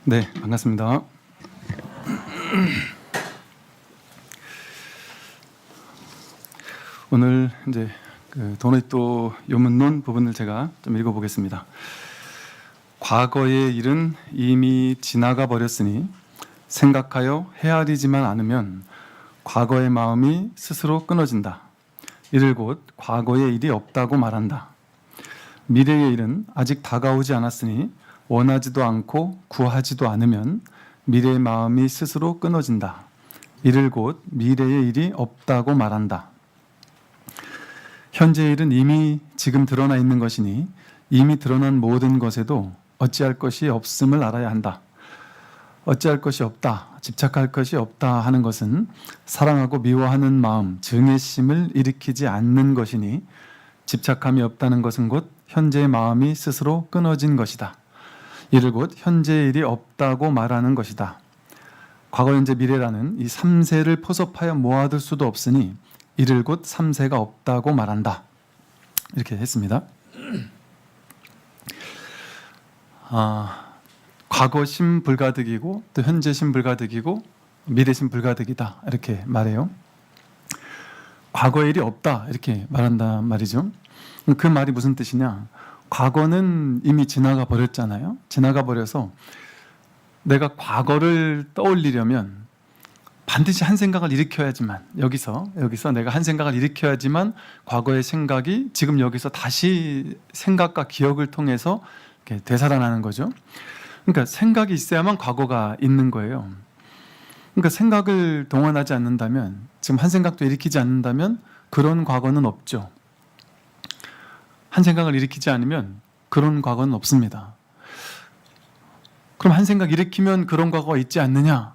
네, 반갑습니다. 오늘 이제 도노히토 요문론 부분을 제가 좀 읽어보겠습니다. 과거의 일은 이미 지나가 버렸으니 생각하여 헤아리지만 않으면 과거의 마음이 스스로 끊어진다. 이를 곧 과거의 일이 없다고 말한다. 미래의 일은 아직 다가오지 않았으니 원하지도 않고 구하지도 않으면 미래의 마음이 스스로 끊어진다. 이를 곧 미래의 일이 없다고 말한다. 현재의 일은 이미 지금 드러나 있는 것이니 이미 드러난 모든 것에도 어찌할 것이 없음을 알아야 한다. 어찌할 것이 없다, 집착할 것이 없다 하는 것은 사랑하고 미워하는 마음, 증애심을 일으키지 않는 것이니 집착함이 없다는 것은 곧 현재의 마음이 스스로 끊어진 것이다. 이를 곧 현재의 일이 없다고 말하는 것이다. 과거, 현재, 미래라는 이 3세를 포섭하여 모아둘 수도 없으니 이를 곧 3세가 없다고 말한다. 이렇게 했습니다. 과거심 불가득이고 또 현재심 불가득이고 미래심 불가득이다 이렇게 말해요. 과거의 일이 없다 이렇게 말한단 말이죠. 그 말이 무슨 뜻이냐? 과거는 이미 지나가 버렸잖아요. 지나가 버려서 내가 과거를 떠올리려면 반드시 한 생각을 일으켜야지만 여기서 내가 한 생각을 일으켜야지만 과거의 생각이 지금 여기서 다시 생각과 기억을 통해서 이렇게 되살아나는 거죠. 그러니까 생각이 있어야만 과거가 있는 거예요. 그러니까 생각을 동원하지 않는다면, 지금 한 생각도 일으키지 않는다면 그런 과거는 없죠. 한 생각을 일으키지 않으면 그런 과거는 없습니다. 그럼 한 생각 일으키면 그런 과거가 있지 않느냐?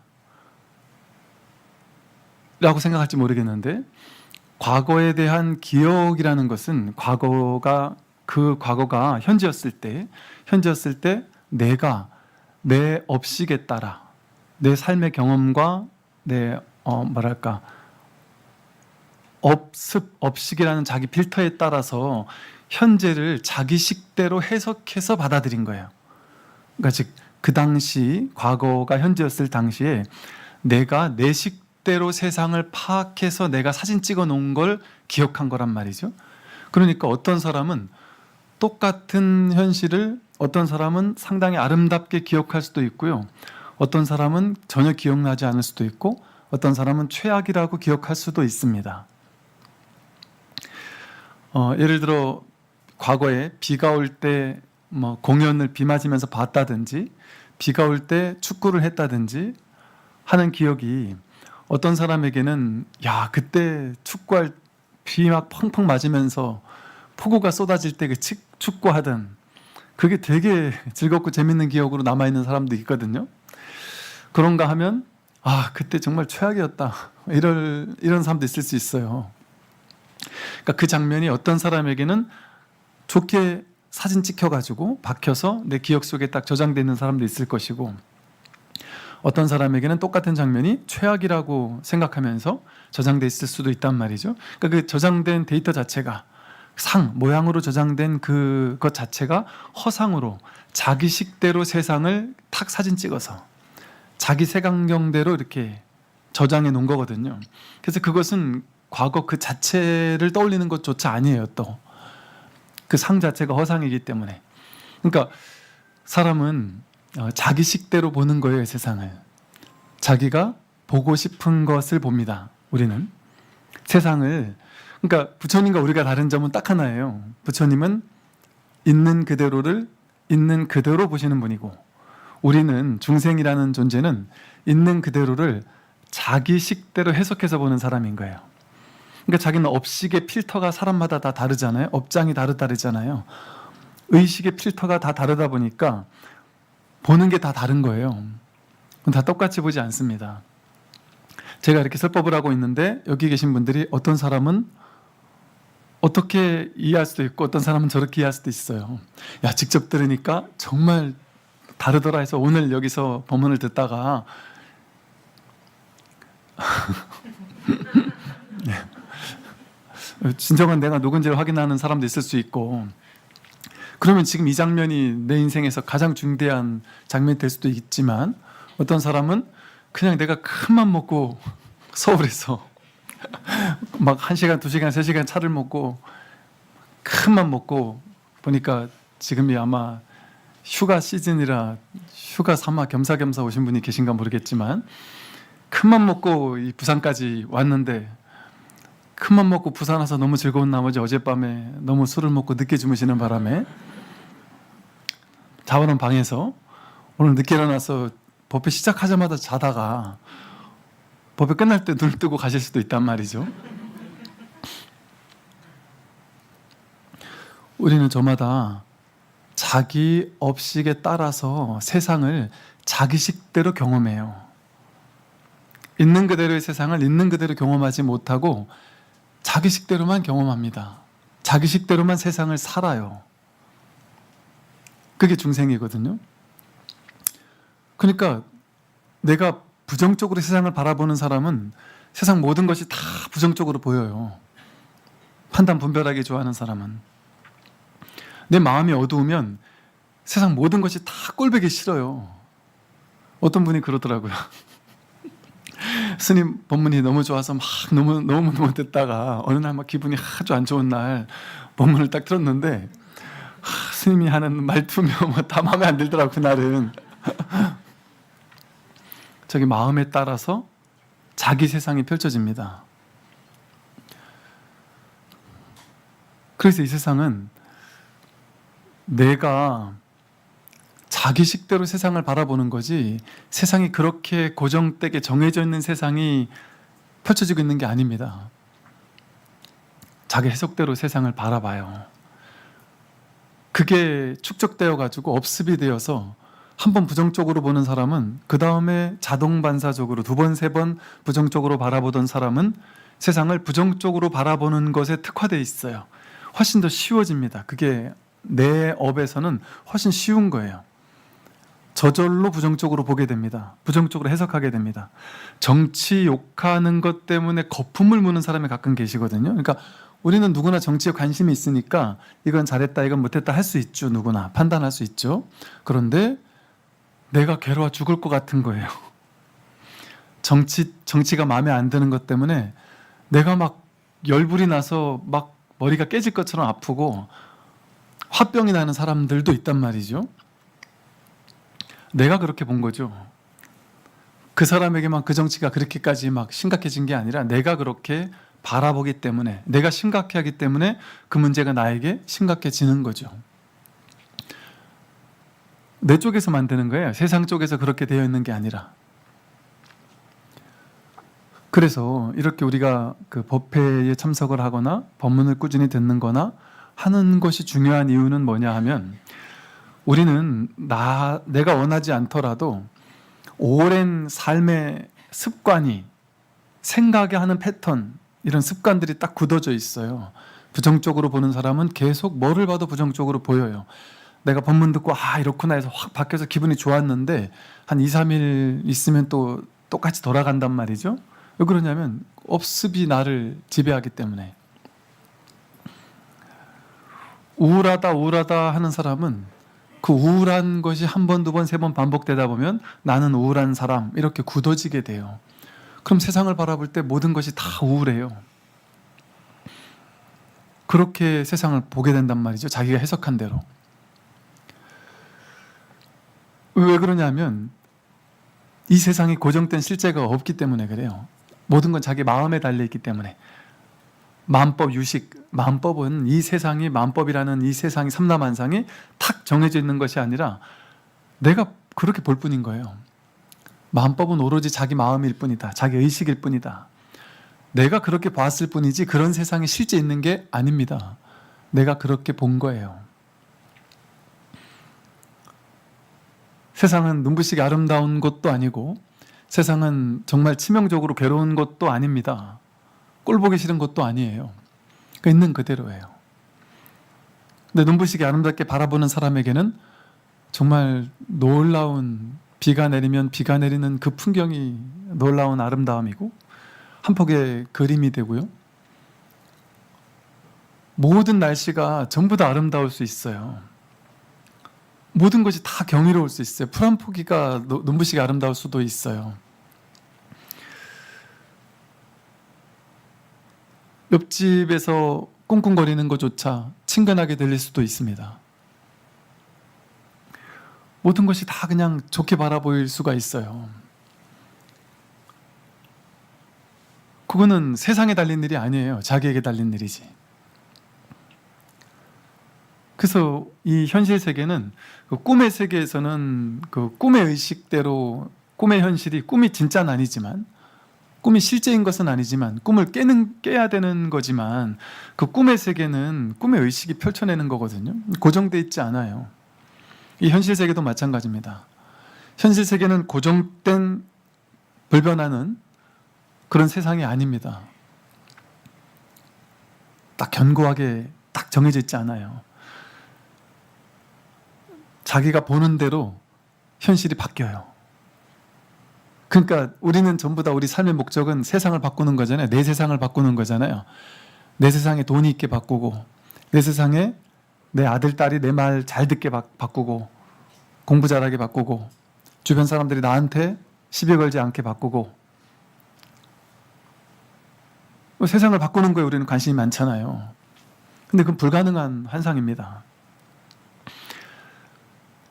라고 생각할지 모르겠는데, 과거에 대한 기억이라는 것은 그 과거가 현재였을 때 내가 내 업식에 따라 내 삶의 경험과 내 업식이라는 자기 필터에 따라서 현재를 자기 식대로 해석해서 받아들인 거예요. 그러니까 즉 그 당시 과거가 현재였을 당시에 내가 내 식대로 세상을 파악해서 내가 사진 찍어 놓은 걸 기억한 거란 말이죠. 그러니까 어떤 사람은 똑같은 현실을 어떤 사람은 상당히 아름답게 기억할 수도 있고요. 어떤 사람은 전혀 기억나지 않을 수도 있고 어떤 사람은 최악이라고 기억할 수도 있습니다. 예를 들어 과거에 비가 올 때 공연을 비 맞으면서 봤다든지 비가 올 때 축구를 했다든지 하는 기억이 어떤 사람에게는 그때 축구할 비 막 펑펑 맞으면서 폭우가 쏟아질 때 그 축구하던 그게 되게 즐겁고 재밌는 기억으로 남아있는 사람도 있거든요. 그런가 하면 그때 정말 최악이었다 이런 사람도 있을 수 있어요. 그러니까 그 장면이 어떤 사람에게는 좋게 사진 찍혀가지고 박혀서 내 기억 속에 딱 저장되어 있는 사람도 있을 것이고, 어떤 사람에게는 똑같은 장면이 최악이라고 생각하면서 저장되어 있을 수도 있단 말이죠. 그러니까 그 저장된 데이터 자체가 모양으로 저장된 그것 자체가 허상으로 자기 식대로 세상을 탁 사진 찍어서 자기 색안경대로 이렇게 저장해 놓은 거거든요. 그래서 그것은 과거 그 자체를 떠올리는 것조차 아니에요. 또 그 상 자체가 허상이기 때문에. 그러니까 사람은 자기 식대로 보는 거예요. 세상을 자기가 보고 싶은 것을 봅니다. 우리는 세상을, 그러니까 부처님과 우리가 다른 점은 딱 하나예요. 부처님은 있는 그대로를 있는 그대로 보시는 분이고, 우리는 중생이라는 존재는 있는 그대로를 자기 식대로 해석해서 보는 사람인 거예요. 그러니까 자기는 업식의 필터가 사람마다 다 다르잖아요. 업장이 다르잖아요. 의식의 필터가 다 다르다 보니까 보는 게 다 다른 거예요. 다 똑같이 보지 않습니다. 제가 이렇게 설법을 하고 있는데 여기 계신 분들이 어떤 사람은 어떻게 이해할 수도 있고 어떤 사람은 저렇게 이해할 수도 있어요. 직접 들으니까 정말 다르더라 해서 오늘 여기서 법문을 듣다가 진정한 내가 누군지를 확인하는 사람도 있을 수 있고, 그러면 지금 이 장면이 내 인생에서 가장 중대한 장면이 될 수도 있지만, 어떤 사람은 그냥 내가 큰맘 먹고 서울에서 막 1시간, 2시간, 3시간 차를 먹고 큰맘 먹고 보니까 지금이 아마 휴가 시즌이라 휴가 삼아 겸사겸사 오신 분이 계신가 모르겠지만, 큰맘 먹고 이 부산까지 왔는데, 큰맘 먹고 부산 와서 너무 즐거운 나머지 어젯밤에 너무 술을 먹고 늦게 주무시는 바람에 자원원 방에서 오늘 늦게 일어나서 법회 시작하자마자 자다가 법회 끝날 때 눈을 뜨고 가실 수도 있단 말이죠. 우리는 저마다 자기 업식에 따라서 세상을 자기식대로 경험해요. 있는 그대로의 세상을 있는 그대로 경험하지 못하고 자기식대로만 경험합니다. 자기식대로만 세상을 살아요. 그게 중생이거든요. 그러니까 내가 부정적으로 세상을 바라보는 사람은 세상 모든 것이 다 부정적으로 보여요. 판단 분별하기 좋아하는 사람은. 내 마음이 어두우면 세상 모든 것이 다 꼴보기 싫어요. 어떤 분이 그러더라고요. 스님 법문이 너무 좋아서 막 너무 듣다가 어느 날 막 기분이 아주 안 좋은 날 법문을 딱 들었는데, 스님이 하는 말투며 뭐 다 마음에 안 들더라고. 그날은 저기 마음에 따라서 자기 세상이 펼쳐집니다. 그래서 이 세상은 내가 자기식대로 세상을 바라보는 거지, 세상이 그렇게 고정되게 정해져 있는 세상이 펼쳐지고 있는 게 아닙니다. 자기 해석대로 세상을 바라봐요. 그게 축적되어 가지고 업습이 되어서 한 번 부정적으로 보는 사람은 그 다음에 자동 반사적으로 2번, 3번 부정적으로 바라보던 사람은 세상을 부정적으로 바라보는 것에 특화되어 있어요. 훨씬 더 쉬워집니다. 그게 내 업에서는 훨씬 쉬운 거예요. 저절로 부정적으로 보게 됩니다. 부정적으로 해석하게 됩니다. 정치 욕하는 것 때문에 거품을 무는 사람이 가끔 계시거든요. 그러니까 우리는 누구나 정치에 관심이 있으니까 이건 잘했다, 이건 못했다 할 수 있죠. 누구나 판단할 수 있죠. 그런데 내가 괴로워 죽을 것 같은 거예요. 정치가 마음에 안 드는 것 때문에 내가 막 열불이 나서 막 머리가 깨질 것처럼 아프고 화병이 나는 사람들도 있단 말이죠. 내가 그렇게 본 거죠. 그 사람에게만 그 정치가 그렇게까지 막 심각해진 게 아니라 내가 그렇게 바라보기 때문에, 내가 심각해하기 때문에 그 문제가 나에게 심각해지는 거죠. 내 쪽에서 만드는 거예요. 세상 쪽에서 그렇게 되어 있는 게 아니라. 그래서 이렇게 우리가 그 법회에 참석을 하거나 법문을 꾸준히 듣는 거나 하는 것이 중요한 이유는 뭐냐 하면, 우리는 내가 원하지 않더라도 오랜 삶의 습관이, 생각에 하는 패턴, 이런 습관들이 딱 굳어져 있어요. 부정적으로 보는 사람은 계속 뭐를 봐도 부정적으로 보여요. 내가 법문 듣고 이렇구나 해서 확 바뀌어서 기분이 좋았는데 한 2, 3일 있으면 또 똑같이 돌아간단 말이죠. 왜 그러냐면 업습이 나를 지배하기 때문에. 우울하다 하는 사람은 그 우울한 것이 1번, 2번, 3번 반복되다 보면 나는 우울한 사람, 이렇게 굳어지게 돼요. 그럼 세상을 바라볼 때 모든 것이 다 우울해요. 그렇게 세상을 보게 된단 말이죠. 자기가 해석한 대로. 왜 그러냐면 이 세상이 고정된 실제가 없기 때문에 그래요. 모든 건 자기 마음에 달려있기 때문에. 마음법 유식, 마음법은 이 세상이, 마음법이라는 이 세상이, 삼라만상이 탁 정해져 있는 것이 아니라 내가 그렇게 볼 뿐인 거예요. 마음법은 오로지 자기 마음일 뿐이다. 자기 의식일 뿐이다. 내가 그렇게 봤을 뿐이지 그런 세상이 실제 있는 게 아닙니다. 내가 그렇게 본 거예요. 세상은 눈부시게 아름다운 곳도 아니고 세상은 정말 치명적으로 괴로운 곳도 아닙니다. 꼴 보기 싫은 것도 아니에요. 그러니까 있는 그대로예요. 근데 눈부시게 아름답게 바라보는 사람에게는 정말 놀라운, 비가 내리면 비가 내리는 그 풍경이 놀라운 아름다움이고 한 폭의 그림이 되고요. 모든 날씨가 전부 다 아름다울 수 있어요. 모든 것이 다 경이로울 수 있어요. 풀 한 포기가 눈부시게 아름다울 수도 있어요. 옆집에서 꿍꿍거리는 것조차 친근하게 들릴 수도 있습니다. 모든 것이 다 그냥 좋게 바라보일 수가 있어요. 그거는 세상에 달린 일이 아니에요. 자기에게 달린 일이지. 그래서 이 현실 세계는 그 꿈의 세계에서는 그 꿈의 의식대로 꿈의 현실이 꿈이 진짜는 아니지만, 꿈이 실제인 것은 아니지만, 꿈을 깨야 되는 거지만, 그 꿈의 세계는 꿈의 의식이 펼쳐내는 거거든요. 고정돼 있지 않아요. 이 현실 세계도 마찬가지입니다. 현실 세계는 고정된 불변하는 그런 세상이 아닙니다. 딱 견고하게 딱 정해져 있지 않아요. 자기가 보는 대로 현실이 바뀌어요. 그러니까 우리는 전부 다 우리 삶의 목적은 세상을 바꾸는 거잖아요. 내 세상을 바꾸는 거잖아요. 내 세상에 돈이 있게 바꾸고, 내 세상에 내 아들, 딸이 내 말 잘 듣게 바꾸고, 공부 잘하게 바꾸고, 주변 사람들이 나한테 시비 걸지 않게 바꾸고, 세상을 바꾸는 거에 우리는 관심이 많잖아요. 근데 그건 불가능한 환상입니다.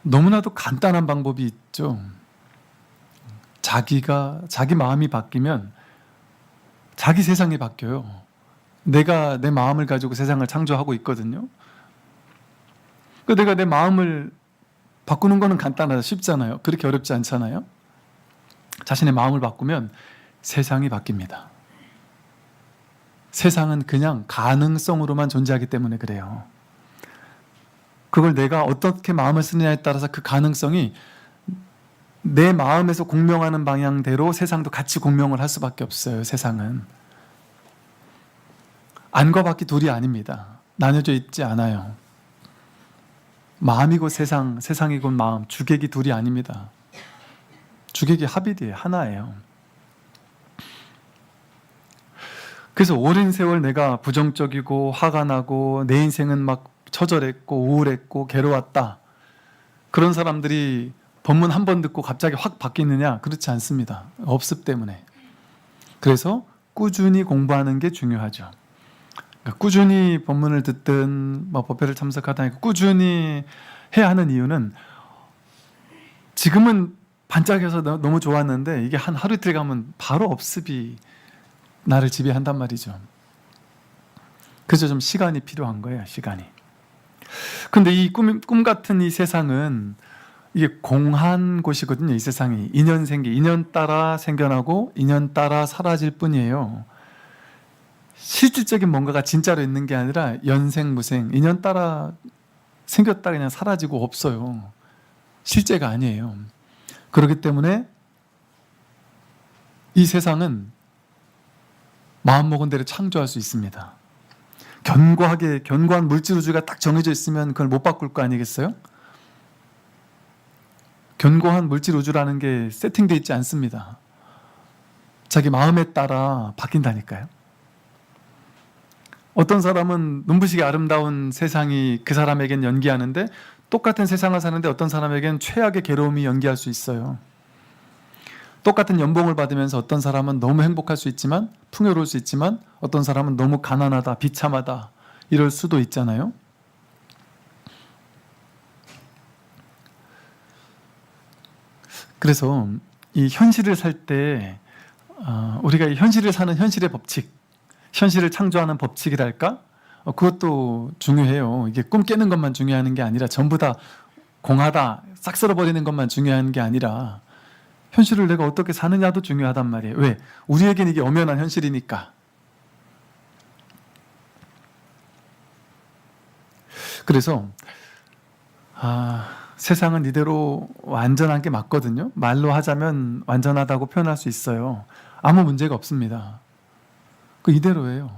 너무나도 간단한 방법이 있죠. 자기 마음이 바뀌면 자기 세상이 바뀌어요. 내가 내 마음을 가지고 세상을 창조하고 있거든요. 내가 내 마음을 바꾸는 거는 간단하다, 쉽잖아요. 그렇게 어렵지 않잖아요. 자신의 마음을 바꾸면 세상이 바뀝니다. 세상은 그냥 가능성으로만 존재하기 때문에 그래요. 그걸 내가 어떻게 마음을 쓰느냐에 따라서 그 가능성이 내 마음에서 공명하는 방향대로 세상도 같이 공명을 할 수밖에 없어요. 세상은 안과 밖이 둘이 아닙니다. 나뉘어져 있지 않아요. 마음이고 세상, 세상이고 마음, 주객이 둘이 아닙니다. 주객이 합이에요. 하나예요. 그래서 오랜 세월 내가 부정적이고 화가 나고 내 인생은 막 처절했고 우울했고 괴로웠다. 그런 사람들이 법문 한 번 듣고 갑자기 확 바뀌느냐? 그렇지 않습니다. 업습 때문에. 그래서 꾸준히 공부하는 게 중요하죠. 그러니까 꾸준히 법문을 듣든 법회를 참석하다 꾸준히 해야 하는 이유는, 지금은 반짝여서 너무 좋았는데 이게 한 하루 이틀 가면 바로 업습이 나를 지배한단 말이죠. 그래서 좀 시간이 필요한 거예요. 시간이. 근데 이 꿈 같은 이 세상은 이게 공한 곳이거든요. 이 세상이 인연 따라 생겨나고 인연 따라 사라질 뿐이에요. 실질적인 뭔가가 진짜로 있는 게 아니라 연생무생, 인연 따라 생겼다 그냥 사라지고 없어요. 실제가 아니에요. 그렇기 때문에 이 세상은 마음먹은 대로 창조할 수 있습니다. 견고한 물질우주가 딱 정해져 있으면 그걸 못 바꿀 거 아니겠어요? 견고한 물질우주라는 게 세팅되어 있지 않습니다. 자기 마음에 따라 바뀐다니까요. 어떤 사람은 눈부시게 아름다운 세상이 그 사람에겐 연기하는데, 똑같은 세상을 사는데 어떤 사람에겐 최악의 괴로움이 연기할 수 있어요. 똑같은 연봉을 받으면서 어떤 사람은 너무 행복할 수 있지만, 풍요로울 수 있지만, 어떤 사람은 너무 가난하다, 비참하다 이럴 수도 있잖아요. 그래서 이 현실을 살 때 우리가 이 현실을 사는 현실의 법칙, 현실을 창조하는 법칙이랄까? 그것도 중요해요. 이게 꿈 깨는 것만 중요한 게 아니라, 전부 다 공하다, 싹 쓸어버리는 것만 중요한 게 아니라, 현실을 내가 어떻게 사느냐도 중요하단 말이에요. 왜? 우리에겐 이게 엄연한 현실이니까. 그래서 세상은 이대로 완전한 게 맞거든요. 말로 하자면 완전하다고 표현할 수 있어요. 아무 문제가 없습니다. 그 이대로예요.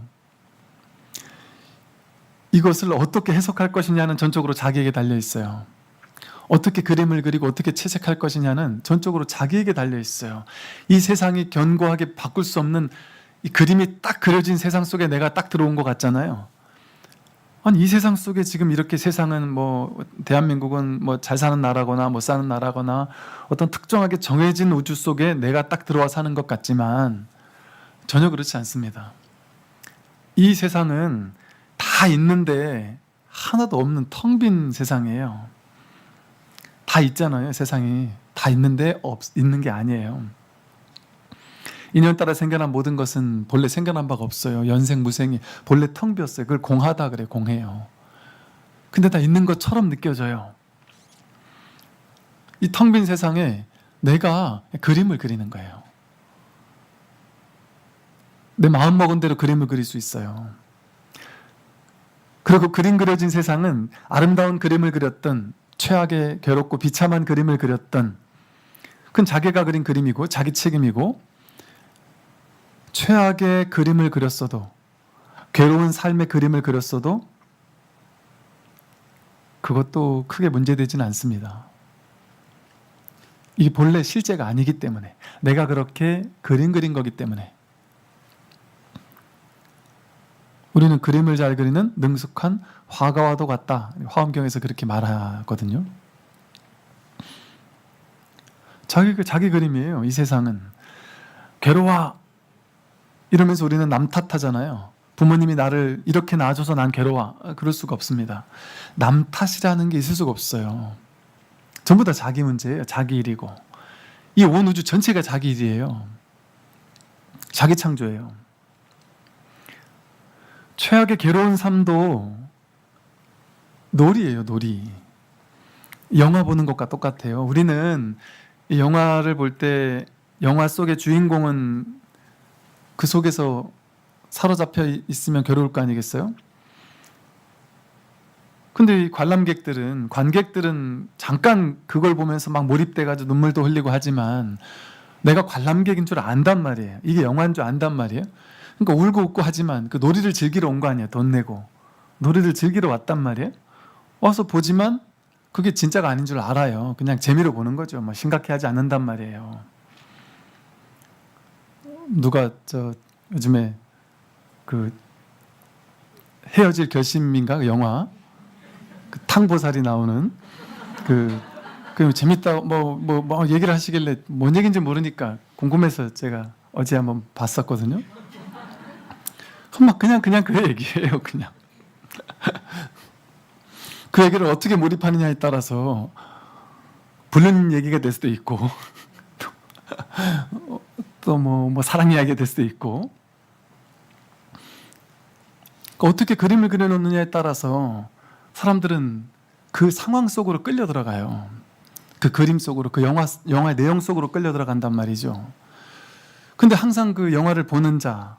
이것을 어떻게 해석할 것이냐는 전적으로 자기에게 달려 있어요. 어떻게 그림을 그리고 어떻게 채색할 것이냐는 전적으로 자기에게 달려 있어요. 이 세상이 견고하게 바꿀 수 없는 이 그림이 딱 그려진 세상 속에 내가 딱 들어온 것 같잖아요. 아니, 이 세상 속에 지금 이렇게 세상은 뭐 대한민국은 뭐 잘 사는 나라거나 못 사는 나라거나 어떤 특정하게 정해진 우주 속에 내가 딱 들어와 사는 것 같지만 전혀 그렇지 않습니다. 이 세상은 다 있는데 하나도 없는 텅 빈 세상이에요. 다 있잖아요, 세상이. 다 있는데 있는 게 아니에요. 인연 따라 생겨난 모든 것은 본래 생겨난 바가 없어요. 연생무생이 본래 텅 비었어요. 그걸 공하다 그래, 공해요. 근데 다 있는 것처럼 느껴져요. 이 텅 빈 세상에 내가 그림을 그리는 거예요. 내 마음 먹은 대로 그림을 그릴 수 있어요. 그리고 그림 그려진 세상은 아름다운 그림을 그렸던, 최악의 괴롭고 비참한 그림을 그렸던, 그건 자기가 그린 그림이고 자기 책임이고, 최악의 그림을 그렸어도, 괴로운 삶의 그림을 그렸어도 그것도 크게 문제되지는 않습니다. 이게 본래 실제가 아니기 때문에, 내가 그렇게 그린 거기 때문에 우리는 그림을 잘 그리는 능숙한 화가와도 같다. 화엄경에서 그렇게 말하거든요. 자기 그림이에요. 이 세상은. 괴로워 이러면서 우리는 남 탓하잖아요. 부모님이 나를 이렇게 낳아줘서 난 괴로워. 그럴 수가 없습니다. 남 탓이라는 게 있을 수가 없어요. 전부 다 자기 문제예요. 자기 일이고. 이 온 우주 전체가 자기 일이에요. 자기 창조예요. 최악의 괴로운 삶도 놀이예요, 놀이. 영화 보는 것과 똑같아요. 우리는 이 영화를 볼 때 영화 속의 주인공은 그 속에서 사로잡혀 있으면 괴로울 거 아니겠어요? 근데 이 관객들은 잠깐 그걸 보면서 막 몰입돼가지고 눈물도 흘리고 하지만 내가 관람객인 줄 안단 말이에요. 이게 영화인 줄 안단 말이에요. 그러니까 울고 웃고 하지만 그 놀이를 즐기러 온 거 아니에요. 돈 내고. 놀이를 즐기러 왔단 말이에요. 와서 보지만 그게 진짜가 아닌 줄 알아요. 그냥 재미로 보는 거죠. 뭐 심각해하지 않는단 말이에요. 누가 요즘에 그 헤어질 결심인가? 그 영화 그 탕보살이 나오는 그 재밌다 뭐 얘기를 하시길래 뭔 얘기인지 모르니까 궁금해서 제가 어제 한번 봤었거든요. 그냥 그 얘기예요. 그냥 그 얘기를 어떻게 몰입하느냐에 따라서 불륜 얘기가 될 수도 있고 또 뭐 사랑 이야기가 될 수도 있고, 어떻게 그림을 그려놓느냐에 따라서 사람들은 그 상황 속으로 끌려 들어가요. 그 그림 속으로, 그 영화의 내용 속으로 끌려 들어간단 말이죠. 근데 항상 그 영화를 보는 자,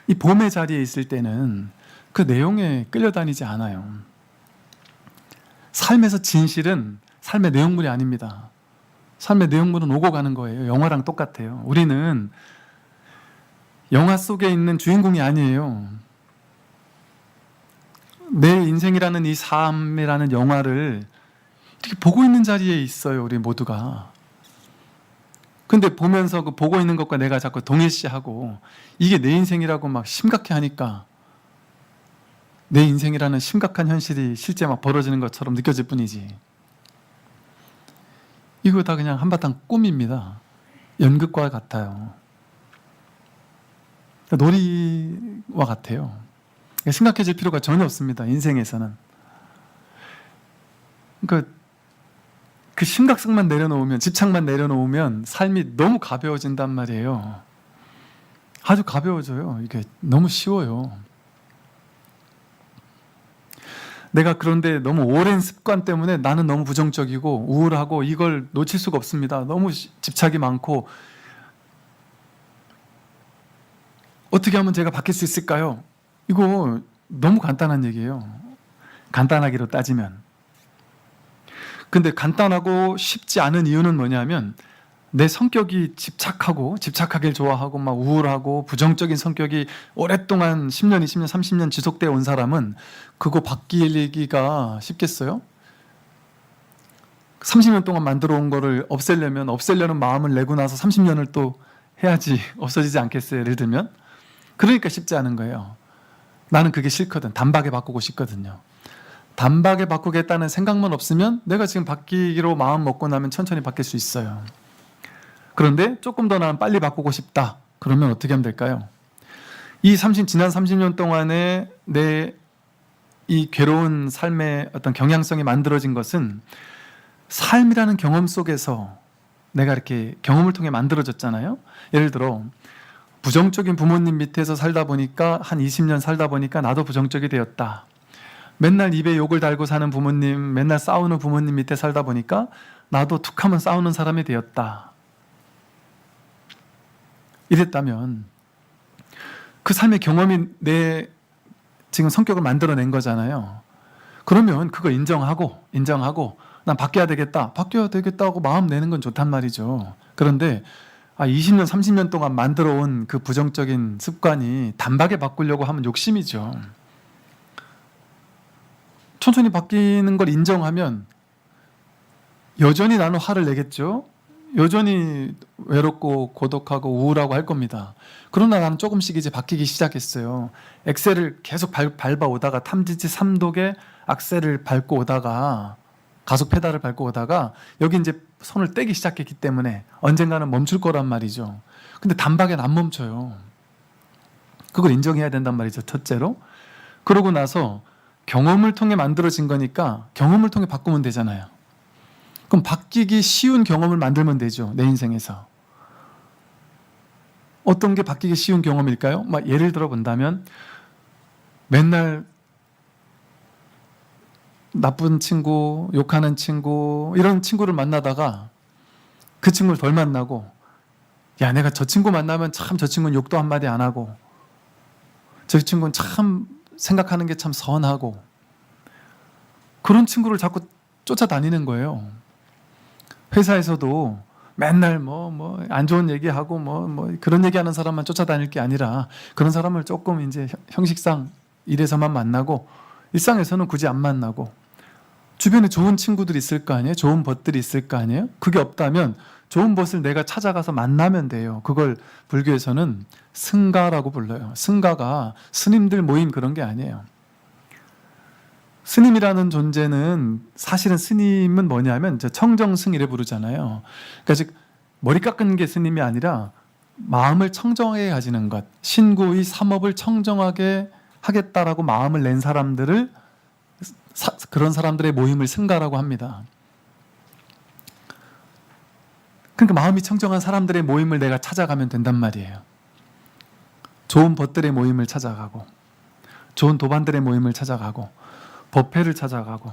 이 봄의 자리에 있을 때는 그 내용에 끌려다니지 않아요. 삶에서 진실은 삶의 내용물이 아닙니다. 삶의 내용물은 오고 가는 거예요. 영화랑 똑같아요. 우리는 영화 속에 있는 주인공이 아니에요. 내 인생이라는 이 삶이라는 영화를 이렇게 보고 있는 자리에 있어요. 우리 모두가. 근데 보면서 그 보고 있는 것과 내가 자꾸 동일시하고 이게 내 인생이라고 막 심각해 하니까 내 인생이라는 심각한 현실이 실제 막 벌어지는 것처럼 느껴질 뿐이지. 이거 다 그냥 한바탕 꿈입니다. 연극과 같아요. 놀이와 같아요. 심각해질 필요가 전혀 없습니다. 인생에서는. 그러니까 그 심각성만 내려놓으면, 집착만 내려놓으면 삶이 너무 가벼워진단 말이에요. 아주 가벼워져요. 이게 너무 쉬워요. 내가 그런데 너무 오랜 습관 때문에 나는 너무 부정적이고 우울하고 이걸 놓칠 수가 없습니다. 너무 집착이 많고 어떻게 하면 제가 바뀔 수 있을까요? 이거 너무 간단한 얘기예요. 간단하기로 따지면. 근데 간단하고 쉽지 않은 이유는 뭐냐면 내 성격이 집착하길 좋아하고 막 우울하고 부정적인 성격이 오랫동안 10년, 20년, 30년 지속되어 온 사람은 그거 바뀌기가 쉽겠어요? 30년 동안 만들어 온 거를 없애려는 마음을 내고 나서 30년을 또 해야지 없어지지 않겠어요? 예를 들면. 그러니까 쉽지 않은 거예요. 나는 그게 싫거든. 단박에 바꾸고 싶거든요. 단박에 바꾸겠다는 생각만 없으면 내가 지금 바뀌기로 마음 먹고 나면 천천히 바뀔 수 있어요. 그런데 조금 더 나는 빨리 바꾸고 싶다. 그러면 어떻게 하면 될까요? 지난 30년 동안에 내 이 괴로운 삶의 어떤 경향성이 만들어진 것은 삶이라는 경험 속에서 내가 이렇게 경험을 통해 만들어졌잖아요. 예를 들어 부정적인 부모님 밑에서 살다 보니까 한 20년 살다 보니까 나도 부정적이 되었다. 맨날 입에 욕을 달고 사는 부모님, 맨날 싸우는 부모님 밑에 살다 보니까 나도 툭하면 싸우는 사람이 되었다. 이랬다면 그 삶의 경험이 내 지금 성격을 만들어낸 거잖아요. 그러면 그거 인정하고 난 바뀌어야 되겠다 하고 마음 내는 건 좋단 말이죠. 그런데 20년, 30년 동안 만들어온 그 부정적인 습관이 단박에 바꾸려고 하면 욕심이죠. 천천히 바뀌는 걸 인정하면 여전히 나는 화를 내겠죠. 여전히 외롭고 고독하고 우울하고 할 겁니다. 그러나 나는 조금씩 이제 바뀌기 시작했어요. 엑셀을 계속 밟아오다가 탐지지 3독에 악셀을 밟고 오다가 가속 페달을 밟고 오다가 여기 이제 손을 떼기 시작했기 때문에 언젠가는 멈출 거란 말이죠. 근데 단박에는 안 멈춰요. 그걸 인정해야 된단 말이죠. 첫째로. 그러고 나서 경험을 통해 만들어진 거니까 경험을 통해 바꾸면 되잖아요. 그럼 바뀌기 쉬운 경험을 만들면 되죠. 내 인생에서. 어떤 게 바뀌기 쉬운 경험일까요? 예를 들어 본다면 맨날 나쁜 친구, 욕하는 친구 이런 친구를 만나다가 그 친구를 덜 만나고 야 내가 저 친구 만나면 참 저 친구는 욕도 한마디 안 하고 저 친구는 참 생각하는 게 참 선하고 그런 친구를 자꾸 쫓아다니는 거예요. 회사에서도 맨날 안 좋은 얘기하고 그런 얘기하는 사람만 쫓아다닐 게 아니라 그런 사람을 조금 이제 형식상 일에서만 만나고 일상에서는 굳이 안 만나고 주변에 좋은 친구들이 있을 거 아니에요? 좋은 벗들이 있을 거 아니에요? 그게 없다면 좋은 벗을 내가 찾아가서 만나면 돼요. 그걸 불교에서는 승가라고 불러요. 승가가 스님들 모임 그런 게 아니에요. 스님이라는 존재는 사실은 스님은 뭐냐면 청정승이래 부르잖아요. 그러니까 즉 머리 깎은 게 스님이 아니라 마음을 청정하게 가지는 것, 신구의 삼업을 청정하게 하겠다라고 마음을 낸 사람들을 그런 사람들의 모임을 승가라고 합니다. 그러니까 마음이 청정한 사람들의 모임을 내가 찾아가면 된단 말이에요. 좋은 벗들의 모임을 찾아가고 좋은 도반들의 모임을 찾아가고 법회를 찾아가고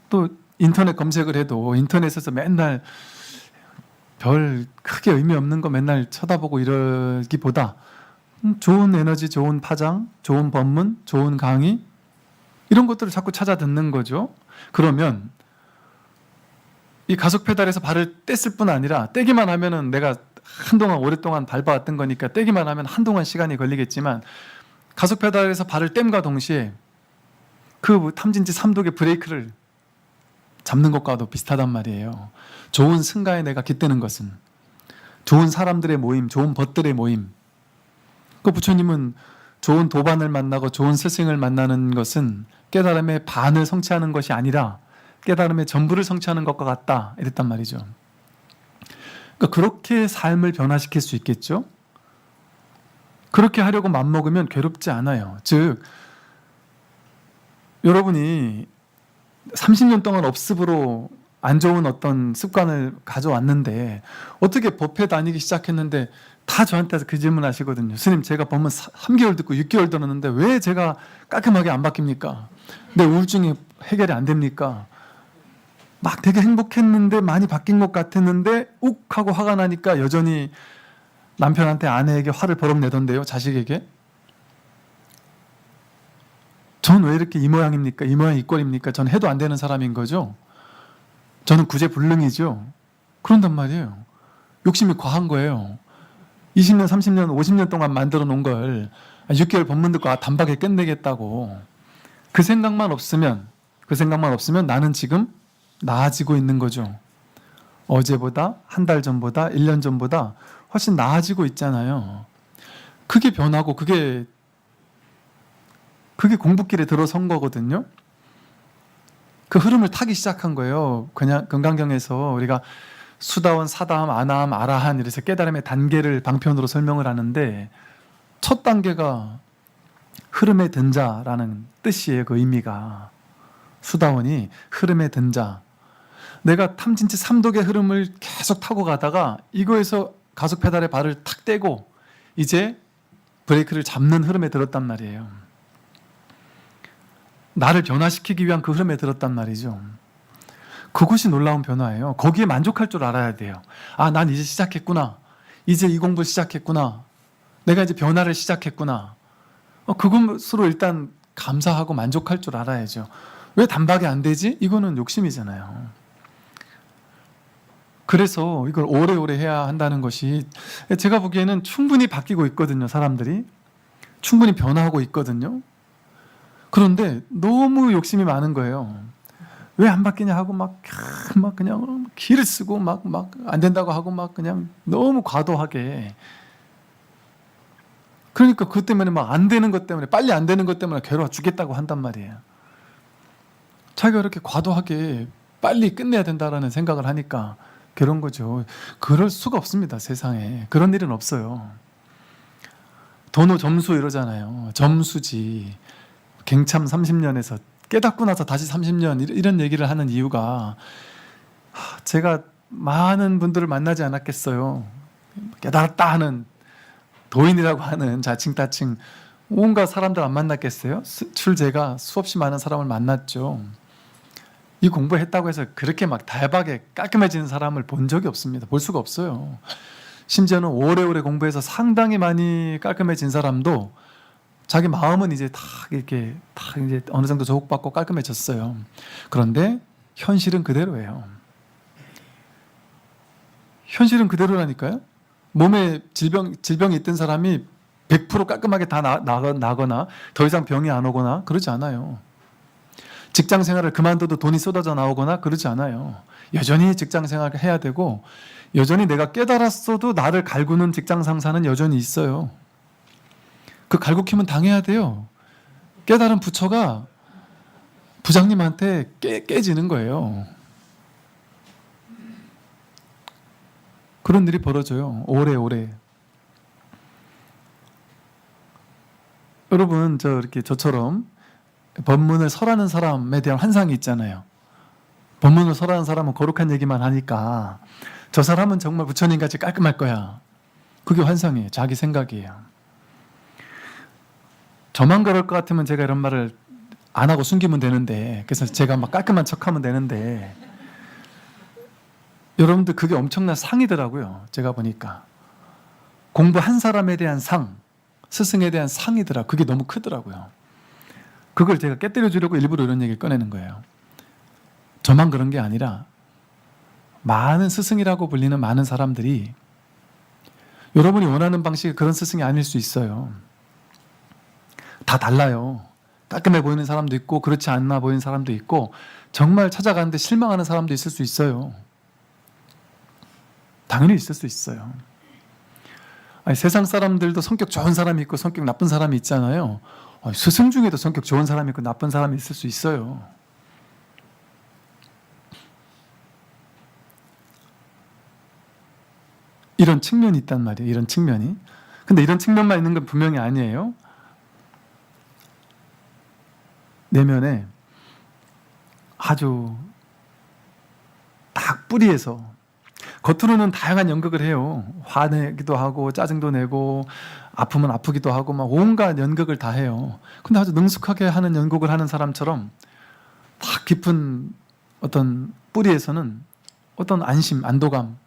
또 인터넷 검색을 해도 인터넷에서 맨날 별 크게 의미 없는 거 맨날 쳐다보고 이러기보다 좋은 에너지, 좋은 파장, 좋은 법문, 좋은 강의 이런 것들을 자꾸 찾아 듣는 거죠. 그러면 이 가속 페달에서 발을 뗐을 뿐 아니라 떼기만 하면은 내가 한동안 오랫동안 밟아왔던 거니까 떼기만 하면 한동안 시간이 걸리겠지만 가속 페달에서 발을 뗀과 동시에 그 탐진지 3독의 브레이크를 잡는 것과도 비슷하단 말이에요. 좋은 승가에 내가 깃드는 것은 좋은 사람들의 모임, 좋은 벗들의 모임. 그 부처님은 좋은 도반을 만나고 좋은 스승을 만나는 것은 깨달음의 반을 성취하는 것이 아니라 깨달음의 전부를 성취하는 것과 같다 이랬단 말이죠. 그러니까 그렇게 삶을 변화시킬 수 있겠죠. 그렇게 하려고 맘먹으면 괴롭지 않아요. 즉 여러분이 30년 동안 업습으로 안 좋은 어떤 습관을 가져왔는데 어떻게 법회 다니기 시작했는데 다 저한테 그 질문 하시거든요. 스님 제가 법문 3개월 듣고 6개월 들었는데 왜 제가 깔끔하게 안 바뀝니까? 내 우울증이 해결이 안 됩니까? 막 되게 행복했는데 많이 바뀐 것 같았는데 욱 하고 화가 나니까 여전히 남편한테 아내에게 화를 버럭 내던데요. 자식에게. 전 왜 이렇게 이 모양입니까? 이 모양 이 꼴입니까? 전 해도 안 되는 사람인 거죠. 저는 구제불능이죠. 그런단 말이에요. 욕심이 과한 거예요. 20년, 30년, 50년 동안 만들어 놓은 걸 6개월 법문 듣고 단박에 끝내겠다고. 그 생각만 없으면 나는 지금 나아지고 있는 거죠. 어제보다, 한 달 전보다, 1년 전보다 훨씬 나아지고 있잖아요. 그게 변하고 그게 그게 공부길에 들어선 거거든요. 그 흐름을 타기 시작한 거예요. 그냥 금강경에서 우리가 수다원, 사다함, 아나함, 아라한 이래서 깨달음의 단계를 방편으로 설명을 하는데 첫 단계가 흐름에 든 자라는 뜻이에요. 그 의미가. 수다원이 흐름에 든 자. 내가 탐진치 삼독의 흐름을 계속 타고 가다가 이거에서 가속 페달에 발을 탁 떼고 이제 브레이크를 잡는 흐름에 들었단 말이에요. 나를 변화시키기 위한 그 흐름에 들었단 말이죠. 그것이 놀라운 변화예요. 거기에 만족할 줄 알아야 돼요. 아, 난 이제 시작했구나. 이제 이 공부 시작했구나. 내가 이제 변화를 시작했구나. 그것으로 일단 감사하고 만족할 줄 알아야죠. 왜 단박에 안 되지? 이거는 욕심이잖아요. 그래서 이걸 오래오래 해야 한다는 것이 제가 보기에는 충분히 바뀌고 있거든요. 사람들이. 충분히 변화하고 있거든요. 그런데 너무 욕심이 많은 거예요. 왜 안 바뀌냐 하고 막 그냥 기를 쓰고 막 안 된다고 하고 막 그냥 너무 과도하게. 그러니까 그것 때문에 막 안 되는 것 때문에 빨리 안 되는 것 때문에 괴로워 죽겠다고 한단 말이에요. 자기가 이렇게 과도하게 빨리 끝내야 된다라는 생각을 하니까 그런 거죠. 그럴 수가 없습니다. 세상에. 그런 일은 없어요. 도노 점수 이러잖아요. 점수지. 갱참 30년에서 깨닫고 나서 다시 30년 이런 얘기를 하는 이유가 제가 많은 분들을 만나지 않았겠어요. 깨달았다 하는 도인이라고 하는 자칭 따칭 온갖 사람들 안 만났겠어요? 제가 수없이 많은 사람을 만났죠. 이 공부했다고 해서 그렇게 막 대박에 깔끔해지는 사람을 본 적이 없습니다. 볼 수가 없어요. 심지어는 오래오래 공부해서 상당히 많이 깔끔해진 사람도 자기 마음은 이제 이렇게 이제 어느 정도 조국받고 깔끔해졌어요. 그런데 현실은 그대로예요. 현실은 그대로라니까요. 몸에 질병이 있던 사람이 100% 깔끔하게 다 나거나 더 이상 병이 안 오거나 그러지 않아요. 직장 생활을 그만둬도 돈이 쏟아져 나오거나 그러지 않아요. 여전히 직장 생활을 해야 되고 여전히 내가 깨달았어도 나를 갈구는 직장 상사는 여전히 있어요. 그 갈구킴은 당해야 돼요. 깨달은 부처가 부장님한테 깨지는 거예요. 그런 일이 벌어져요. 오래오래. 여러분, 이렇게 저처럼 법문을 설하는 사람에 대한 환상이 있잖아요. 법문을 설하는 사람은 거룩한 얘기만 하니까 저 사람은 정말 부처님같이 깔끔할 거야. 그게 환상이에요. 자기 생각이에요. 저만 그럴 것 같으면 제가 이런 말을 안 하고 숨기면 되는데, 그래서 제가 막 깔끔한 척하면 되는데, 여러분들 그게 엄청난 상이더라고요. 제가 보니까 공부한 사람에 대한 상, 스승에 대한 상이더라. 그게 너무 크더라고요. 그걸 제가 깨뜨려 주려고 일부러 이런 얘기를 꺼내는 거예요. 저만 그런 게 아니라 많은 스승이라고 불리는 많은 사람들이 여러분이 원하는 방식이 그런 스승이 아닐 수 있어요. 다 달라요. 깔끔해 보이는 사람도 있고 그렇지 않아 보이는 사람도 있고 정말 찾아가는데 실망하는 사람도 있을 수 있어요. 당연히 있을 수 있어요. 아니, 세상 사람들도 성격 좋은 사람이 있고 성격 나쁜 사람이 있잖아요. 스승 중에도 성격 좋은 사람이 있고 나쁜 사람이 있을 수 있어요. 이런 측면이 있단 말이에요. 이런 측면이. 근데 이런 측면만 있는 건 분명히 아니에요. 내면에 아주 딱 뿌리에서 겉으로는 다양한 연극을 해요. 화내기도 하고 짜증도 내고 아프면 아프기도 하고 막 온갖 연극을 다 해요. 근데 아주 능숙하게 하는 연극을 하는 사람처럼 딱 깊은 어떤 뿌리에서는 어떤 안심, 안도감,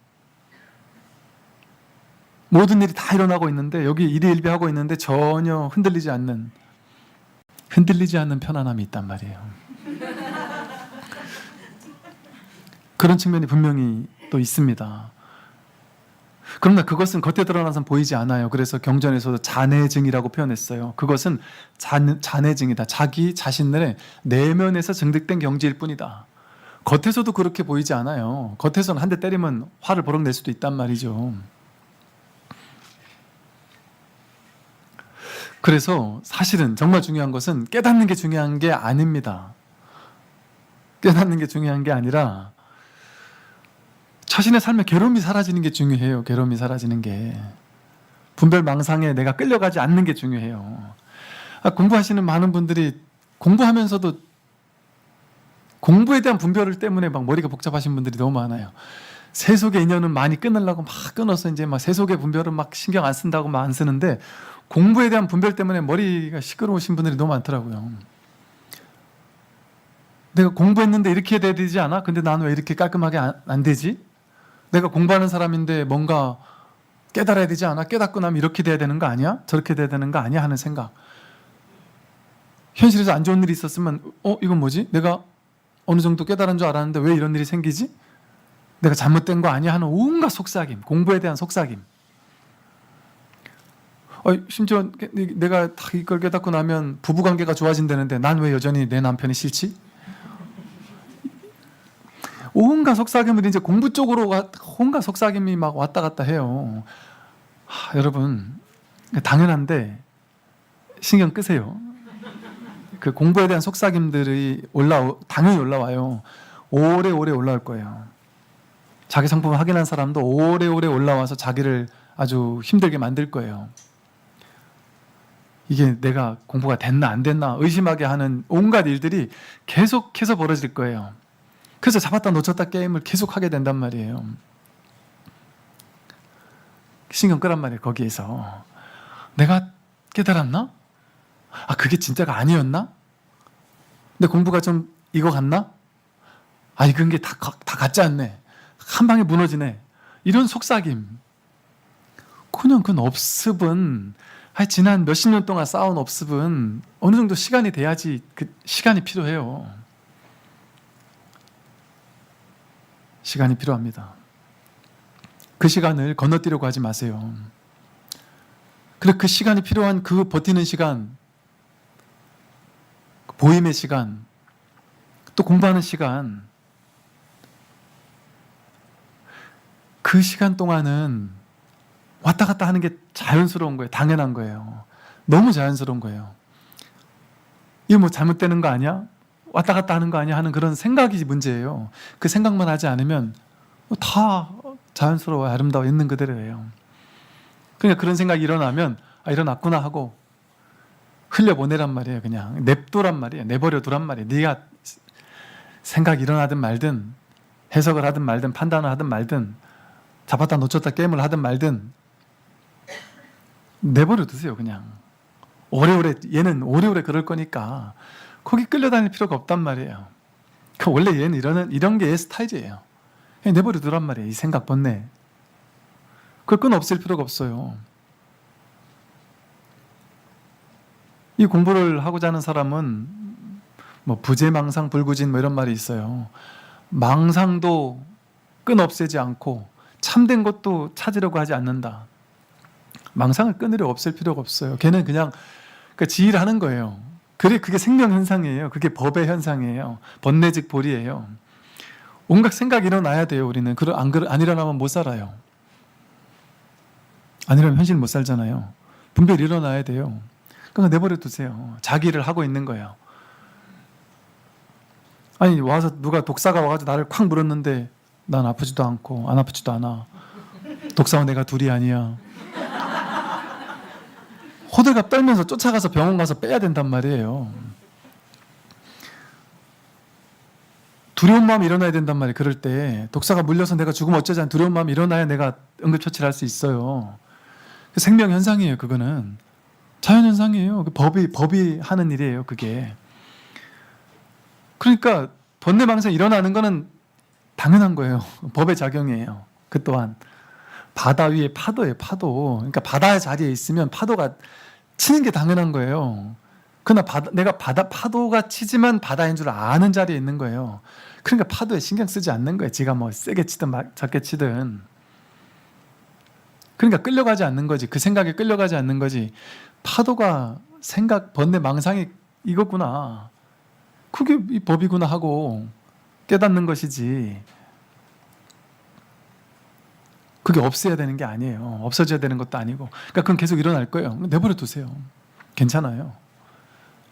모든 일이 다 일어나고 있는데 여기 일희일비하고 있는데 전혀 흔들리지 않는 편안함이 있단 말이에요. 그런 측면이 분명히 또 있습니다. 그러나 그것은 겉에 드러나서 보이지 않아요. 그래서 경전에서도 잔해증이라고 표현했어요. 그것은 잔해증이다. 자기 자신의 내면에서 증득된 경지일 뿐이다. 겉에서도 그렇게 보이지 않아요. 겉에서는 한 대 때리면 화를 버럭 낼 수도 있단 말이죠. 그래서 사실은 정말 중요한 것은 깨닫는 게 중요한 게 아닙니다. 깨닫는 게 중요한 게 아니라 자신의 삶의 괴로움이 사라지는 게 중요해요. 괴로움이 사라지는 게. 분별망상에 내가 끌려가지 않는 게 중요해요. 공부하시는 많은 분들이 공부하면서도 공부에 대한 분별 때문에 막 머리가 복잡하신 분들이 너무 많아요. 세속의 인연은 많이 끊으려고 막 끊어서 이제 막 세속의 분별은 막 신경 안 쓴다고 막 안 쓰는데 공부에 대한 분별 때문에 머리가 시끄러우신 분들이 너무 많더라고요. 내가 공부했는데 이렇게 돼야 되지 않아? 근데 나는 왜 이렇게 깔끔하게 안 되지? 내가 공부하는 사람인데 뭔가 깨달아야 되지 않아? 깨닫고 나면 이렇게 돼야 되는 거 아니야? 저렇게 돼야 되는 거 아니야? 하는 생각. 현실에서 안 좋은 일이 있었으면 이건 뭐지? 내가 어느 정도 깨달은 줄 알았는데 왜 이런 일이 생기지? 내가 잘못된 거 아니야? 하는 온갖 속삭임, 공부에 대한 속삭임. 심지어 내가 딱 이걸 깨닫고 나면 부부관계가 좋아진다는데 난 왜 여전히 내 남편이 싫지? 온갖 속삭임을 이제 공부 쪽으로 온갖 속삭임이 막 왔다 갔다 해요. 여러분 당연한데 신경 끄세요. 그 공부에 대한 속삭임들이 당연히 올라와요. 오래오래 올라올 거예요. 자기 성품을 확인한 사람도 오래오래 올라와서 자기를 아주 힘들게 만들 거예요. 이게 내가 공부가 됐나 안 됐나 의심하게 하는 온갖 일들이 계속해서 벌어질 거예요. 그래서 잡았다 놓쳤다 게임을 계속 하게 된단 말이에요. 신경 끄란 말이에요. 거기에서 내가 깨달았나? 그게 진짜가 아니었나? 내 공부가 좀 이거 같나? 이건 게 다 같지 않네. 한 방에 무너지네. 이런 속삭임. 그냥 그 업습은 지난 몇십 년 동안 쌓아온 업습은 어느 정도 시간이 돼야지 그 시간이 필요해요. 시간이 필요합니다. 그 시간을 건너뛰려고 하지 마세요. 그리고 그 시간이 필요한 그 버티는 시간, 보임의 시간, 또 공부하는 시간, 그 시간 동안은 왔다 갔다 하는 게 자연스러운 거예요. 당연한 거예요. 너무 자연스러운 거예요. 이거 뭐 잘못되는 거 아니야? 왔다 갔다 하는 거 아니야? 하는 그런 생각이 문제예요. 그 생각만 하지 않으면 다 자연스러워 아름다워 있는 그대로예요. 그러니까 그런 생각이 일어나면 일어났구나 하고 흘려보내란 말이에요. 그냥 냅두란 말이에요. 내버려 두란 말이에요. 네가 생각이 일어나든 말든 해석을 하든 말든 판단을 하든 말든 잡았다 놓쳤다 게임을 하든 말든 내버려 두세요. 그냥 얘는 오래오래 그럴 거니까 거기 끌려다닐 필요가 없단 말이에요. 원래 얘는 이런 게 얘 스타일이에요. 그냥 내버려 두란 말이에요. 이 생각 번뇌. 그걸 끊어 없앨 필요가 없어요. 이 공부를 하고자 하는 사람은 뭐 부재망상 불구진 뭐 이런 말이 있어요. 망상도 끊어 없애지 않고 참된 것도 찾으려고 하지 않는다. 망상을 끊으려 없앨 필요가 없어요. 걔는 그냥 지일하는 거예요. 그게 생명 현상이에요. 그게 법의 현상이에요. 번뇌즉 볼이에요. 온갖 생각이 일어나야 돼요. 우리는 안 일어나면 못 살아요. 안 일어나면 현실 못 살잖아요. 분별이 일어나야 돼요. 그러니까 내버려 두세요. 자기 일을 하고 있는 거예요. 와서 누가 독사가 와가지고 나를 콱 물었는데 난 아프지도 않고 안 아프지도 않아. 독사와 내가 둘이 아니야. 호들갑 떨면서 쫓아가서 병원 가서 빼야 된단 말이에요. 두려운 마음이 일어나야 된단 말이에요. 그럴 때 독사가 물려서 내가 죽으면 어쩌지 않은 두려운 마음이 일어나야 내가 응급처치를 할 수 있어요. 생명 현상이에요. 그거는 자연 현상이에요. 법이 하는 일이에요. 그게. 그러니까 번뇌망상이 일어나는 거는 당연한 거예요. 법의 작용이에요. 그 또한 바다 위에 파도예요. 파도. 그러니까 바다의 자리에 있으면 파도가 치는 게 당연한 거예요. 그러나 내가 파도가 치지만 바다인 줄 아는 자리에 있는 거예요. 그러니까 파도에 신경 쓰지 않는 거예요. 지가 뭐 세게 치든 작게 치든. 그러니까 끌려가지 않는 거지. 그 생각에 끌려가지 않는 거지. 파도가 생각, 번뇌, 망상이 이거구나. 그게 이 법이구나 하고 깨닫는 것이지. 그게 없어야 되는 게 아니에요. 없어져야 되는 것도 아니고. 그러니까 그건 계속 일어날 거예요. 내버려 두세요. 괜찮아요.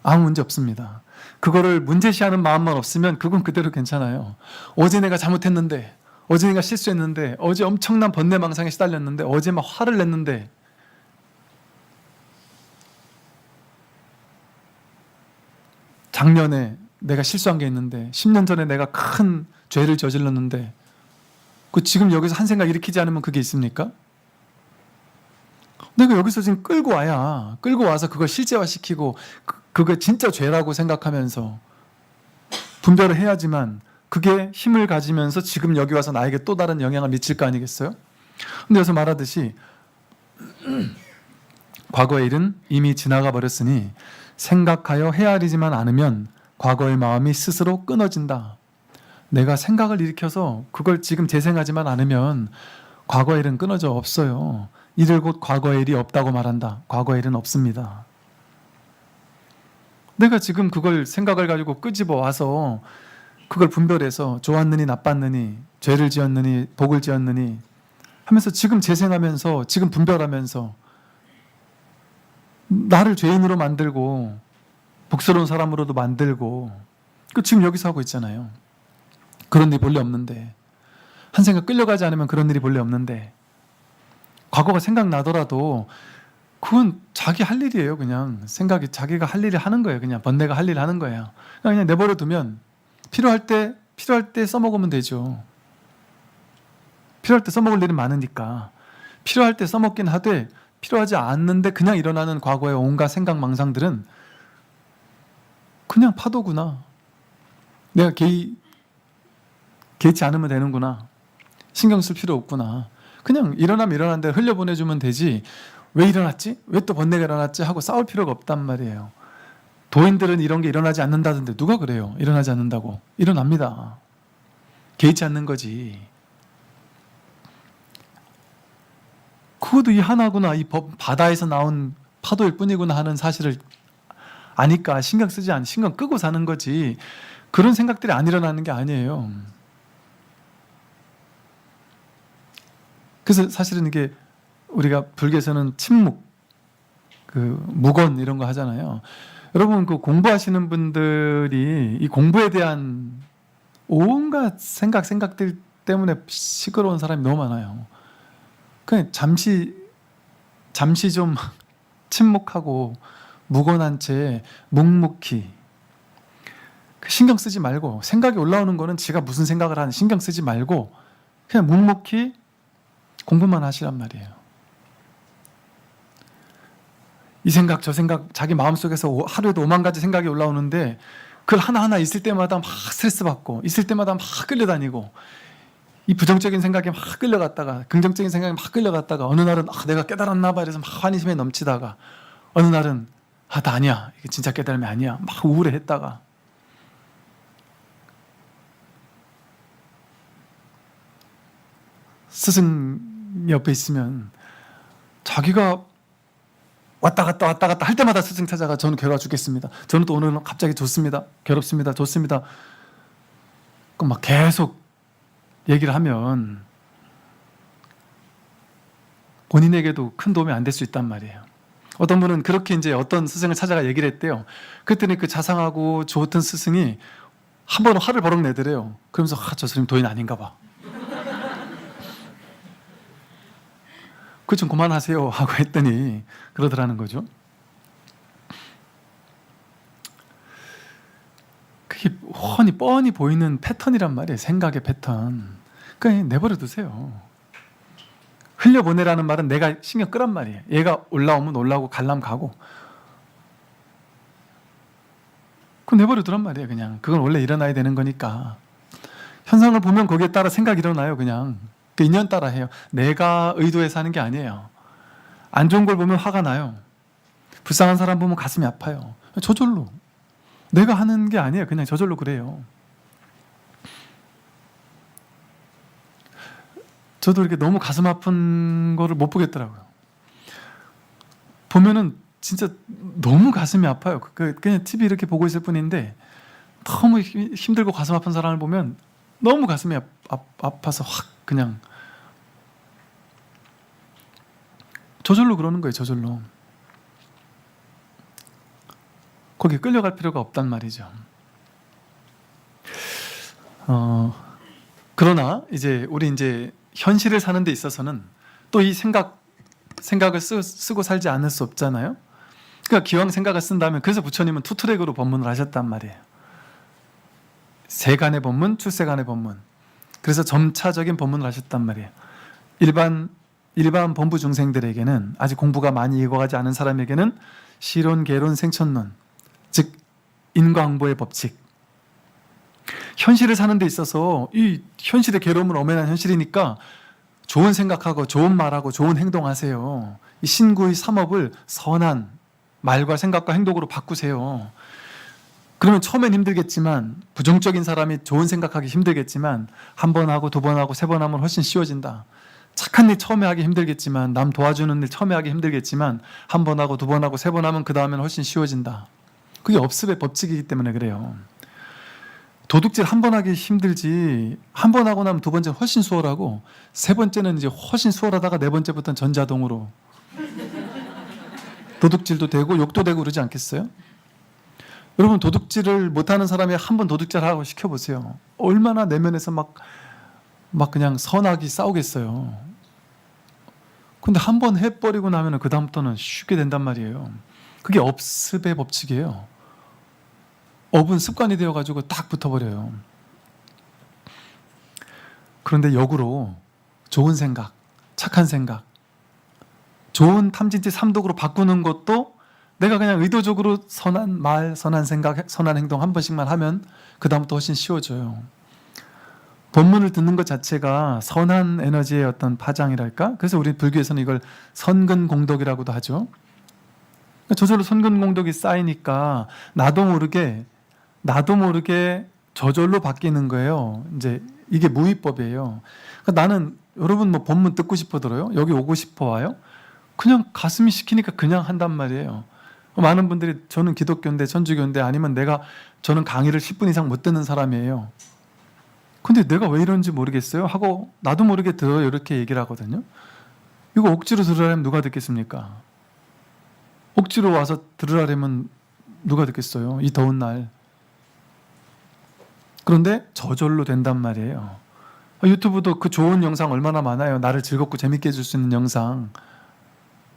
아무 문제 없습니다. 그거를 문제시하는 마음만 없으면 그건 그대로 괜찮아요. 어제 내가 잘못했는데, 어제 내가 실수했는데, 어제 엄청난 번뇌망상에 시달렸는데, 어제 막 화를 냈는데, 작년에 내가 실수한 게 있는데, 10년 전에 내가 큰 죄를 저질렀는데, 그 지금 여기서 한 생각 일으키지 않으면 그게 있습니까? 내가 여기서 지금 끌고 와서 그걸 실제화시키고 그게 진짜 죄라고 생각하면서 분별을 해야지만 그게 힘을 가지면서 지금 여기 와서 나에게 또 다른 영향을 미칠 거 아니겠어요? 근데 여기서 말하듯이 과거의 일은 이미 지나가 버렸으니 생각하여 헤아리지만 않으면 과거의 마음이 스스로 끊어진다. 내가 생각을 일으켜서 그걸 지금 재생하지만 않으면 과거의 일은 끊어져 없어요. 이들 곧 과거의 일이 없다고 말한다. 과거의 일은 없습니다. 내가 지금 그걸 생각을 가지고 끄집어 와서 그걸 분별해서 좋았느니 나빴느니 죄를 지었느니 복을 지었느니 하면서 지금 재생하면서 지금 분별하면서 나를 죄인으로 만들고 복스러운 사람으로도 만들고 지금 여기서 하고 있잖아요. 그런 일이 본래 없는데 한 생각 끌려가지 않으면 그런 일이 본래 없는데 과거가 생각나더라도 그건 자기 할 일이에요. 그냥 생각이 자기가 할 일을 하는 거예요. 그냥 번뇌가 할 일을 하는 거예요. 그냥 내버려 두면 필요할 때 써먹으면 되죠. 필요할 때 써먹을 일은 많으니까 필요할 때 써먹긴 하되 필요하지 않는데 그냥 일어나는 과거의 온갖 생각 망상들은 그냥 파도구나. 내가 개의치 않으면 되는구나. 신경 쓸 필요 없구나. 그냥 일어나면 일어난 대로 흘려보내주면 되지. 왜 일어났지? 왜 또 번뇌가 일어났지? 하고 싸울 필요가 없단 말이에요. 도인들은 이런 게 일어나지 않는다던데 누가 그래요? 일어나지 않는다고. 일어납니다. 개의치 않는 거지. 그것도 이 하나구나. 이 바다에서 나온 파도일 뿐이구나 하는 사실을 아니까 신경 끄고 사는 거지. 그런 생각들이 안 일어나는 게 아니에요. 그래서 사실은 이게 우리가 불교에서는 침묵, 무건 이런 거 하잖아요. 여러분 공부하시는 분들이 이 공부에 대한 온갖 생각들 때문에 시끄러운 사람이 너무 많아요. 그냥 잠시 좀 침묵하고 무건한 채 묵묵히 신경 쓰지 말고 생각이 올라오는 거는 지가 무슨 생각을 하는 신경 쓰지 말고 그냥 묵묵히 공부만 하시란 말이에요. 이 생각 저 생각 자기 마음속에서 하루에도 5만 가지 생각이 올라오는데 그걸 하나하나 있을 때마다 막 스트레스 받고 있을 때마다 막 끌려다니고 이 부정적인 생각에 막 끌려갔다가 긍정적인 생각에 막 끌려갔다가 어느 날은 내가 깨달았나 봐 이래서 막 환희심에 넘치다가 어느 날은 나 아니야 이게 진짜 깨달음이 아니야 막 우울해했다가 스승 옆에 있으면 자기가 왔다 갔다 할 때마다 스승 찾아가 저는 괴로워 죽겠습니다. 저는 또 오늘은 갑자기 좋습니다. 괴롭습니다. 좋습니다. 그럼 막 계속 얘기를 하면 본인에게도 큰 도움이 안 될 수 있단 말이에요. 어떤 분은 그렇게 이제 어떤 스승을 찾아가 얘기를 했대요. 그랬더니 그 자상하고 좋던 스승이 한 번은 화를 버럭 내더래요. 그러면서 저 스님 도인 아닌가 봐. 그 좀 그만하세요 하고 했더니 그러더라는 거죠. 그게 뻔히 보이는 패턴이란 말이에요. 생각의 패턴. 그러니까 내버려 두세요. 흘려보내라는 말은 내가 신경 끄란 말이에요. 얘가 올라오면 올라오고 갈라면 가고 그건 내버려 두란 말이에요. 그냥 그건 원래 일어나야 되는 거니까 현상을 보면 거기에 따라 생각이 일어나요. 그냥 그 인연 따라 해요. 내가 의도해서 하는 게 아니에요. 안 좋은 걸 보면 화가 나요. 불쌍한 사람 보면 가슴이 아파요. 저절로 내가 하는 게 아니에요. 그냥 저절로 그래요. 저도 이렇게 너무 가슴 아픈 거를 못 보겠더라고요. 보면은 진짜 너무 가슴이 아파요. 그냥 TV 이렇게 보고 있을 뿐인데 너무 힘들고 가슴 아픈 사람을 보면 너무 가슴이 아파서 확 그냥 저절로 그러는 거예요. 저절로. 거기 끌려갈 필요가 없단 말이죠. 그러나 우리 현실을 사는 데 있어서는 또 이 생각을 쓰고 살지 않을 수 없잖아요. 그러니까 기왕 생각을 쓴다면, 그래서 부처님은 투트랙으로 법문을 하셨단 말이에요. 세간의 법문, 출세간의 법문. 그래서 점차적인 법문을 하셨단 말이에요. 일반 범부 중생들에게는, 아직 공부가 많이 익어가지 않은 사람에게는 실론, 계론, 생천론, 즉 인과응보의 법칙. 현실을 사는 데 있어서 이 현실의 괴로움을 엄연한 현실이니까 좋은 생각하고 좋은 말하고 좋은 행동하세요. 이 신구의 삼업을 선한 말과 생각과 행동으로 바꾸세요. 그러면 처음엔 힘들겠지만, 부정적인 사람이 좋은 생각하기 힘들겠지만 한 번 하고 두 번 하고 세 번 하면 훨씬 쉬워진다. 착한 일 처음에 하기 힘들겠지만, 남 도와주는 일 처음에 하기 힘들겠지만 한 번 하고 두 번 하고 세 번 하면 그 다음에는 훨씬 쉬워진다. 그게 업습의 법칙이기 때문에 그래요. 도둑질 한 번 하기 힘들지, 한 번 하고 나면 두 번째는 훨씬 수월하고, 세 번째는 훨씬 수월하다가 네 번째부터는 전자동으로 도둑질도 되고 욕도 되고 그러지 않겠어요? 여러분, 도둑질을 못하는 사람이 한 번 도둑질하고 시켜보세요. 얼마나 내면에서 막 그냥 선악이 싸우겠어요. 근데 한 번 해버리고 나면 그 다음부터는 쉽게 된단 말이에요. 그게 업습의 법칙이에요. 업은 습관이 되어가지고 딱 붙어버려요. 그런데 역으로 좋은 생각, 착한 생각, 좋은 탐진치 삼독으로 바꾸는 것도 내가 그냥 의도적으로 선한 말, 선한 생각, 선한 행동 한 번씩만 하면 그 다음부터 훨씬 쉬워져요. 법문을 듣는 것 자체가 선한 에너지의 어떤 파장이랄까? 그래서 우리 불교에서는 이걸 선근공덕이라고도 하죠. 저절로 선근공덕이 쌓이니까 나도 모르게 저절로 바뀌는 거예요. 이게 무위법이에요. 그러니까 나는, 여러분 법문 듣고 싶어 들어요? 여기 오고 싶어 와요? 그냥 가슴이 시키니까 그냥 한단 말이에요. 많은 분들이 저는 기독교인데, 천주교인데, 아니면 저는 강의를 10분 이상 못 듣는 사람이에요. 근데 내가 왜 이런지 모르겠어요 하고 나도 모르게 들어요. 이렇게 얘기를 하거든요. 이거 억지로 들으라면 누가 듣겠습니까? 억지로 와서 들으라면 누가 듣겠어요? 이 더운 날. 그런데 저절로 된단 말이에요. 유튜브도 그 좋은 영상 얼마나 많아요. 나를 즐겁고 재밌게 해줄 수 있는 영상,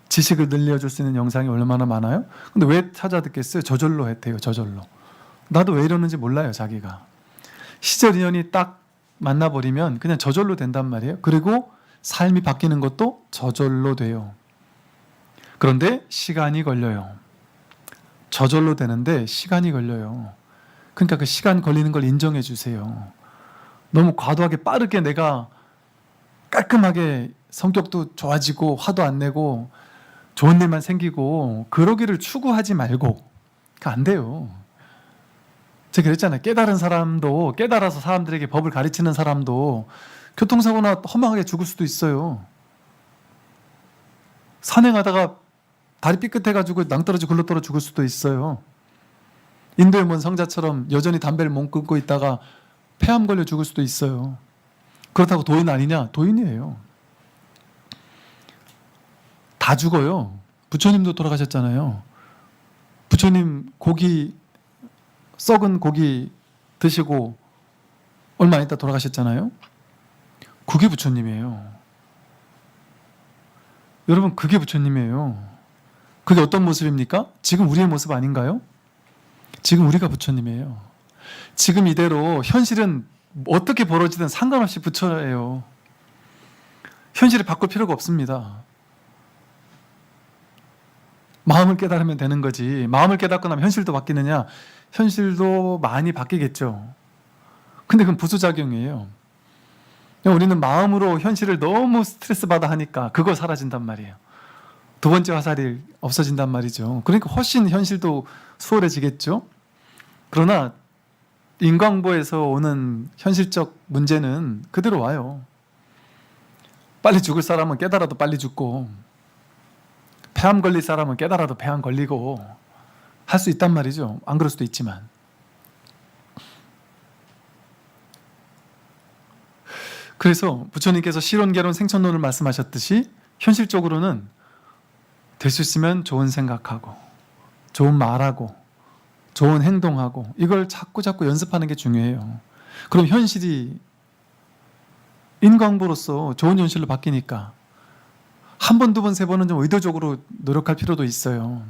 지식을 늘려줄 수 있는 영상이 얼마나 많아요. 근데 왜 찾아 듣겠어요? 저절로 했대요. 저절로. 나도 왜 이러는지 몰라요. 자기가. 시절 인연이 딱 만나버리면 그냥 저절로 된단 말이에요. 그리고 삶이 바뀌는 것도 저절로 돼요. 그런데 시간이 걸려요. 저절로 되는데 시간이 걸려요. 그러니까 그 시간 걸리는 걸 인정해 주세요. 너무 과도하게 빠르게 내가 깔끔하게 성격도 좋아지고 화도 안 내고 좋은 일만 생기고 그러기를 추구하지 말고. 안 돼요. 제가 그랬잖아요. 깨달은 사람도, 깨달아서 사람들에게 법을 가르치는 사람도 교통사고나 허망하게 죽을 수도 있어요. 산행하다가 다리 삐끗해가지고 낭떠러지 굴러떨어 죽을 수도 있어요. 인도의 먼 성자처럼 여전히 담배를 못 끊고 있다가 폐암 걸려 죽을 수도 있어요. 그렇다고 도인 아니냐? 도인이에요. 다 죽어요. 부처님도 돌아가셨잖아요. 부처님 썩은 고기 드시고 얼마 안 있다 돌아가셨잖아요. 그게 부처님이에요. 여러분, 그게 부처님이에요. 그게 어떤 모습입니까? 지금 우리의 모습 아닌가요? 지금 우리가 부처님이에요. 지금 이대로 현실은 어떻게 벌어지든 상관없이 부처예요. 현실을 바꿀 필요가 없습니다. 마음을 깨달으면 되는 거지. 마음을 깨닫고 나면 현실도 바뀌느냐? 현실도 많이 바뀌겠죠. 근데 그건 부수작용이에요. 우리는 마음으로 현실을 너무 스트레스 받아 하니까 그거 사라진단 말이에요. 두 번째 화살이 없어진단 말이죠. 그러니까 훨씬 현실도 수월해지겠죠. 그러나 인과응보에서 오는 현실적 문제는 그대로 와요. 빨리 죽을 사람은 깨달아도 빨리 죽고, 폐암 걸릴 사람은 깨달아도 폐암 걸리고 할 수 있단 말이죠. 안 그럴 수도 있지만. 그래서 부처님께서 실론, 계론, 생천론을 말씀하셨듯이 현실적으로는 될 수 있으면 좋은 생각하고 좋은 말하고 좋은 행동하고 이걸 자꾸 연습하는 게 중요해요. 그럼 현실이 인과응보로서 좋은 현실로 바뀌니까 한 번, 두 번, 세 번은 좀 의도적으로 노력할 필요도 있어요.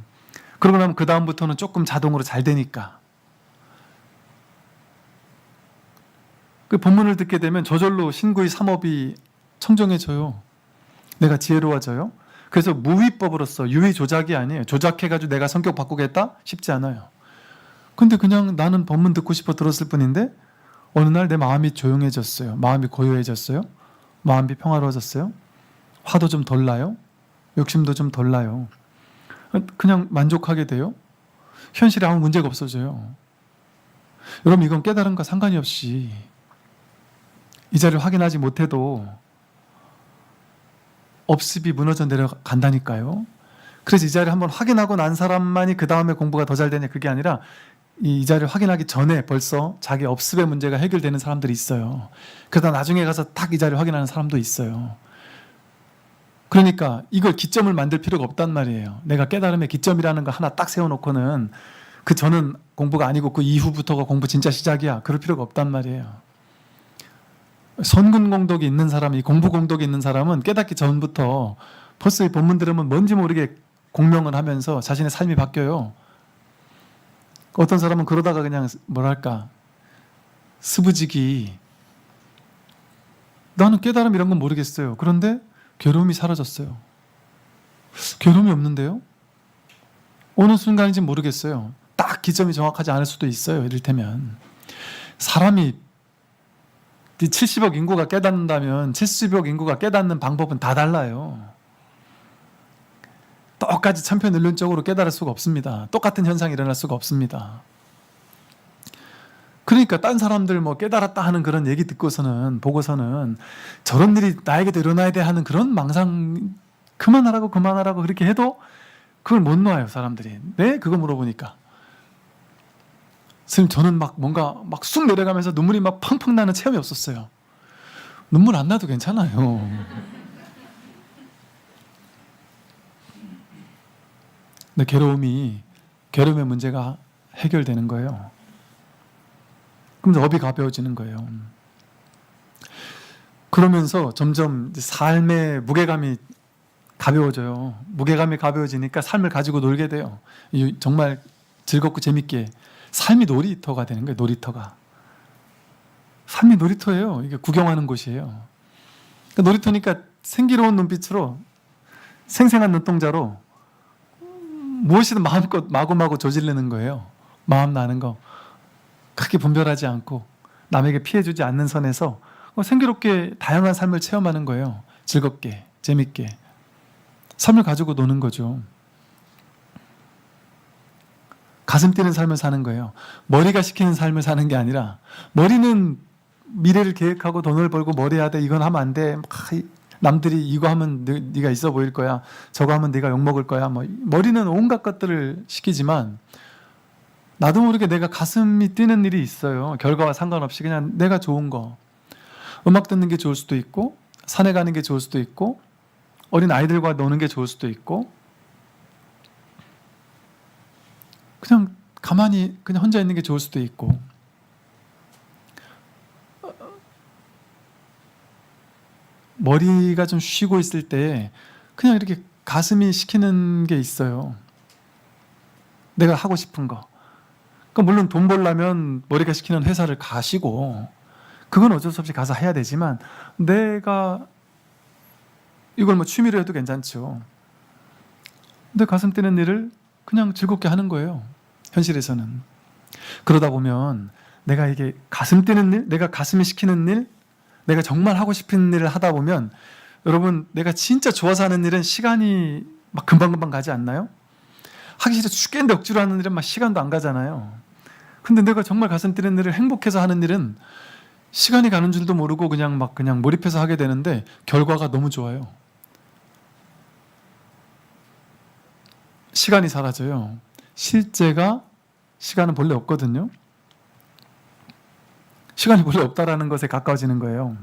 그러고 나면 그 다음부터는 조금 자동으로 잘 되니까. 그 본문을 듣게 되면 저절로 신구의 삼업이 청정해져요. 내가 지혜로워져요. 그래서 무위법으로서 유의 조작이 아니에요. 조작해가지고 내가 성격 바꾸겠다? 쉽지 않아요. 근데 그냥 나는 본문 듣고 싶어 들었을 뿐인데 어느 날 내 마음이 조용해졌어요. 마음이 고요해졌어요. 마음이 평화로워졌어요. 화도 좀 덜 나요. 욕심도 좀 덜 나요. 그냥 만족하게 돼요. 현실에 아무 문제가 없어져요. 여러분 이건 깨달음과 상관이 없이 이 자리를 확인하지 못해도 업습이 무너져 내려간다니까요. 그래서 이 자리를 한번 확인하고 난 사람만이 그 다음에 공부가 더 잘 되냐 그게 아니라 이 자리를 확인하기 전에 벌써 자기 업습의 문제가 해결되는 사람들이 있어요. 그러다 나중에 가서 딱 이 자리를 확인하는 사람도 있어요. 그러니까 이걸 기점을 만들 필요가 없단 말이에요. 내가 깨달음의 기점이라는 거 하나 딱 세워놓고는 그 전은 공부가 아니고 그 이후부터가 공부 진짜 시작이야. 그럴 필요가 없단 말이에요. 선근공덕이 있는 사람, 이 공부공덕이 있는 사람은 깨닫기 전부터 벌써 이 본문 들으면 뭔지 모르게 공명을 하면서 자신의 삶이 바뀌어요. 어떤 사람은 그러다가 그냥 뭐랄까 스부지기 나는 깨달음 이런 건 모르겠어요. 그런데 괴로움이 사라졌어요. 괴로움이 없는데요? 어느 순간인지 모르겠어요. 딱 기점이 정확하지 않을 수도 있어요. 이를테면 사람이 70억 인구가 깨닫는다면 70억 인구가 깨닫는 방법은 다 달라요. 똑같이 천편일률적으로 깨달을 수가 없습니다. 똑같은 현상이 일어날 수가 없습니다. 그러니까 딴 사람들 뭐 깨달았다 하는 그런 얘기 듣고서는 보고서는 저런 일이 나에게도 일어나야 돼 하는 그런 망상 그만하라고 그렇게 해도 그걸 못 놓아요 사람들이. 네? 그거 물어보니까 선생님 저는 막 뭔가 막 쑥 내려가면서 눈물이 막 펑펑 나는 체험이 없었어요. 눈물 안 나도 괜찮아요. 근데 괴로움의 문제가 해결되는 거예요. 그럼 업이 가벼워지는 거예요. 그러면서 점점 삶의 무게감이 가벼워져요. 무게감이 가벼워지니까 삶을 가지고 놀게 돼요. 정말 즐겁고 재밌게 삶이 놀이터가 되는 거예요. 놀이터가. 삶이 놀이터예요. 이게 구경하는 곳이에요. 놀이터니까 생기로운 눈빛으로 생생한 눈동자로 무엇이든 마음껏 마구마구 저지르는 거예요. 마음 나는 거. 크게 분별하지 않고 남에게 피해주지 않는 선에서 생기롭게 다양한 삶을 체험하는 거예요. 즐겁게, 재밌게. 삶을 가지고 노는 거죠. 가슴 뛰는 삶을 사는 거예요. 머리가 시키는 삶을 사는 게 아니라 머리는 미래를 계획하고 돈을 벌고 뭘 해야 돼. 이건 하면 안 돼. 남들이 이거 하면 네가 있어 보일 거야. 저거 하면 네가 욕먹을 거야. 머리는 온갖 것들을 시키지만 나도 모르게 내가 가슴이 뛰는 일이 있어요. 결과와 상관없이 그냥 내가 좋은 거. 음악 듣는 게 좋을 수도 있고 산에 가는 게 좋을 수도 있고 어린 아이들과 노는 게 좋을 수도 있고 그냥 가만히 그냥 혼자 있는 게 좋을 수도 있고 머리가 좀 쉬고 있을 때 그냥 이렇게 가슴이 시키는 게 있어요. 내가 하고 싶은 거. 물론 돈 벌려면 머리가 시키는 회사를 가시고 그건 어쩔 수 없이 가서 해야 되지만 내가 이걸 뭐 취미로 해도 괜찮죠. 근데 가슴 뛰는 일을 그냥 즐겁게 하는 거예요. 현실에서는. 그러다 보면 내가 이게 가슴 뛰는 일, 내가 가슴이 시키는 일, 내가 정말 하고 싶은 일을 하다 보면 여러분 내가 진짜 좋아서 하는 일은 시간이 막 금방금방 가지 않나요? 하기 싫어 죽겠는데 억지로 하는 일은 막 시간도 안 가잖아요. 근데 내가 정말 가슴 뛰는 일을 행복해서 하는 일은 시간이 가는 줄도 모르고 그냥 몰입해서 하게 되는데 결과가 너무 좋아요. 시간이 사라져요. 시간은 본래 없거든요. 시간이 본래 없다라는 것에 가까워지는 거예요.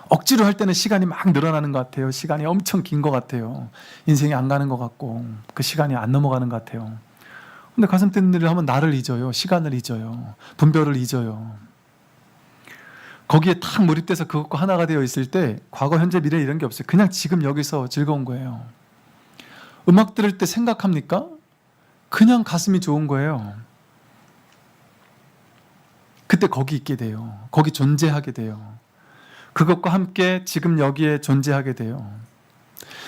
억지로 할 때는 시간이 막 늘어나는 것 같아요. 시간이 엄청 긴 것 같아요. 인생이 안 가는 것 같고 그 시간이 안 넘어가는 것 같아요. 근데 가슴 뛰는 일을 하면 나를 잊어요. 시간을 잊어요. 분별을 잊어요. 거기에 탁 몰입돼서 그것과 하나가 되어 있을 때 과거, 현재, 미래 이런 게 없어요. 그냥 지금 여기서 즐거운 거예요. 음악 들을 때 생각합니까? 그냥 가슴이 좋은 거예요. 그때 거기 있게 돼요. 거기 존재하게 돼요. 그것과 함께 지금 여기에 존재하게 돼요.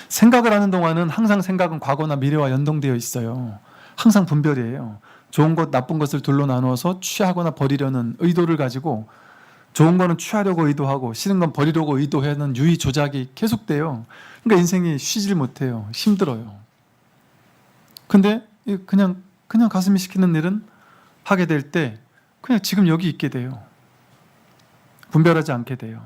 생각을 하는 동안은 항상 생각은 과거나 미래와 연동되어 있어요. 항상 분별이에요. 좋은 것, 나쁜 것을 둘로 나누어서 취하거나 버리려는 의도를 가지고 좋은 거는 취하려고 의도하고 싫은 건 버리려고 의도하는 유의 조작이 계속돼요. 그러니까 인생이 쉬질 못해요. 힘들어요. 근데 그냥 가슴이 시키는 일은 하게 될 때 그냥 지금 여기 있게 돼요. 분별하지 않게 돼요.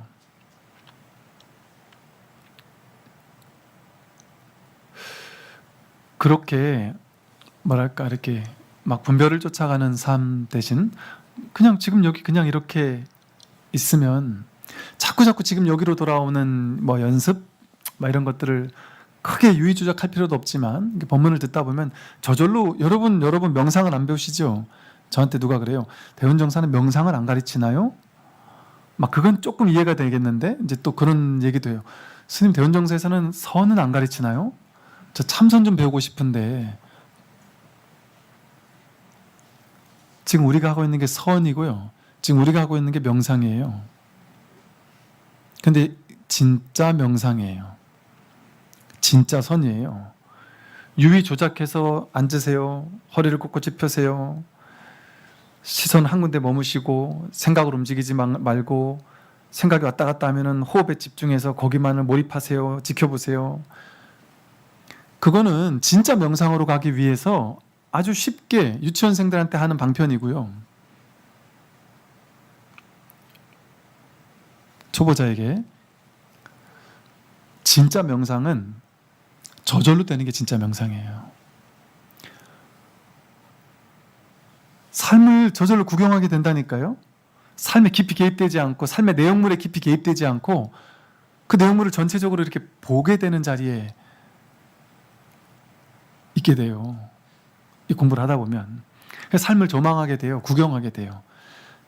그렇게 뭐랄까 이렇게 막 분별을 쫓아가는 삶 대신 그냥 지금 여기 그냥 이렇게 있으면 자꾸 지금 여기로 돌아오는 뭐 연습 뭐 이런 것들을 크게 유의 조작할 필요도 없지만 법문을 듣다 보면 저절로 여러분 명상을 안 배우시죠? 저한테 누가 그래요. 대운정사는 명상을 안 가르치나요? 막 그건 조금 이해가 되겠는데 이제 또 그런 얘기도 해요. 스님 대운정사에서는 선은 안 가르치나요? 저 참선 좀 배우고 싶은데 지금 우리가 하고 있는 게 선이고요. 지금 우리가 하고 있는 게 명상이에요. 근데 진짜 명상이에요. 진짜 선이에요. 유의 조작해서 앉으세요. 허리를 꼿꼿이 펴세요. 시선 한 군데 머무시고 생각을 움직이지 말고 생각이 왔다 갔다 하면은 호흡에 집중해서 거기만을 몰입하세요. 지켜보세요. 그거는 진짜 명상으로 가기 위해서 아주 쉽게 유치원생들한테 하는 방편이고요. 초보자에게 진짜 명상은 저절로 되는 게 진짜 명상이에요. 삶을 저절로 구경하게 된다니까요. 삶에 깊이 개입되지 않고 삶의 내용물에 깊이 개입되지 않고 그 내용물을 전체적으로 이렇게 보게 되는 자리에 있게 돼요. 이 공부를 하다 보면 삶을 조망하게 돼요. 구경하게 돼요.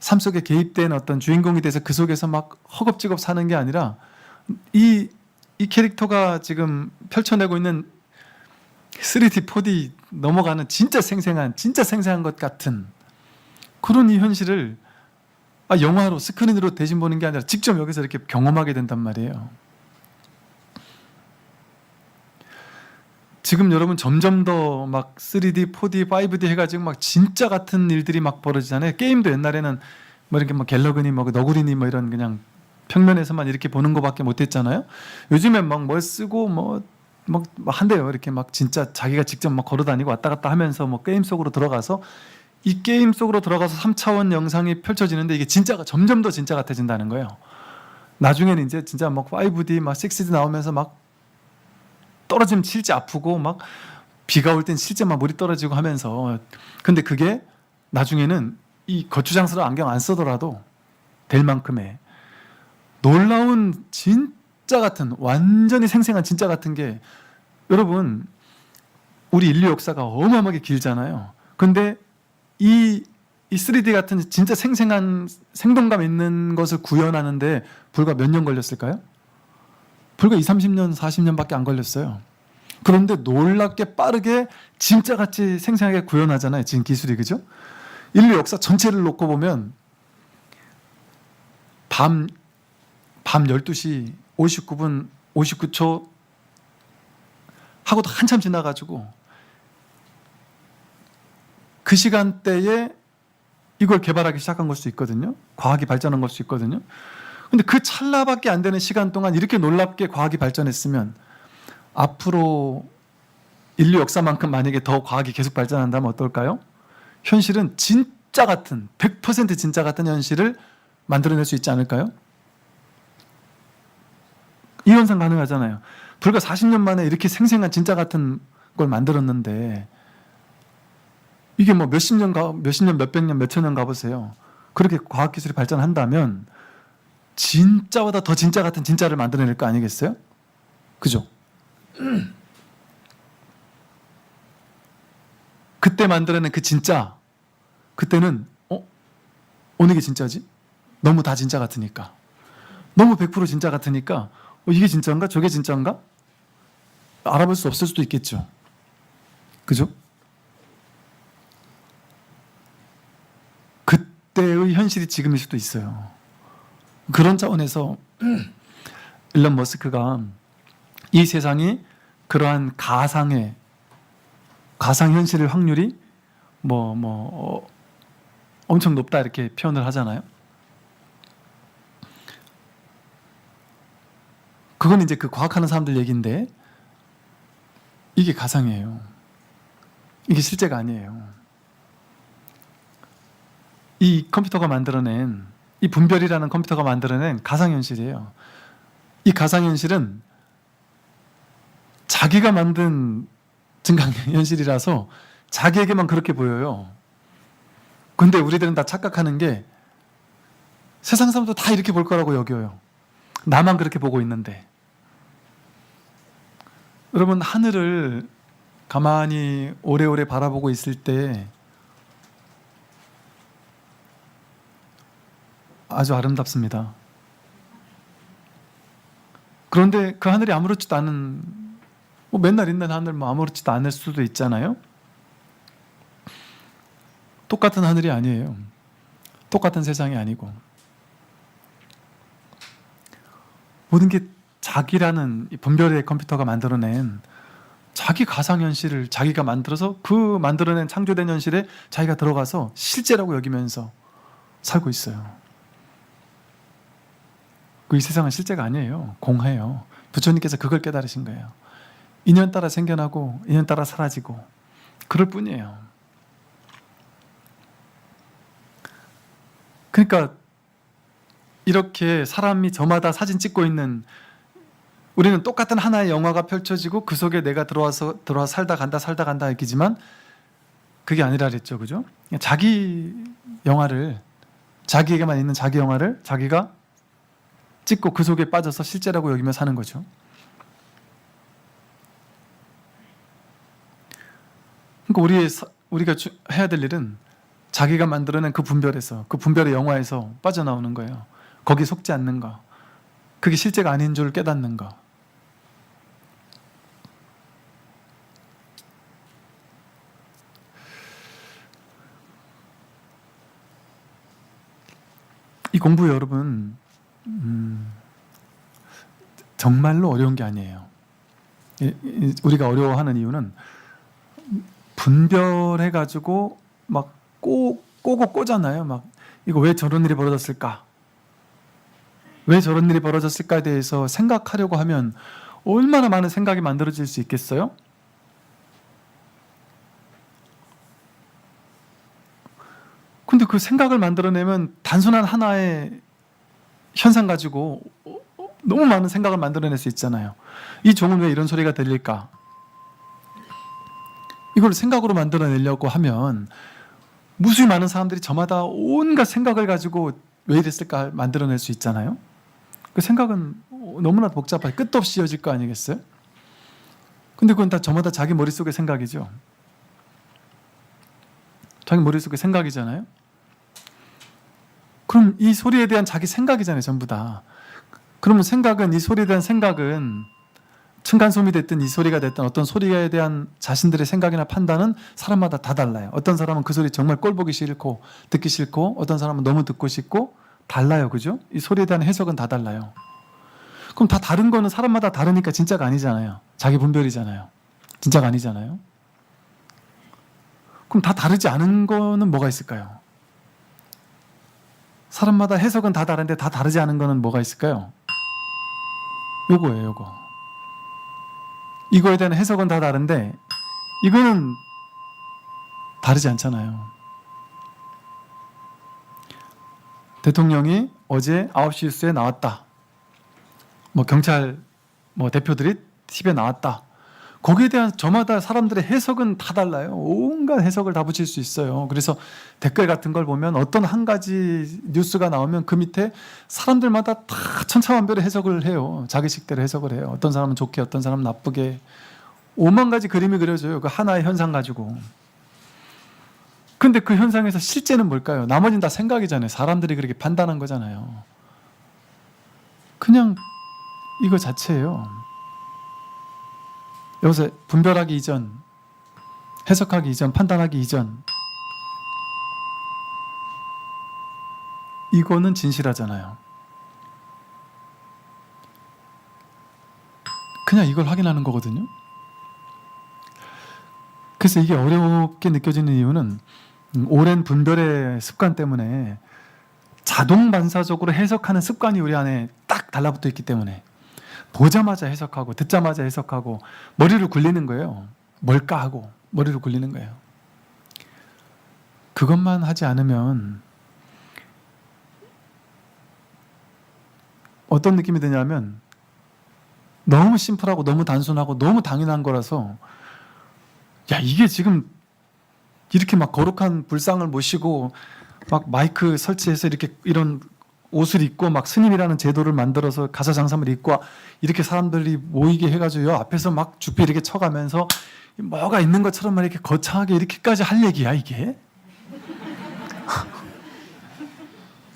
삶 속에 개입된 어떤 주인공이 돼서 그 속에서 막 허겁지겁 사는 게 아니라 이 캐릭터가 지금 펼쳐내고 있는 3D, 4D 넘어가는 진짜 생생한 것 같은 그런 이 현실을 영화로, 스크린으로 대신 보는 게 아니라 직접 여기서 이렇게 경험하게 된단 말이에요. 지금 여러분 점점 더 막 3D, 4D, 5D 해가지고 막 진짜 같은 일들이 막 벌어지잖아요. 게임도 옛날에는 뭐 이렇게 뭐 갤러그니, 뭐 너구리니 뭐 이런 그냥 평면에서만 이렇게 보는 것밖에 못했잖아요. 요즘엔 막 뭘 쓰고 막 한대요. 이렇게 막 진짜 자기가 직접 막 걸어다니고 왔다 갔다 하면서 뭐 게임 속으로 들어가서 이 게임 속으로 들어가서 3차원 영상이 펼쳐지는데 이게 진짜가 점점 더 진짜 같아진다는 거예요. 나중에는 이제 진짜 막 5D, 막 6D 나오면서 막 떨어지면 실제 아프고 막 비가 올 땐 실제 막 물이 떨어지고 하면서 근데 그게 나중에는 이 거추장스러운 안경 안 쓰더라도 될 만큼의 놀라운 진짜 같은 완전히 생생한 진짜 같은 게 여러분 우리 인류 역사가 어마어마하게 길잖아요. 근데 이 3D 같은 진짜 생생한 생동감 있는 것을 구현하는데 불과 몇 년 걸렸을까요? 불과 20-30년, 40년밖에 안 걸렸어요. 그런데 놀랍게 빠르게 진짜같이 생생하게 구현하잖아요. 지금 기술이, 그죠? 인류 역사 전체를 놓고 보면 밤 12시 59분 59초 하고도 한참 지나가지고 그 시간대에 이걸 개발하기 시작한 걸 수 있거든요. 과학이 발전한 걸 수 있거든요. 근데 그 찰나밖에 안 되는 시간 동안 이렇게 놀랍게 과학이 발전했으면 앞으로 인류 역사만큼 만약에 더 과학이 계속 발전한다면 어떨까요? 현실은 진짜 같은 100% 진짜 같은 현실을 만들어낼 수 있지 않을까요? 이 현상 가능하잖아요. 불과 40년 만에 이렇게 생생한 진짜 같은 걸 만들었는데 이게 뭐 몇십 년, 몇백 년, 몇천 년 가보세요. 그렇게 과학기술이 발전한다면 진짜보다 더 진짜 같은 진짜를 만들어낼 거 아니겠어요? 그죠? 그때 만들어낸 그 진짜, 그때는 어느 게 진짜지? 너무 다 진짜 같으니까, 너무 100% 진짜 같으니까 이게 진짜인가? 저게 진짜인가? 알아볼 수 없을 수도 있겠죠. 그죠? 그때의 현실이 지금일 수도 있어요. 그런 차원에서 일론 머스크가 이 세상이 그러한 가상 현실의 확률이 엄청 높다 이렇게 표현을 하잖아요. 그건 이제 그 과학하는 사람들 얘기인데 이게 가상이에요. 이게 실제가 아니에요. 이 컴퓨터가 만들어낸, 이 분별이라는 컴퓨터가 만들어낸 가상현실이에요. 이 가상현실은 자기가 만든 증강현실이라서 자기에게만 그렇게 보여요. 근데 우리들은 다 착각하는 게 세상 사람도 다 이렇게 볼 거라고 여겨요. 나만 그렇게 보고 있는데. 여러분, 하늘을 가만히 오래오래 바라보고 있을 때 아주 아름답습니다. 그런데 그 하늘이 아무렇지도 않은, 맨날 있는 하늘 아무렇지도 않을 수도 있잖아요. 똑같은 하늘이 아니에요. 똑같은 세상이 아니고. 모든 게 자기라는 이 분별의 컴퓨터가 만들어낸 자기 가상현실을 자기가 만들어서 그 만들어낸 창조된 현실에 자기가 들어가서 실제라고 여기면서 살고 있어요. 이 세상은 실제가 아니에요. 공허해요. 부처님께서 그걸 깨달으신 거예요. 인연 따라 생겨나고 인연 따라 사라지고 그럴 뿐이에요. 그러니까 이렇게 사람이 저마다 사진 찍고 있는, 우리는 똑같은 하나의 영화가 펼쳐지고 그 속에 내가 들어와 살다 간다 얘기지만 그게 아니라 그랬죠. 그죠? 자기 영화를, 자기에게만 있는 자기 영화를 자기가 찍고 그 속에 빠져서 실제라고 여기며 사는 거죠. 그러니까 우리가 해야 될 일은 자기가 만들어낸 그 분별에서, 그 분별의 영화에서 빠져나오는 거예요. 거기 속지 않는 거, 그게 실제가 아닌 줄 깨닫는 거. 이 공부 여러분 정말로 어려운 게 아니에요. 우리가 어려워하는 이유는 분별해가지고 막 꼬고 꼬잖아요. 막 이거 왜 저런 일이 벌어졌을까? 왜 저런 일이 벌어졌을까에 대해서 생각하려고 하면 얼마나 많은 생각이 만들어질 수 있겠어요? 근데 그 생각을 만들어내면 단순한 하나의 현상 가지고 너무 많은 생각을 만들어낼 수 있잖아요. 이 종은 왜 이런 소리가 들릴까? 이걸 생각으로 만들어내려고 하면 무수히 많은 사람들이 저마다 온갖 생각을 가지고 왜 이랬을까 만들어낼 수 있잖아요. 그 생각은 너무나 복잡하게 끝도 없이 이어질 거 아니겠어요? 근데 그건 다 저마다 자기 머릿속의 생각이죠. 자기 머릿속의 생각이잖아요. 그럼 이 소리에 대한 자기 생각이잖아요. 전부 다. 그러면 이 소리에 대한 생각은 층간소음이 됐든 이 소리가 됐든 어떤 소리에 대한 자신들의 생각이나 판단은 사람마다 다 달라요. 어떤 사람은 그 소리 정말 꼴보기 싫고 듣기 싫고, 어떤 사람은 너무 듣고 싶고, 달라요. 그죠? 이 소리에 대한 해석은 다 달라요. 그럼 다 다른 거는 사람마다 다르니까 진짜가 아니잖아요. 자기 분별이잖아요. 진짜가 아니잖아요. 그럼 다 다르지 않은 거는 뭐가 있을까요? 사람마다 해석은 다 다른데 다 다르지 않은 거는 뭐가 있을까요? 요거예요. 요거. 이거에 대한 해석은 다 다른데 이거는 다르지 않잖아요. 대통령이 어제 9시 뉴스에 나왔다. 경찰 대표들이 TV에 나왔다. 거기에 대한 저마다 사람들의 해석은 다 달라요. 온갖 해석을 다 붙일 수 있어요. 그래서 댓글 같은 걸 보면 어떤 한 가지 뉴스가 나오면 그 밑에 사람들마다 다 천차만별의 해석을 해요. 자기식대로 해석을 해요. 어떤 사람은 좋게, 어떤 사람은 나쁘게. 5만 가지 그림이 그려져요. 그 하나의 현상 가지고. 근데 그 현상에서 실제는 뭘까요? 나머지는 다 생각이잖아요. 사람들이 그렇게 판단한 거잖아요. 그냥 이거 자체예요. 여기서 분별하기 이전, 해석하기 이전, 판단하기 이전, 이거는 진실하잖아요. 그냥 이걸 확인하는 거거든요. 그래서 이게 어렵게 느껴지는 이유는 오랜 분별의 습관 때문에 자동 반사적으로 해석하는 습관이 우리 안에 딱 달라붙어 있기 때문에 보자마자 해석하고 듣자마자 해석하고 머리를 굴리는 거예요. 뭘까 하고 머리를 굴리는 거예요. 그것만 하지 않으면 어떤 느낌이 드냐면 너무 심플하고 너무 단순하고 너무 당연한 거라서 야, 이게 지금 이렇게 막 거룩한 불상을 모시고 막 마이크 설치해서 이렇게 이런 옷을 입고 막 스님이라는 제도를 만들어서 가사 장삼을 입고 이렇게 사람들이 모이게 해가지고 요 앞에서 막 주피 이렇게 쳐가면서 뭐가 있는 것처럼 이렇게 거창하게 이렇게까지 할 얘기야 이게?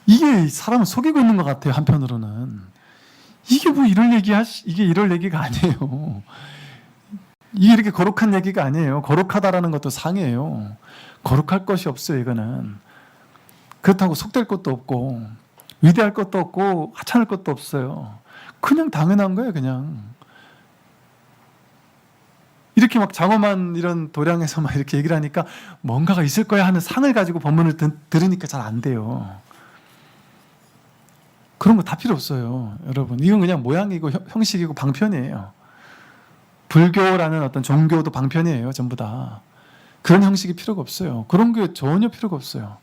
이게 사람을 속이고 있는 것 같아요. 한편으로는 이게 뭐 이럴 얘기야? 이게 이럴 얘기가 아니에요. 이게 이렇게 거룩한 얘기가 아니에요. 거룩하다라는 것도 상해요. 거룩할 것이 없어요. 이거는 그렇다고 속될 것도 없고 위대할 것도 없고 하찮을 것도 없어요. 그냥 당연한 거예요. 그냥 이렇게 막 장엄한 이런 도량에서 막 이렇게 얘기를 하니까 뭔가가 있을 거야 하는 상을 가지고 법문을 들으니까 잘 안 돼요. 그런 거 다 필요 없어요. 여러분 이건 그냥 모양이고 형식이고 방편이에요. 불교라는 어떤 종교도 방편이에요. 전부 다 그런 형식이 필요가 없어요. 그런 게 전혀 필요가 없어요.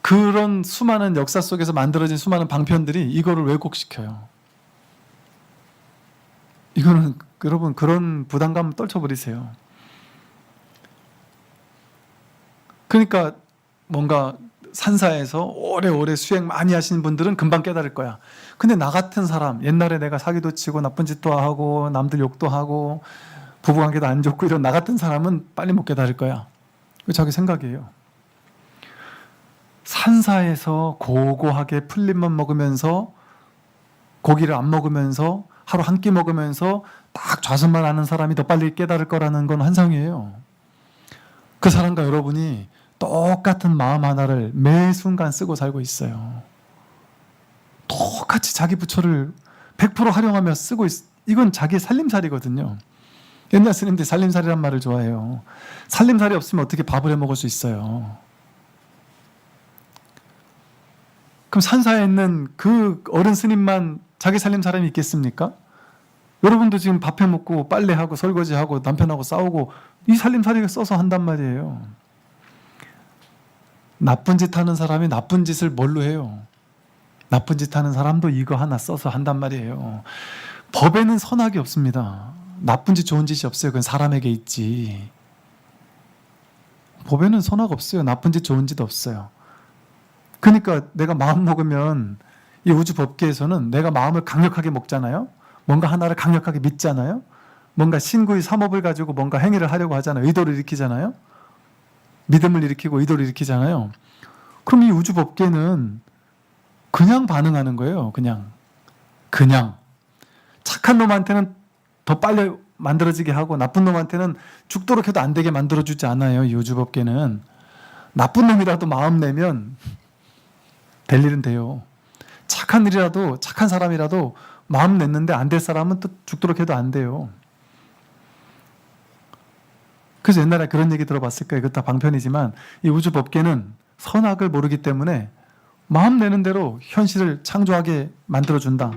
그런 수많은 역사 속에서 만들어진 수많은 방편들이 이거를 왜곡시켜요. 이거는 여러분 그런 부담감 떨쳐버리세요. 그러니까 뭔가 산사에서 오래오래 수행 많이 하시는 분들은 금방 깨달을 거야. 근데 나 같은 사람, 옛날에 내가 사기도 치고 나쁜 짓도 하고 남들 욕도 하고 부부관계도 안 좋고 이런 나 같은 사람은 빨리 못 깨달을 거야. 그게 자기 생각이에요. 산사에서 고고하게 풀잎만 먹으면서 고기를 안 먹으면서 하루 한 끼 먹으면서 딱 좌선만 하는 사람이 더 빨리 깨달을 거라는 건 환상이에요. 그 사람과 여러분이 똑같은 마음 하나를 매 순간 쓰고 살고 있어요. 똑같이 자기 부처를 100% 활용하며 쓰고 이건 자기 살림살이거든요. 옛날 스님들이 살림살이란 말을 좋아해요. 살림살이 없으면 어떻게 밥을 해 먹을 수 있어요? 그럼 산사에 있는 그 어른 스님만 자기 살림살이 있겠습니까? 여러분도 지금 밥 해 먹고 빨래하고 설거지하고 남편하고 싸우고 이 살림살이가 써서 한단 말이에요. 나쁜 짓 하는 사람이 나쁜 짓을 뭘로 해요? 나쁜 짓 하는 사람도 이거 하나 써서 한단 말이에요. 법에는 선악이 없습니다. 나쁜 짓 좋은 짓이 없어요. 그건 사람에게 있지. 법에는 선악 없어요. 나쁜 짓 좋은 짓 없어요. 그러니까 내가 마음 먹으면 이 우주 법계에서는 내가 마음을 강력하게 먹잖아요. 뭔가 하나를 강력하게 믿잖아요. 뭔가 신구의 삼업을 가지고 뭔가 행위를 하려고 하잖아요. 의도를 일으키잖아요. 믿음을 일으키고 의도를 일으키잖아요. 그럼 이 우주 법계는 그냥 반응하는 거예요. 그냥 착한 놈한테는 더 빨리 만들어지게 하고 나쁜 놈한테는 죽도록 해도 안 되게 만들어주지 않아요. 이 우주 법계는 나쁜 놈이라도 마음 내면 될 일은 돼요. 착한 일이라도 착한 사람이라도 마음 냈는데 안 될 사람은 또 죽도록 해도 안 돼요. 그래서 옛날에 그런 얘기 들어봤을 거예요. 이거 다 방편이지만 이 우주 법계는 선악을 모르기 때문에 마음 내는 대로 현실을 창조하게 만들어준다.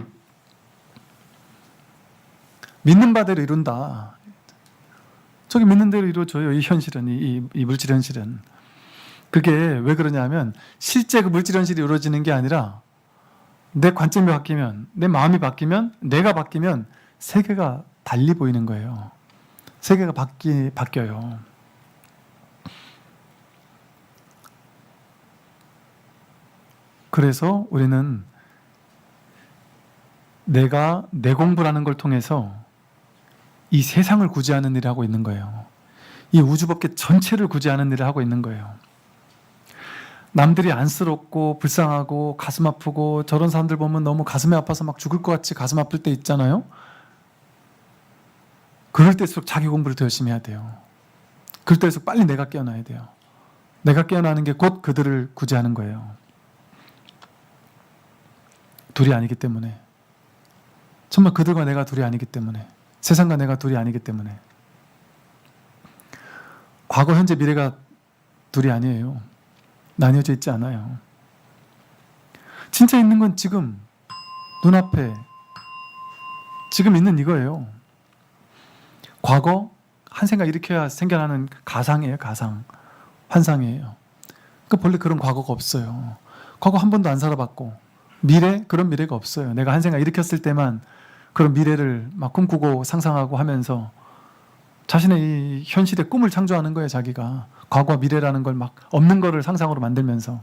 믿는 바대로 이룬다. 저기 믿는 대로 이루어져요. 이 현실은, 이 물질 현실은. 그게 왜 그러냐면 실제 그 물질 현실이 이루어지는 게 아니라 내 관점이 바뀌면, 내 마음이 바뀌면, 내가 바뀌면 세계가 달리 보이는 거예요. 세계가 바뀌어요. 그래서 우리는 내가 내 공부라는 걸 통해서 이 세상을 구제하는 일을 하고 있는 거예요. 이 우주법계 전체를 구제하는 일을 하고 있는 거예요. 남들이 안쓰럽고 불쌍하고 가슴 아프고 저런 사람들 보면 너무 가슴이 아파서 막 죽을 것 같이 가슴 아플 때 있잖아요. 그럴 때일수록 자기 공부를 더 열심히 해야 돼요. 그럴 때일수록 빨리 내가 깨어나야 돼요. 내가 깨어나는 게 곧 그들을 구제하는 거예요. 둘이 아니기 때문에. 정말 그들과 내가 둘이 아니기 때문에. 세상과 내가 둘이 아니기 때문에. 과거, 현재, 미래가 둘이 아니에요. 나뉘어져 있지 않아요. 진짜 있는 건 지금 눈앞에 지금 있는 이거예요. 과거 한 생각 일으켜야 생겨나는 가상이에요. 가상. 환상이에요. 그러니까 본래 그런 과거가 없어요. 과거 한 번도 안 살아봤고 미래? 그런 미래가 없어요. 내가 한 생각 일으켰을 때만 그런 미래를 막 꿈꾸고 상상하고 하면서 자신의 이 현실의 꿈을 창조하는 거예요. 자기가. 과거와 미래라는 걸 막 없는 거를 상상으로 만들면서.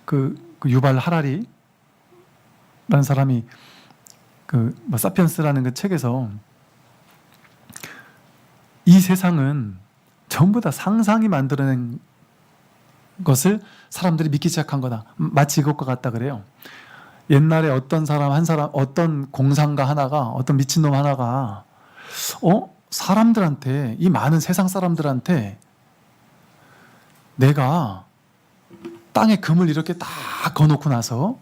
그 유발 하라리라는 사람이 사피엔스라는 그 책에서 이 세상은 전부 다 상상이 만들어낸 것을 사람들이 믿기 시작한 거다. 마치 이것과 같다 그래요. 옛날에 어떤 사람 한 사람, 어떤 공상가 하나가, 어떤 미친놈 하나가 사람들한테, 이 많은 세상 사람들한테 내가 땅에 금을 이렇게 딱 거놓고 나서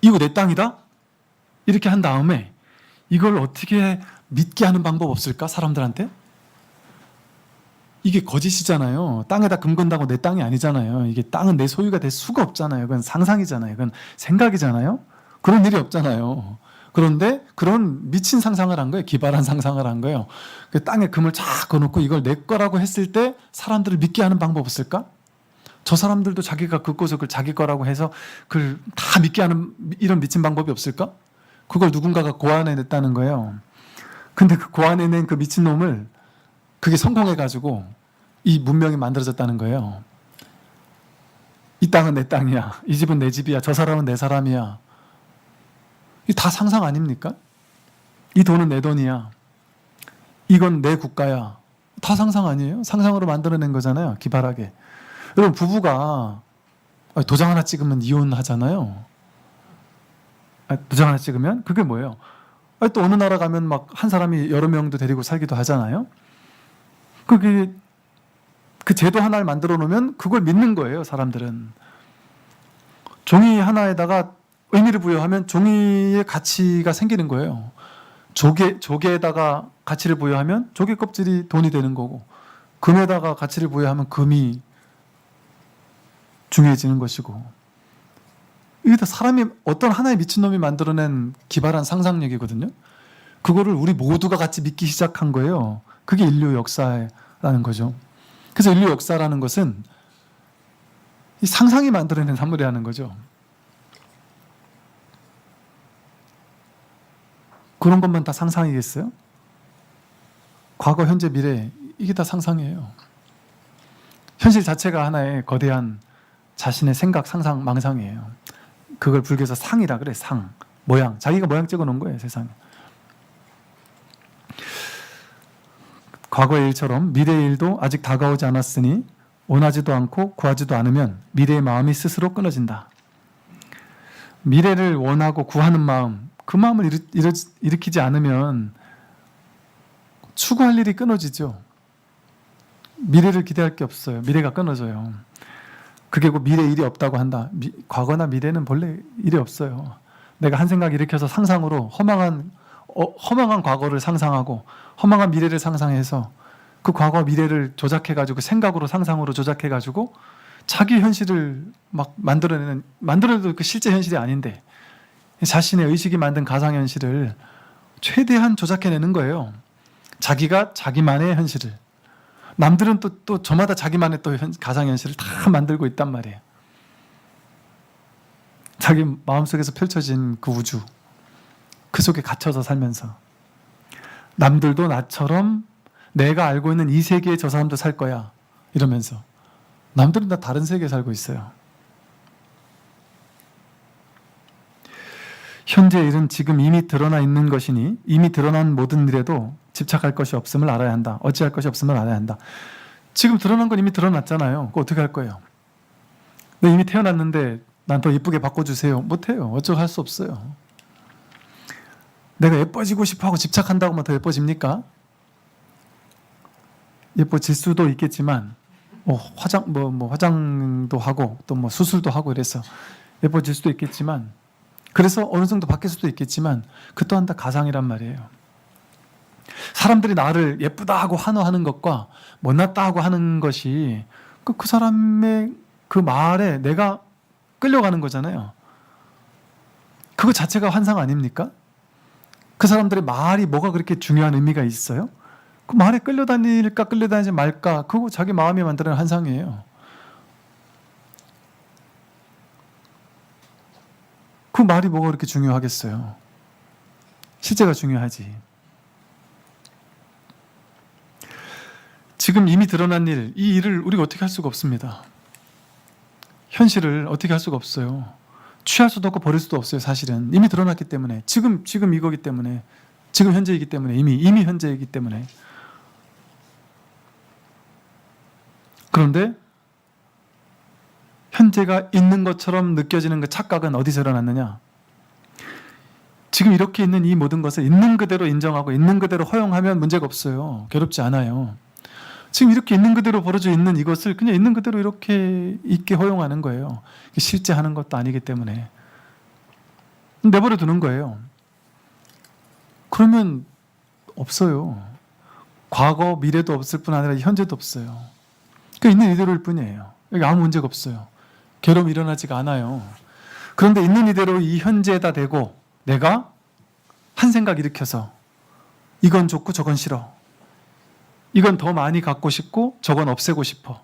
이거 내 땅이다? 이렇게 한 다음에 이걸 어떻게 믿게 하는 방법 없을까? 사람들한테? 이게 거짓이잖아요. 땅에다 금 건다고 내 땅이 아니잖아요. 이게 땅은 내 소유가 될 수가 없잖아요. 그건 상상이잖아요. 그건 생각이잖아요. 그런 일이 없잖아요. 그런데 그런 미친 상상을 한 거예요. 기발한 상상을 한 거예요. 그 땅에 금을 쫙 거놓고 이걸 내 거라고 했을 때 사람들을 믿게 하는 방법 없을까? 저 사람들도 자기가 그것을 자기 거라고 해서 그걸 다 믿게 하는 이런 미친 방법이 없을까? 그걸 누군가가 고안해냈다는 거예요. 근데 그 고안해낸 그 미친놈을 그게 성공해가지고 이 문명이 만들어졌다는 거예요. 이 땅은 내 땅이야. 이 집은 내 집이야. 저 사람은 내 사람이야. 이 다 상상 아닙니까? 이 돈은 내 돈이야. 이건 내 국가야. 다 상상 아니에요? 상상으로 만들어낸 거잖아요. 기발하게. 여러분 부부가 도장 하나 찍으면 이혼하잖아요. 도장 하나 찍으면 그게 뭐예요? 또 어느 나라 가면 막 한 사람이 여러 명도 데리고 살기도 하잖아요. 그게 그 제도 하나를 만들어 놓으면 그걸 믿는 거예요. 사람들은. 종이 하나에다가 의미를 부여하면 종이의 가치가 생기는 거예요. 조개에다가 가치를 부여하면 조개 껍질이 돈이 되는 거고, 금에다가 가치를 부여하면 금이 중요해지는 것이고, 이게 다 사람이 어떤 하나의 미친놈이 만들어낸 기발한 상상력이거든요. 그거를 우리 모두가 같이 믿기 시작한 거예요. 그게 인류 역사라는 거죠. 그래서 인류 역사라는 것은 이 상상이 만들어낸 산물이라는 거죠. 그런 것만 다 상상이겠어요? 과거, 현재, 미래 이게 다 상상이에요. 현실 자체가 하나의 거대한 자신의 생각, 상상, 망상이에요. 그걸 불교에서 상이라 그래. 상, 모양. 자기가 모양 찍어 놓은 거예요. 세상에. 과거의 일처럼 미래의 일도 아직 다가오지 않았으니 원하지도 않고 구하지도 않으면 미래의 마음이 스스로 끊어진다. 미래를 원하고 구하는 마음, 그 마음을 일으키지 않으면 추구할 일이 끊어지죠. 미래를 기대할 게 없어요. 미래가 끊어져요. 그게 곧 미래 일이 없다고 한다. 과거나 미래는 본래 일이 없어요. 내가 한 생각 일으켜서 상상으로 허망한 과거를 상상하고 허망한 미래를 상상해서 그 과거와 미래를 조작해가지고 생각으로 상상으로 조작해가지고 자기 현실을 막 만들어도 그 실제 현실이 아닌데 자신의 의식이 만든 가상현실을 최대한 조작해내는 거예요. 자기가 자기만의 현실을. 남들은 또 저마다 자기만의 또 가상현실을 다 만들고 있단 말이에요. 자기 마음속에서 펼쳐진 그 우주, 그 속에 갇혀서 살면서 남들도 나처럼 내가 알고 있는 이 세계에 저 사람도 살 거야 이러면서 남들은 다 다른 세계에 살고 있어요. 현재 일은 지금 이미 드러나 있는 것이니 이미 드러난 모든 일에도 집착할 것이 없음을 알아야 한다. 어찌할 것이 없음을 알아야 한다. 지금 드러난 건 이미 드러났잖아요. 그거 어떻게 할 거예요? 내 이미 태어났는데 난 더 예쁘게 바꿔주세요. 못해요. 어쩌고 할 수 없어요. 내가 예뻐지고 싶어하고 집착한다고만 더 예뻐집니까? 예뻐질 수도 있겠지만 화장도 하고 또 뭐 수술도 하고 이래서 예뻐질 수도 있겠지만, 그래서 어느 정도 바뀔 수도 있겠지만 그 또한 다 가상이란 말이에요. 사람들이 나를 예쁘다 하고 환호하는 것과 못났다 하고 하는 것이 그 사람의 그 말에 내가 끌려가는 거잖아요. 그거 자체가 환상 아닙니까? 그 사람들의 말이 뭐가 그렇게 중요한 의미가 있어요? 그 말에 끌려다닐까 끌려다니지 말까, 그거 자기 마음이 만드는 환상이에요. 그 말이 뭐가 그렇게 중요하겠어요? 실제가 중요하지. 지금 이미 드러난 일, 이 일을 우리가 어떻게 할 수가 없습니다. 현실을 어떻게 할 수가 없어요. 취할 수도 없고 버릴 수도 없어요. 사실은 이미 드러났기 때문에, 지금 이거기 때문에, 지금 현재이기 때문에, 이미 현재이기 때문에. 그런데 현재가 있는 것처럼 느껴지는 그 착각은 어디서 일어났느냐? 지금 이렇게 있는 이 모든 것을 있는 그대로 인정하고 있는 그대로 허용하면 문제가 없어요. 괴롭지 않아요. 지금 이렇게 있는 그대로 벌어져 있는 이것을 그냥 있는 그대로 이렇게 있게 허용하는 거예요. 실제 하는 것도 아니기 때문에 내버려 두는 거예요. 그러면 없어요. 과거, 미래도 없을 뿐 아니라 현재도 없어요. 있는 이대로일 뿐이에요. 여기 아무 문제가 없어요. 괴로움이 일어나지가 않아요. 그런데 있는 이대로 이 현재에다 대고 내가 한 생각 일으켜서 이건 좋고 저건 싫어. 이건 더 많이 갖고 싶고 저건 없애고 싶어.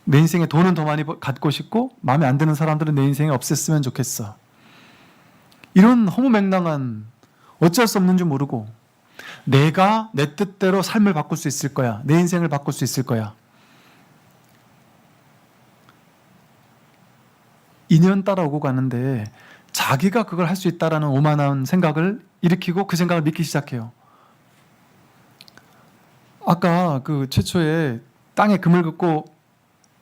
내 인생에 돈은 더 많이 갖고 싶고 마음에 안 드는 사람들은 내 인생에 없앴으면 좋겠어. 이런 허무맹랑한, 어쩔 수 없는 줄 모르고 내가 내 뜻대로 삶을 바꿀 수 있을 거야. 내 인생을 바꿀 수 있을 거야. 인연 따라 오고 가는데 자기가 그걸 할 수 있다라는 오만한 생각을 일으키고 그 생각을 믿기 시작해요. 아까 그 최초에 땅에 금을 긋고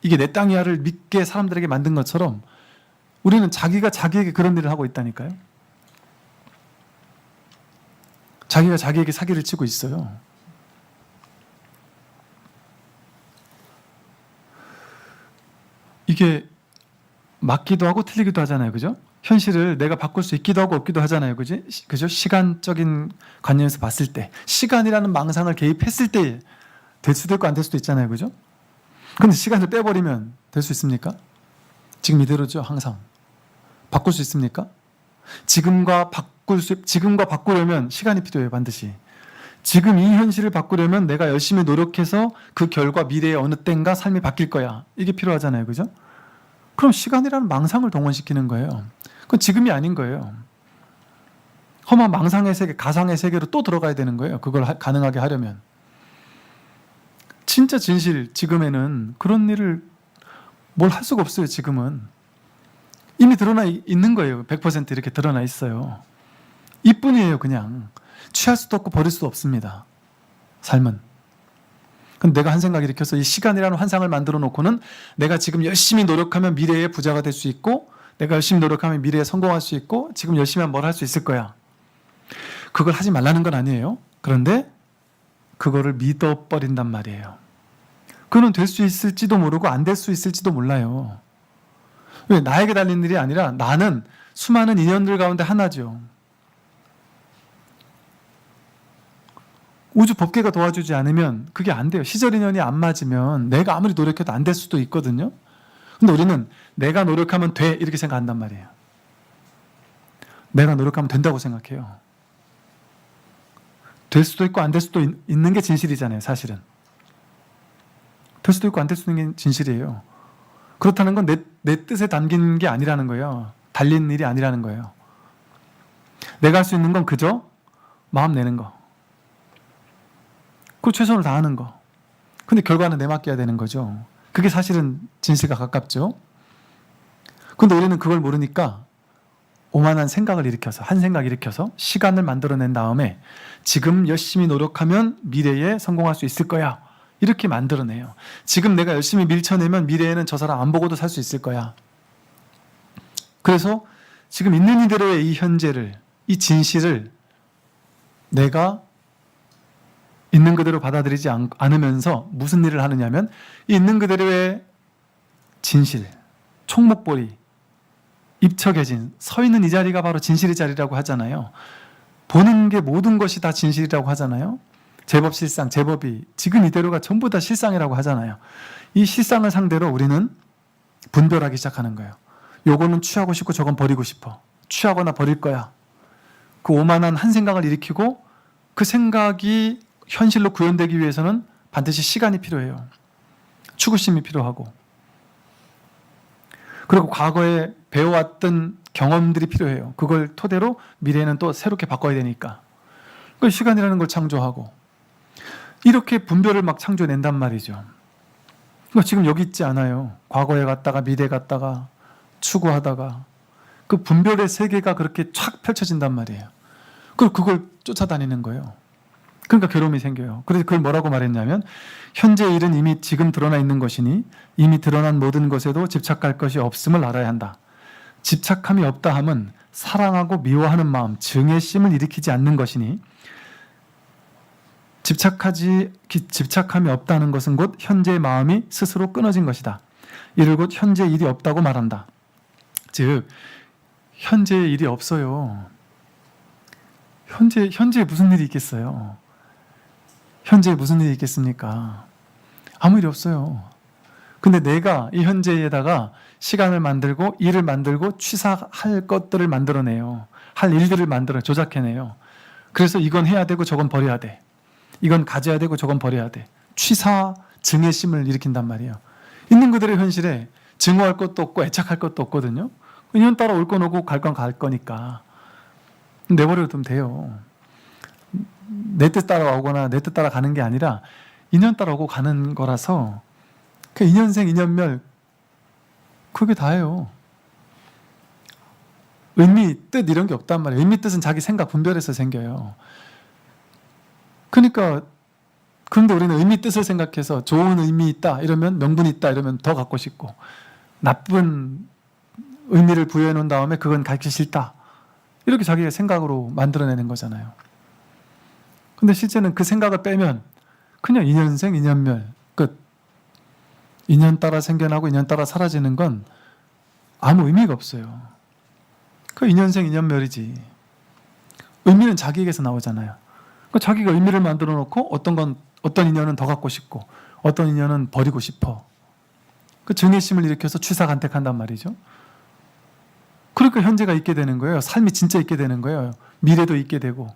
이게 내 땅이야를 믿게 사람들에게 만든 것처럼 우리는 자기가 자기에게 그런 일을 하고 있다니까요. 자기가 자기에게 사기를 치고 있어요. 이게 맞기도 하고 틀리기도 하잖아요. 그죠? 현실을 내가 바꿀 수 있기도 하고 없기도 하잖아요. 그죠? 시간적인 관념에서 봤을 때, 시간이라는 망상을 개입했을 때 될 수도 있고 안 될 수도 있잖아요. 그죠? 근데 시간을 빼버리면 될 수 있습니까? 지금 이대로죠. 항상. 바꿀 수 있습니까? 지금과 바꾸려면 시간이 필요해요. 반드시. 지금 이 현실을 바꾸려면 내가 열심히 노력해서 그 결과 미래의 어느 때인가 삶이 바뀔 거야. 이게 필요하잖아요. 그죠? 그럼 시간이라는 망상을 동원시키는 거예요. 그건 지금이 아닌 거예요. 험한 망상의 세계, 가상의 세계로 또 들어가야 되는 거예요. 그걸 가능하게 하려면. 진짜 진실, 지금에는 그런 일을 뭘 할 수가 없어요. 지금은. 이미 드러나 있는 거예요. 100% 이렇게 드러나 있어요. 이뿐이에요. 그냥. 취할 수도 없고 버릴 수도 없습니다. 삶은. 근데 내가 한 생각 일으켜서 이 시간이라는 환상을 만들어 놓고는 내가 지금 열심히 노력하면 미래의 부자가 될 수 있고, 내가 열심히 노력하면 미래에 성공할 수 있고, 지금 열심히 하면 뭘 할 수 있을 거야. 그걸 하지 말라는 건 아니에요. 그런데 그거를 믿어버린단 말이에요. 그는 될 수 있을지도 모르고 안 될 수 있을지도 몰라요. 왜? 나에게 달린 일이 아니라 나는 수많은 인연들 가운데 하나죠. 우주 법계가 도와주지 않으면 그게 안 돼요. 시절 인연이 안 맞으면 내가 아무리 노력해도 안 될 수도 있거든요. 근데 우리는 내가 노력하면 돼 이렇게 생각한단 말이에요. 내가 노력하면 된다고 생각해요. 될 수도 있고 안 될 수도 있는 게 진실이잖아요. 사실은. 될 수도 있고 안 될 수도 있는 게 진실이에요. 그렇다는 건 내 뜻에 담긴 게 아니라는 거예요. 달린 일이 아니라는 거예요. 내가 할 수 있는 건 그저 마음 내는 거. 그 최선을 다하는 거. 근데 결과는 내 맡겨야 되는 거죠. 그게 사실은 진실과 가깝죠. 근데 우리는 그걸 모르니까 오만한 생각을 일으켜서, 한 생각 일으켜서 시간을 만들어낸 다음에 지금 열심히 노력하면 미래에 성공할 수 있을 거야. 이렇게 만들어내요. 지금 내가 열심히 밀쳐내면 미래에는 저 사람 안 보고도 살 수 있을 거야. 그래서 지금 있는 이대로의 이 현재를, 이 진실을 내가 있는 그대로 받아들이지 않으면서 무슨 일을 하느냐면, 이 있는 그대로의 진실, 총목볼이 입척해진, 서 있는 이 자리가 바로 진실의 자리라고 하잖아요. 보는 게 모든 것이 다 진실이라고 하잖아요. 제법 실상, 제법이 지금 이대로가 전부 다 실상이라고 하잖아요. 이 실상을 상대로 우리는 분별하기 시작하는 거예요. 요거는 취하고 싶고 저건 버리고 싶어. 취하거나 버릴 거야. 그 오만한 한 생각을 일으키고 그 생각이 현실로 구현되기 위해서는 반드시 시간이 필요해요. 추구심이 필요하고, 그리고 과거에 배워왔던 경험들이 필요해요. 그걸 토대로 미래에는 또 새롭게 바꿔야 되니까. 그 시간이라는 걸 창조하고, 이렇게 분별을 막 창조낸단 말이죠. 지금 여기 있지 않아요. 과거에 갔다가 미래에 갔다가 추구하다가 그 분별의 세계가 그렇게 촥 펼쳐진단 말이에요. 그리고 그걸 쫓아다니는 거예요. 그러니까 괴로움이 생겨요. 그래서 그걸 뭐라고 말했냐면, 현재의 일은 이미 지금 드러나 있는 것이니 이미 드러난 모든 것에도 집착할 것이 없음을 알아야 한다. 집착함이 없다 함은 사랑하고 미워하는 마음, 증애심을 일으키지 않는 것이니, 집착함이 없다는 것은 곧 현재의 마음이 스스로 끊어진 것이다. 이를 곧 현재 일이 없다고 말한다. 즉, 현재의 일이 없어요. 현재에 무슨 일이 있겠어요? 현재에 무슨 일이 있겠습니까? 아무 일이 없어요. 근데 내가 이 현재에다가 시간을 만들고 일을 만들고 취사할 것들을 만들어내요. 할 일들을 만들어 조작해내요. 그래서 이건 해야 되고 저건 버려야 돼. 이건 가져야 되고 저건 버려야 돼. 취사, 증애심을 일으킨단 말이에요. 있는 그들의 현실에 증오할 것도 없고 애착할 것도 없거든요. 인연 따라 올 건 오고 갈 건 갈 거니까 내버려 두면 돼요. 내 뜻 따라 오거나 내 뜻 따라 가는 게 아니라 인연 따라 오고 가는 거라서, 그 인연생 인연멸, 그게 다예요. 의미, 뜻 이런 게 없단 말이에요. 의미, 뜻은 자기 생각 분별해서 생겨요. 그러니까 그런데 우리는 의미, 뜻을 생각해서 좋은 의미 있다 이러면, 명분이 있다 이러면 더 갖고 싶고, 나쁜 의미를 부여해 놓은 다음에 그건 갖기 싫다, 이렇게 자기의 생각으로 만들어내는 거잖아요. 근데 실제는 그 생각을 빼면 그냥 인연생 인연멸 끝. 인연 따라 생겨나고 인연 따라 사라지는 건 아무 의미가 없어요. 그 인연생 인연멸이지. 의미는 자기에게서 나오잖아요. 그 자기가 의미를 만들어 놓고 어떤 인연은 더 갖고 싶고 어떤 인연은 버리고 싶어. 그 증애심을 일으켜서 취사간택한단 말이죠. 그러니까 현재가 있게 되는 거예요. 삶이 진짜 있게 되는 거예요. 미래도 있게 되고.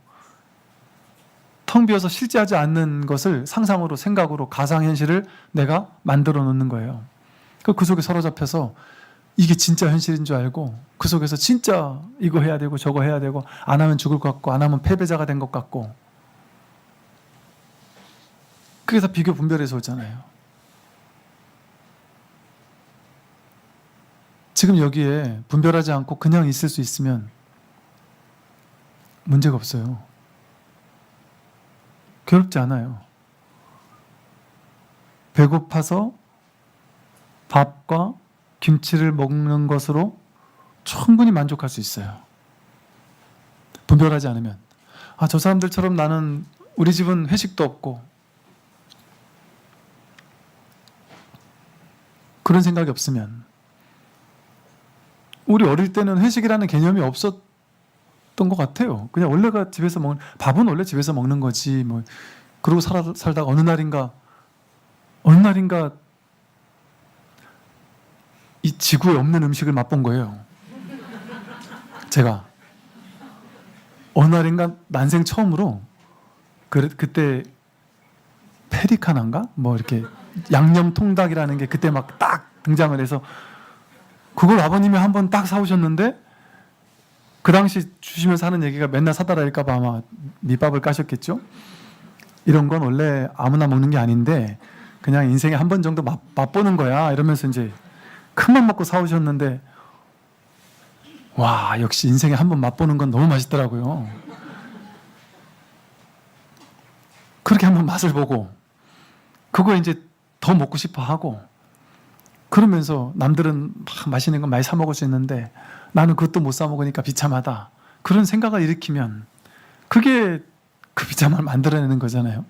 텅 비어서 실제하지 않는 것을 상상으로, 생각으로, 가상현실을 내가 만들어 놓는 거예요. 그 속에 사로잡혀서 이게 진짜 현실인 줄 알고 그 속에서 진짜 이거 해야 되고 저거 해야 되고, 안 하면 죽을 것 같고 안 하면 패배자가 된 것 같고, 그게 다 비교 분별에서 오잖아요. 지금 여기에 분별하지 않고 그냥 있을 수 있으면 문제가 없어요. 괴롭지 않아요. 배고파서 밥과 김치를 먹는 것으로 충분히 만족할 수 있어요. 분별하지 않으면. 저 사람들처럼 나는, 우리 집은 회식도 없고, 그런 생각이 없으면. 우리 어릴 때는 회식이라는 개념이 없었던 것 같아요. 그냥 원래가 집에서 먹는, 밥은 원래 집에서 먹는 거지 뭐. 그러고 살다가 어느 날인가 이 지구에 없는 음식을 맛본 거예요. 제가 어느 날인가 난생 처음으로 그때 페리카나인가 뭐 이렇게 양념 통닭이라는 게 그때 막 딱 등장을 해서, 그걸 아버님이 한번 딱 사오셨는데, 그 당시 주시면서 하는 얘기가 맨날 사달라니까 봐 아마 밑밥을 까셨겠죠. 이런 건 원래 아무나 먹는 게 아닌데 그냥 인생에 한 번 정도 맛보는 거야 이러면서 이제 큰맘 먹고 사오셨는데, 와, 역시 인생에 한 번 맛보는 건 너무 맛있더라고요. 그렇게 한번 맛을 보고 그거 이제 더 먹고 싶어 하고 그러면서 남들은 막 맛있는 거 많이 사 먹을 수 있는데 나는 그것도 못 사 먹으니까 비참하다. 그런 생각을 일으키면 그게 그 비참함을 만들어내는 거잖아요.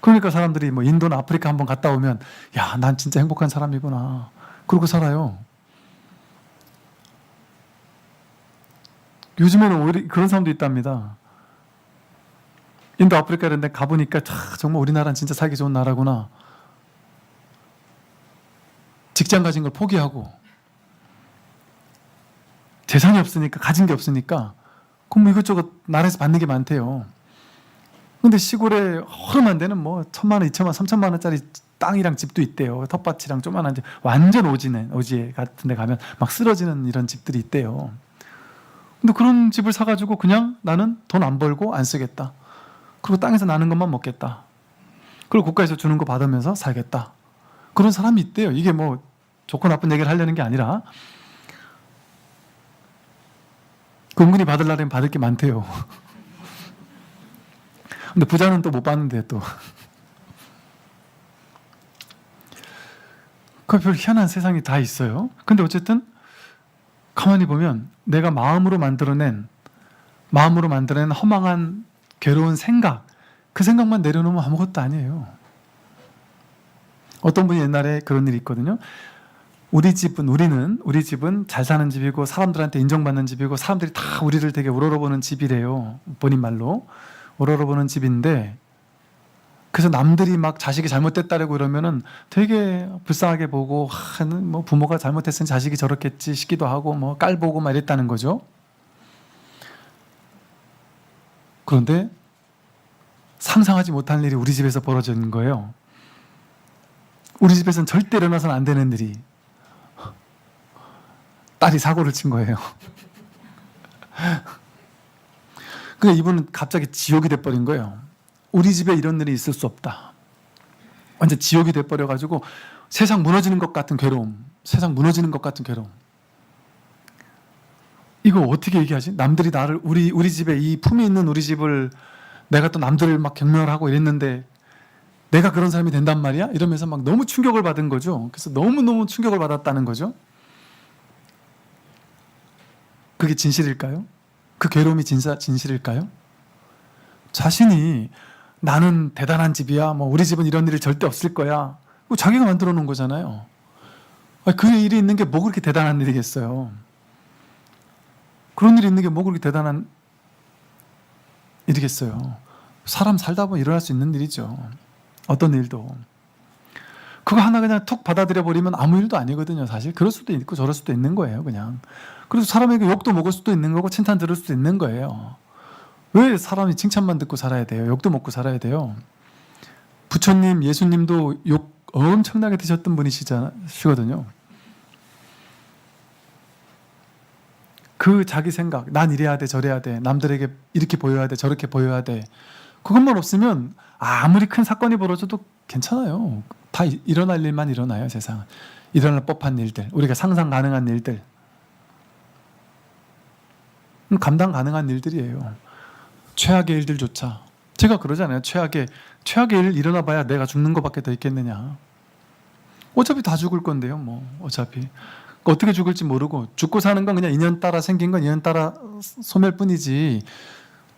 그러니까 사람들이 뭐 인도나 아프리카 한번 갔다 오면 야, 난 진짜 행복한 사람이구나. 그러고 살아요. 요즘에는 오히려 그런 사람도 있답니다. 인도 아프리카 이런 데 가보니까 정말 우리나라는 진짜 살기 좋은 나라구나. 직장 가진 걸 포기하고 재산이 없으니까 가진 게 없으니까 그럼 뭐 이것저것 나라에서 받는 게 많대요. 근데 시골에 허름한 데는 뭐 1,000만 원, 2,000만 원, 3,000만 원짜리 땅이랑 집도 있대요. 텃밭이랑 조그만한 집, 완전 오지 같은 데 가면 막 쓰러지는 이런 집들이 있대요. 근데 그런 집을 사가지고 그냥 나는 돈 안 벌고 안 쓰겠다. 그리고 땅에서 나는 것만 먹겠다. 그리고 국가에서 주는 거 받으면서 살겠다. 그런 사람이 있대요. 이게 뭐 좋고 나쁜 얘기를 하려는 게 아니라 은근히 받으려면 받을 게 많대요. 근데 부자는 또 못 받는데 또. 그 별 희한한 세상이 다 있어요. 근데 어쨌든 가만히 보면 내가 마음으로 만들어낸 허망한 괴로운 생각, 그 생각만 내려놓으면 아무것도 아니에요. 어떤 분이 옛날에 그런 일이 있거든요. 우리 집은 잘 사는 집이고 사람들한테 인정받는 집이고 사람들이 다 우리를 되게 우러러보는 집이래요. 본인 말로. 우러러보는 집인데 그래서 남들이 막 자식이 잘못됐다라고 이러면은 되게 불쌍하게 보고 뭐 부모가 잘못했으니 자식이 저렇겠지 싶기도 하고 뭐 깔보고 막 이랬다는 거죠. 그런데 상상하지 못한 일이 우리 집에서 벌어지는 거예요. 우리 집에서는 절대 일어나서는 안 되는 일이 딸이 사고를 친 거예요. 그러니까 이분은 갑자기 지옥이 돼버린 거예요. 우리 집에 이런 일이 있을 수 없다. 완전 지옥이 돼버려가지고 세상 무너지는 것 같은 괴로움. 이거 어떻게 얘기하지? 남들이 나를 우리 집에 이 품이 있는 우리 집을 내가 또 남들을 막 경멸을 하고 이랬는데 내가 그런 사람이 된단 말이야? 이러면서 막 너무 충격을 받은 거죠. 그래서 너무너무 충격을 받았다는 거죠. 그게 진실일까요? 그 괴로움이 진실일까요? 자신이 나는 대단한 집이야. 뭐 우리 집은 이런 일이 절대 없을 거야. 자기가 만들어 놓은 거잖아요. 그 일이 있는 게 뭐 그렇게 대단한 일이겠어요. 그런 일이 있는 게 뭐 그렇게 대단한 일이겠어요. 사람 살다 보면 일어날 수 있는 일이죠. 어떤 일도. 그거 하나 그냥 툭 받아들여 버리면 아무 일도 아니거든요. 사실 그럴 수도 있고 저럴 수도 있는 거예요. 그냥. 그래서 사람에게 욕도 먹을 수도 있는 거고 칭찬 들을 수도 있는 거예요. 왜 사람이 칭찬만 듣고 살아야 돼요? 욕도 먹고 살아야 돼요. 부처님, 예수님도 욕 엄청나게 드셨던 분이시거든요. 그 자기 생각, 난 이래야 돼, 저래야 돼, 남들에게 이렇게 보여야 돼, 저렇게 보여야 돼. 그것만 없으면 아무리 큰 사건이 벌어져도 괜찮아요. 다 일어날 일만 일어나요, 세상은. 일어날 법한 일들, 우리가 상상 가능한 일들. 감당 가능한 일들이에요. 최악의 일들조차. 제가 그러잖아요. 최악의 일 일어나 봐야 내가 죽는 것밖에 더 있겠느냐. 어차피 다 죽을 건데요. 뭐 어차피. 어떻게 죽을지 모르고 죽고 사는 건 그냥 인연 따라 생긴 건 인연 따라 소멸 뿐이지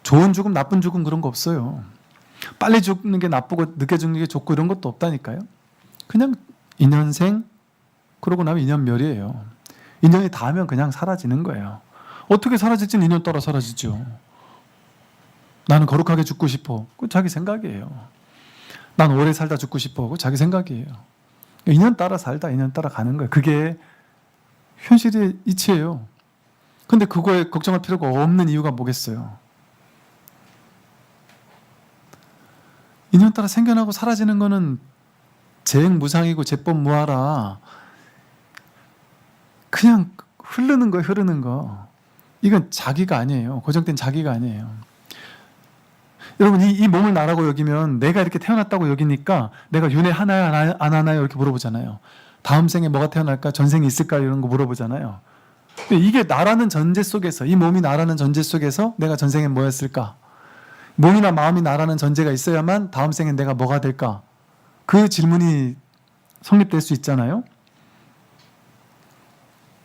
좋은 죽음, 나쁜 죽음 그런 거 없어요. 빨리 죽는 게 나쁘고 늦게 죽는 게 좋고 이런 것도 없다니까요. 그냥 인연생 그러고 나면 인연멸이에요. 인연이 닿으면 그냥 사라지는 거예요. 어떻게 사라질지는 인연 따라 사라지죠. 나는 거룩하게 죽고 싶어. 그건 자기 생각이에요. 난 오래 살다 죽고 싶어. 그건 자기 생각이에요. 인연 따라 살다 인연 따라 가는 거예요. 그게 현실의 이치예요. 근데 그거에 걱정할 필요가 없는 이유가 뭐겠어요? 인연 따라 생겨나고 사라지는 거는 재행무상이고 제법무하라. 그냥 흐르는 거예요. 흐르는 거. 이건 자기가 아니에요. 고정된 자기가 아니에요. 여러분 이 몸을 나라고 여기면 내가 이렇게 태어났다고 여기니까 내가 윤회 하나요 안 하나요 이렇게 물어보잖아요. 다음 생에 뭐가 태어날까? 전생이 있을까? 이런 거 물어보잖아요. 근데 이게 나라는 전제 속에서, 이 몸이 나라는 전제 속에서 내가 전생에 뭐였을까? 몸이나 마음이 나라는 전제가 있어야만 다음 생에 내가 뭐가 될까? 그 질문이 성립될 수 있잖아요.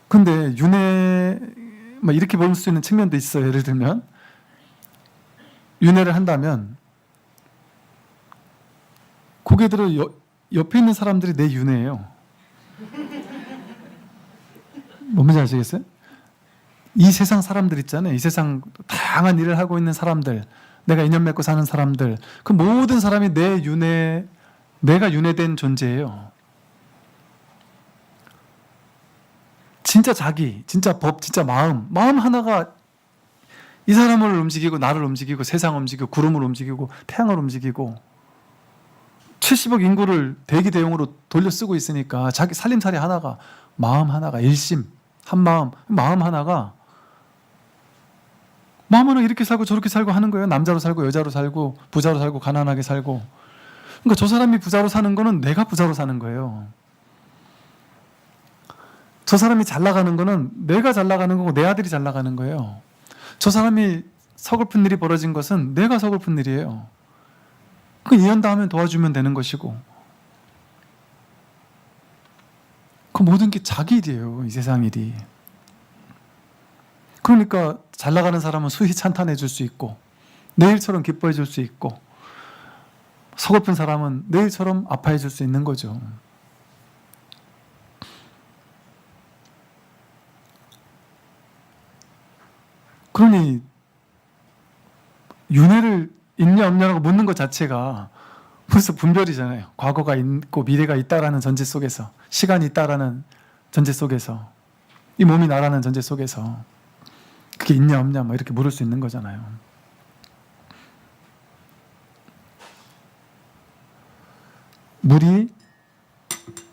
근데 윤회, 이렇게 볼 수 있는 측면도 있어요. 예를 들면 윤회를 한다면 고개 들어 옆에 있는 사람들이 내 윤회예요. 뭔지 아시겠어요? 이 세상 사람들 있잖아요. 이 세상 다양한 일을 하고 있는 사람들, 내가 인연 맺고 사는 사람들, 그 모든 사람이 내 윤회, 내가 윤회된 존재예요. 진짜 자기, 진짜 법, 진짜 마음 하나가 이 사람을 움직이고 나를 움직이고 세상을 움직이고 구름을 움직이고 태양을 움직이고 70억 인구를 대기 대용으로 돌려 쓰고 있으니까 자기 살림살이 하나가, 마음 하나가, 일심 한마음, 마음 하나가 이렇게 살고 저렇게 살고 하는 거예요. 남자로 살고 여자로 살고 부자로 살고 가난하게 살고. 그러니까 저 사람이 부자로 사는 거는 내가 부자로 사는 거예요. 저 사람이 잘 나가는 거는 내가 잘 나가는 거고 내 아들이 잘 나가는 거예요. 저 사람이 서글픈 일이 벌어진 것은 내가 서글픈 일이에요. 그 이해한다 하면 도와주면 되는 것이고, 그 모든 게 자기 일이에요. 이 세상 일이. 그러니까 잘 나가는 사람은 수히 찬탄해 줄 수 있고 내일처럼 기뻐해 줄 수 있고, 서글픈 사람은 내일처럼 아파해 줄 수 있는 거죠. 그러니 윤회를 있냐 없냐라고 묻는 것 자체가 벌써 분별이잖아요. 과거가 있고 미래가 있다라는 전제 속에서, 시간이 있다라는 전제 속에서, 이 몸이 나라는 전제 속에서 그게 있냐 없냐 이렇게 물을 수 있는 거잖아요.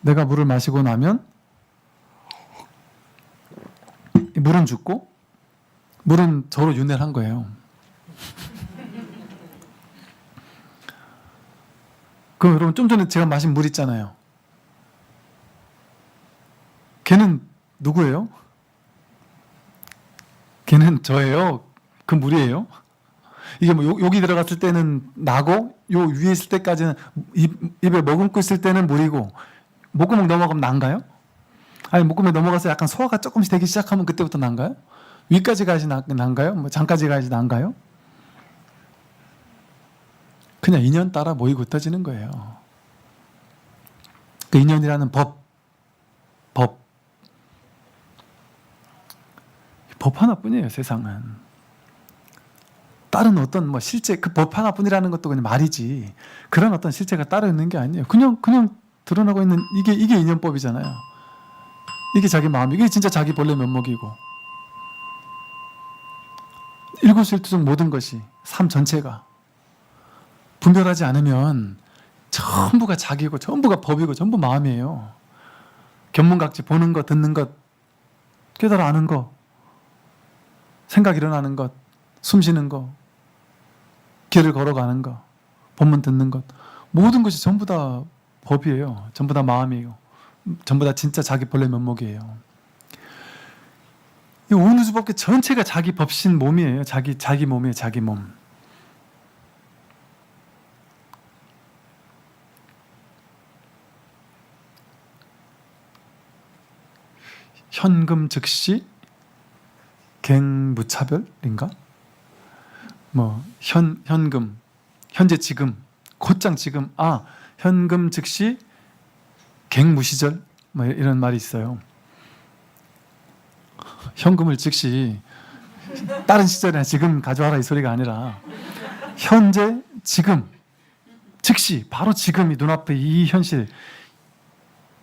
내가 물을 마시고 나면 물은 죽고 물은 저로 윤회를 한 거예요. 그럼 여러분, 좀 전에 제가 마신 물 있잖아요. 걔는 누구예요? 걔는 저예요. 그 물이에요. 이게 여기 들어갔을 때는 나고, 요 위에 있을 때까지는 입에 머금고 있을 때는 물이고, 목구멍 넘어가면 난가요? 아니, 목구멍에 넘어가서 약간 소화가 조금씩 되기 시작하면 그때부터 난가요? 위까지 가야지 난가요? 장까지 가야지 난가요? 그냥 인연 따라 모이고 흩어지는 거예요. 그 인연이라는 법 하나뿐이에요. 세상은 다른 어떤 실제, 그 법 하나뿐이라는 것도 그냥 말이지, 그런 어떤 실제가 따로 있는 게 아니에요. 그냥 드러나고 있는 이게 인연법이잖아요. 이게 자기 마음, 이게 진짜 자기 본래 면목이고, 일거수일투족 모든 것이, 삶 전체가 분별하지 않으면 전부가 자기고 전부가 법이고 전부 마음이에요. 견문각지, 보는 것, 듣는 것, 깨달아 아는 것, 생각 일어나는 것, 숨 쉬는 것, 길을 걸어가는 것, 본문 듣는 것, 모든 것이 전부 다 법이에요. 전부 다 마음이에요. 전부 다 진짜 자기 본래 면목이에요. 이 온 우주법계 전체가 자기 법신 몸이에요. 자기 몸이에요. 자기 몸. 현금 즉시 갱무차별인가? 현금, 현재 지금, 곧장 지금, 현금 즉시 갱무시절, 이런 말이 있어요. 현금을 즉시 다른 시절이나 지금 가져와라 이 소리가 아니라, 현재 지금 즉시 바로 지금이 눈앞에 이 현실,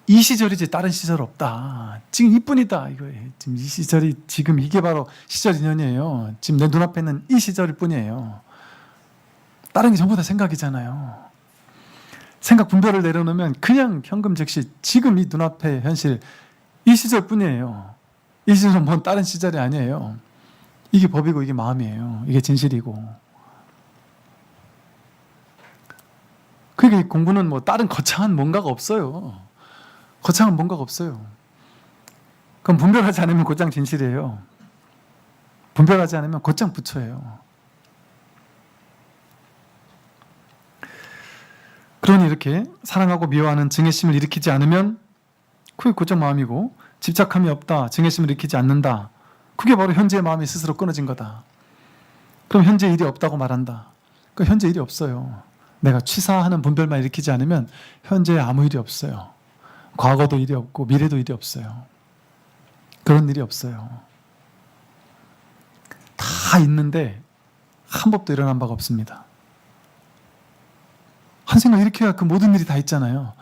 이 시절이지 다른 시절 없다. 지금 이뿐이다 이거예요. 지금 이 시절이, 지금 이게 바로 시절 인연이에요. 지금 내 눈앞에 있는 이 시절일 뿐이에요. 다른 게 전부 다 생각이잖아요. 생각 분별을 내려놓으면 그냥 현금 즉시 지금 이 눈앞에 현실, 이 시절 뿐이에요. 이 시절은 뭔 다른 시절이 아니에요. 이게 법이고 이게 마음이에요. 이게 진실이고. 그러니까 공부는 다른 거창한 뭔가가 없어요. 거창한 뭔가가 없어요. 그럼 분별하지 않으면 곧장 진실이에요. 분별하지 않으면 곧장 부처예요. 그러니 이렇게 사랑하고 미워하는 증애심을 일으키지 않으면 그게 곧장 마음이고, 집착함이 없다, 증애심을 일으키지 않는다, 그게 바로 현재의 마음이 스스로 끊어진 거다. 그럼 현재 일이 없다고 말한다. 그 현재 일이 없어요. 내가 취사하는 분별만 일으키지 않으면 현재에 아무 일이 없어요. 과거도 일이 없고 미래도 일이 없어요. 그런 일이 없어요. 다 있는데 한 법도 일어난 바가 없습니다. 한 생각 일으켜야 그 모든 일이 다 있잖아요.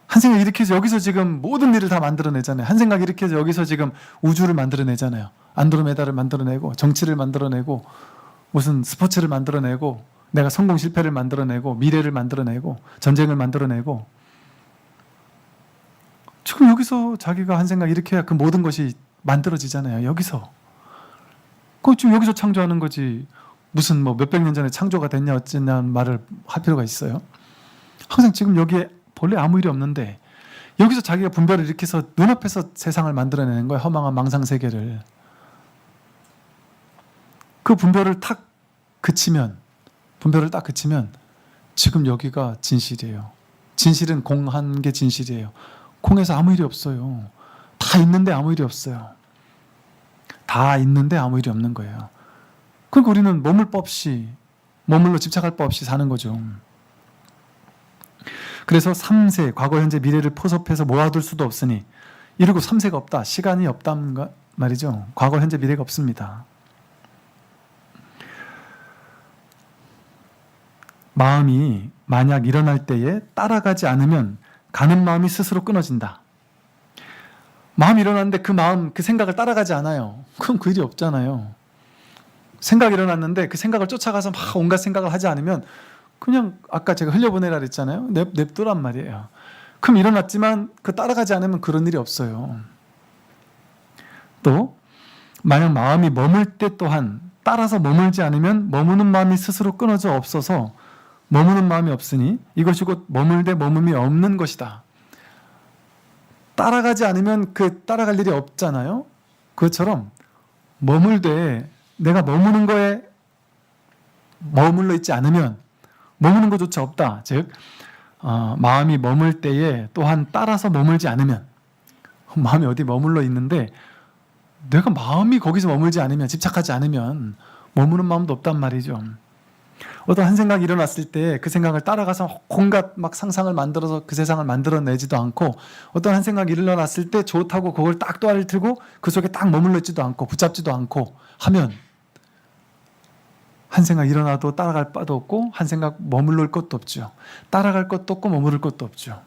한 생각 일으켜서 여기서 지금 모든 일을 다 만들어내잖아요. 한 생각 일으켜서 여기서 지금 우주를 만들어내잖아요. 안드로메다를 만들어내고, 정치를 만들어내고, 무슨 스포츠를 만들어내고, 내가 성공 실패를 만들어내고, 미래를 만들어내고, 전쟁을 만들어내고, 지금 여기서 자기가 한 생각 일으켜야 그 모든 것이 만들어지잖아요. 여기서. 그 지금 여기서 창조하는 거지. 무슨 뭐 몇백 년 전에 창조가 됐냐 어쨌냐는 말을 할 필요가 있어요. 항상 지금 여기에 본래 아무 일이 없는데 여기서 자기가 분별을 일으켜서 눈앞에서 세상을 만들어내는 거예요. 허망한 망상세계를. 그 분별을 딱 그치면 지금 여기가 진실이에요. 진실은 공한 게 진실이에요. 공에서 아무 일이 없어요. 다 있는데 아무 일이 없어요. 다 있는데 아무 일이 없는 거예요. 그러니까 우리는 머물 법 없이, 머물러 집착할 법 없이 사는 거죠. 그래서 3세, 과거, 현재, 미래를 포섭해서 모아둘 수도 없으니, 이러고 3세가 없다, 시간이 없단 말이죠. 과거, 현재, 미래가 없습니다. 마음이 만약 일어날 때에 따라가지 않으면 가는 마음이 스스로 끊어진다. 마음이 일어났는데 그 마음, 그 생각을 따라가지 않아요. 그럼 그 일이 없잖아요. 생각이 일어났는데 그 생각을 쫓아가서 막 온갖 생각을 하지 않으면 그냥 아까 제가 흘려보내라 그랬잖아요. 냅두란 말이에요. 그럼 일어났지만 그 따라가지 않으면 그런 일이 없어요. 또 만약 마음이 머물 때 또한 따라서 머물지 않으면 머무는 마음이 스스로 끊어져 없어서 머무는 마음이 없으니 이것이 곧 머물되 머음이 없는 것이다. 따라가지 않으면 그 따라갈 일이 없잖아요. 그것처럼 머물되 내가 머무는 거에 머물러 있지 않으면 머무는 것조차 없다. 즉 마음이 머물 때에 또한 따라서 머물지 않으면, 마음이 어디 머물러 있는데 내가 마음이 거기서 머물지 않으면, 집착하지 않으면 머무는 마음도 없단 말이죠. 어떤 한 생각이 일어났을 때 그 생각을 따라가서 온갖 막 상상을 만들어서 그 세상을 만들어내지도 않고, 어떤 한 생각이 일어났을 때 좋다고 그걸 딱 또아를 틀고 그 속에 딱 머물러 있지도 않고 붙잡지도 않고 하면 한 생각 일어나도 따라갈 바도 없고 한 생각 머물러 것도 없죠. 따라갈 것도 없고 머무를 것도 없죠.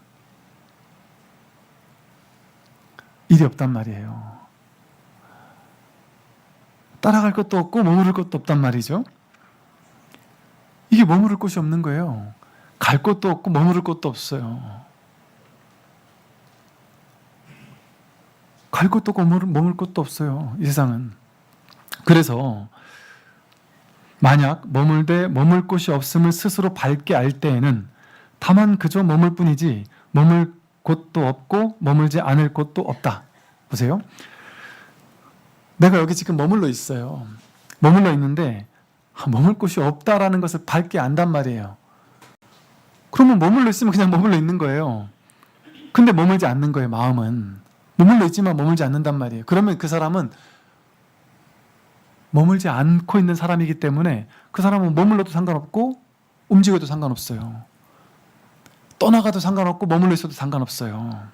일이 없단 말이에요. 따라갈 것도 없고 머무를 것도 없단 말이죠. 이게 머무를 곳이 없는 거예요. 갈 곳도 없고 머무를 곳도 없어요. 갈 곳도 없고 머물 곳도 없어요. 이 세상은. 그래서 만약 머물되 머물 곳이 없음을 스스로 밝게 알 때에는 다만 그저 머물 뿐이지 머물 곳도 없고 머물지 않을 곳도 없다. 보세요. 내가 여기 지금 머물러 있어요. 머물러 있는데 머물 곳이 없다라는 것을 밝게 안단 말이에요. 그러면 머물러 있으면 그냥 머물러 있는 거예요. 근데 머물지 않는 거예요. 마음은. 머물러 있지만 머물지 않는단 말이에요. 그러면 그 사람은 머물지 않고 있는 사람이기 때문에 그 사람은 머물러도 상관없고 움직여도 상관없어요. 떠나가도 상관없고 머물러 있어도 상관없어요.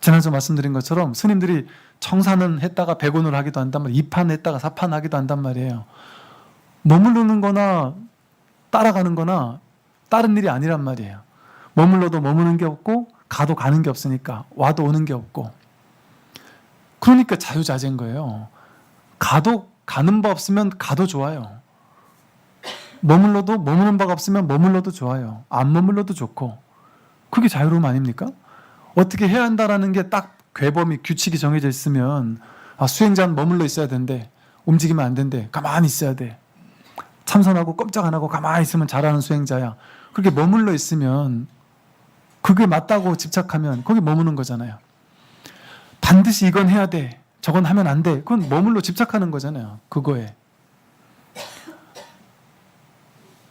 지난주 말씀드린 것처럼 스님들이 청산은 했다가 백원을 하기도 한단 말이에요. 이판했다가 사판하기도 한단 말이에요. 머무르는 거나 따라가는 거나 다른 일이 아니란 말이에요. 머물러도 머무는 게 없고 가도 가는 게 없으니까, 와도 오는 게 없고. 그러니까 자유자재인 거예요. 가도 가는 바 없으면 가도 좋아요. 머물러도 머무는 바가 없으면 머물러도 좋아요. 안 머물러도 좋고. 그게 자유로움 아닙니까? 어떻게 해야 한다라는 게 딱 궤범이, 규칙이 정해져 있으면 수행자는 머물러 있어야 된대. 움직이면 안 된대. 가만히 있어야 돼. 참선하고 꼼짝 안 하고 가만히 있으면 잘하는 수행자야. 그렇게 머물러 있으면 그게 맞다고 집착하면 거기 머무는 거잖아요. 반드시 이건 해야 돼. 저건 하면 안 돼. 그건 머물러 집착하는 거잖아요. 그거에.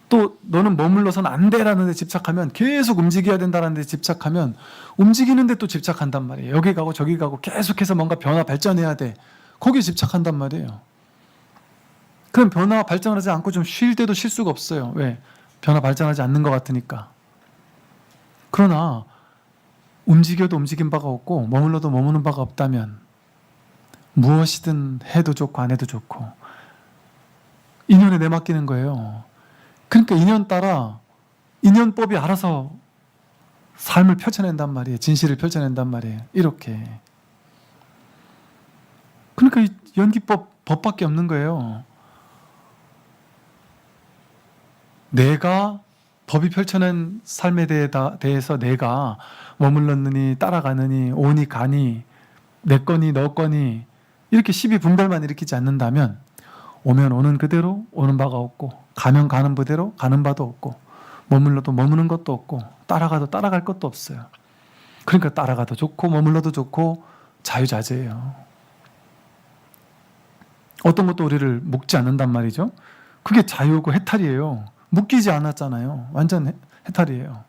또 너는 머물러서는 안 돼라는 데 집착하면 계속 움직여야 된다는 데 집착하면 움직이는데 또 집착한단 말이에요. 여기 가고 저기 가고 계속해서 뭔가 변화 발전해야 돼. 거기에 집착한단 말이에요. 그럼 변화 발전하지 않고 좀 쉴 때도 쉴 수가 없어요. 왜? 변화 발전하지 않는 것 같으니까. 그러나 움직여도 움직인 바가 없고 머물러도 머무는 바가 없다면 무엇이든 해도 좋고 안 해도 좋고 인연에 내맡기는 거예요. 그러니까 인연 따라 인연법이 알아서 삶을 펼쳐낸단 말이에요. 진실을 펼쳐낸단 말이에요. 이렇게. 그러니까 이 연기법 법밖에 없는 거예요. 내가 법이 펼쳐낸 삶에 대해서 내가 머물렀느니 따라가느니 오니 가니 내 거니 너 거니 이렇게 시비 분별만 일으키지 않는다면 오면 오는 그대로 오는 바가 없고 가면 가는 그대로 가는 바도 없고 머물러도 머무는 것도 없고 따라가도 따라갈 것도 없어요. 그러니까 따라가도 좋고 머물러도 좋고 자유자재예요. 어떤 것도 우리를 묶지 않는단 말이죠. 그게 자유고 해탈이에요. 묶이지 않았잖아요. 완전 해탈이에요.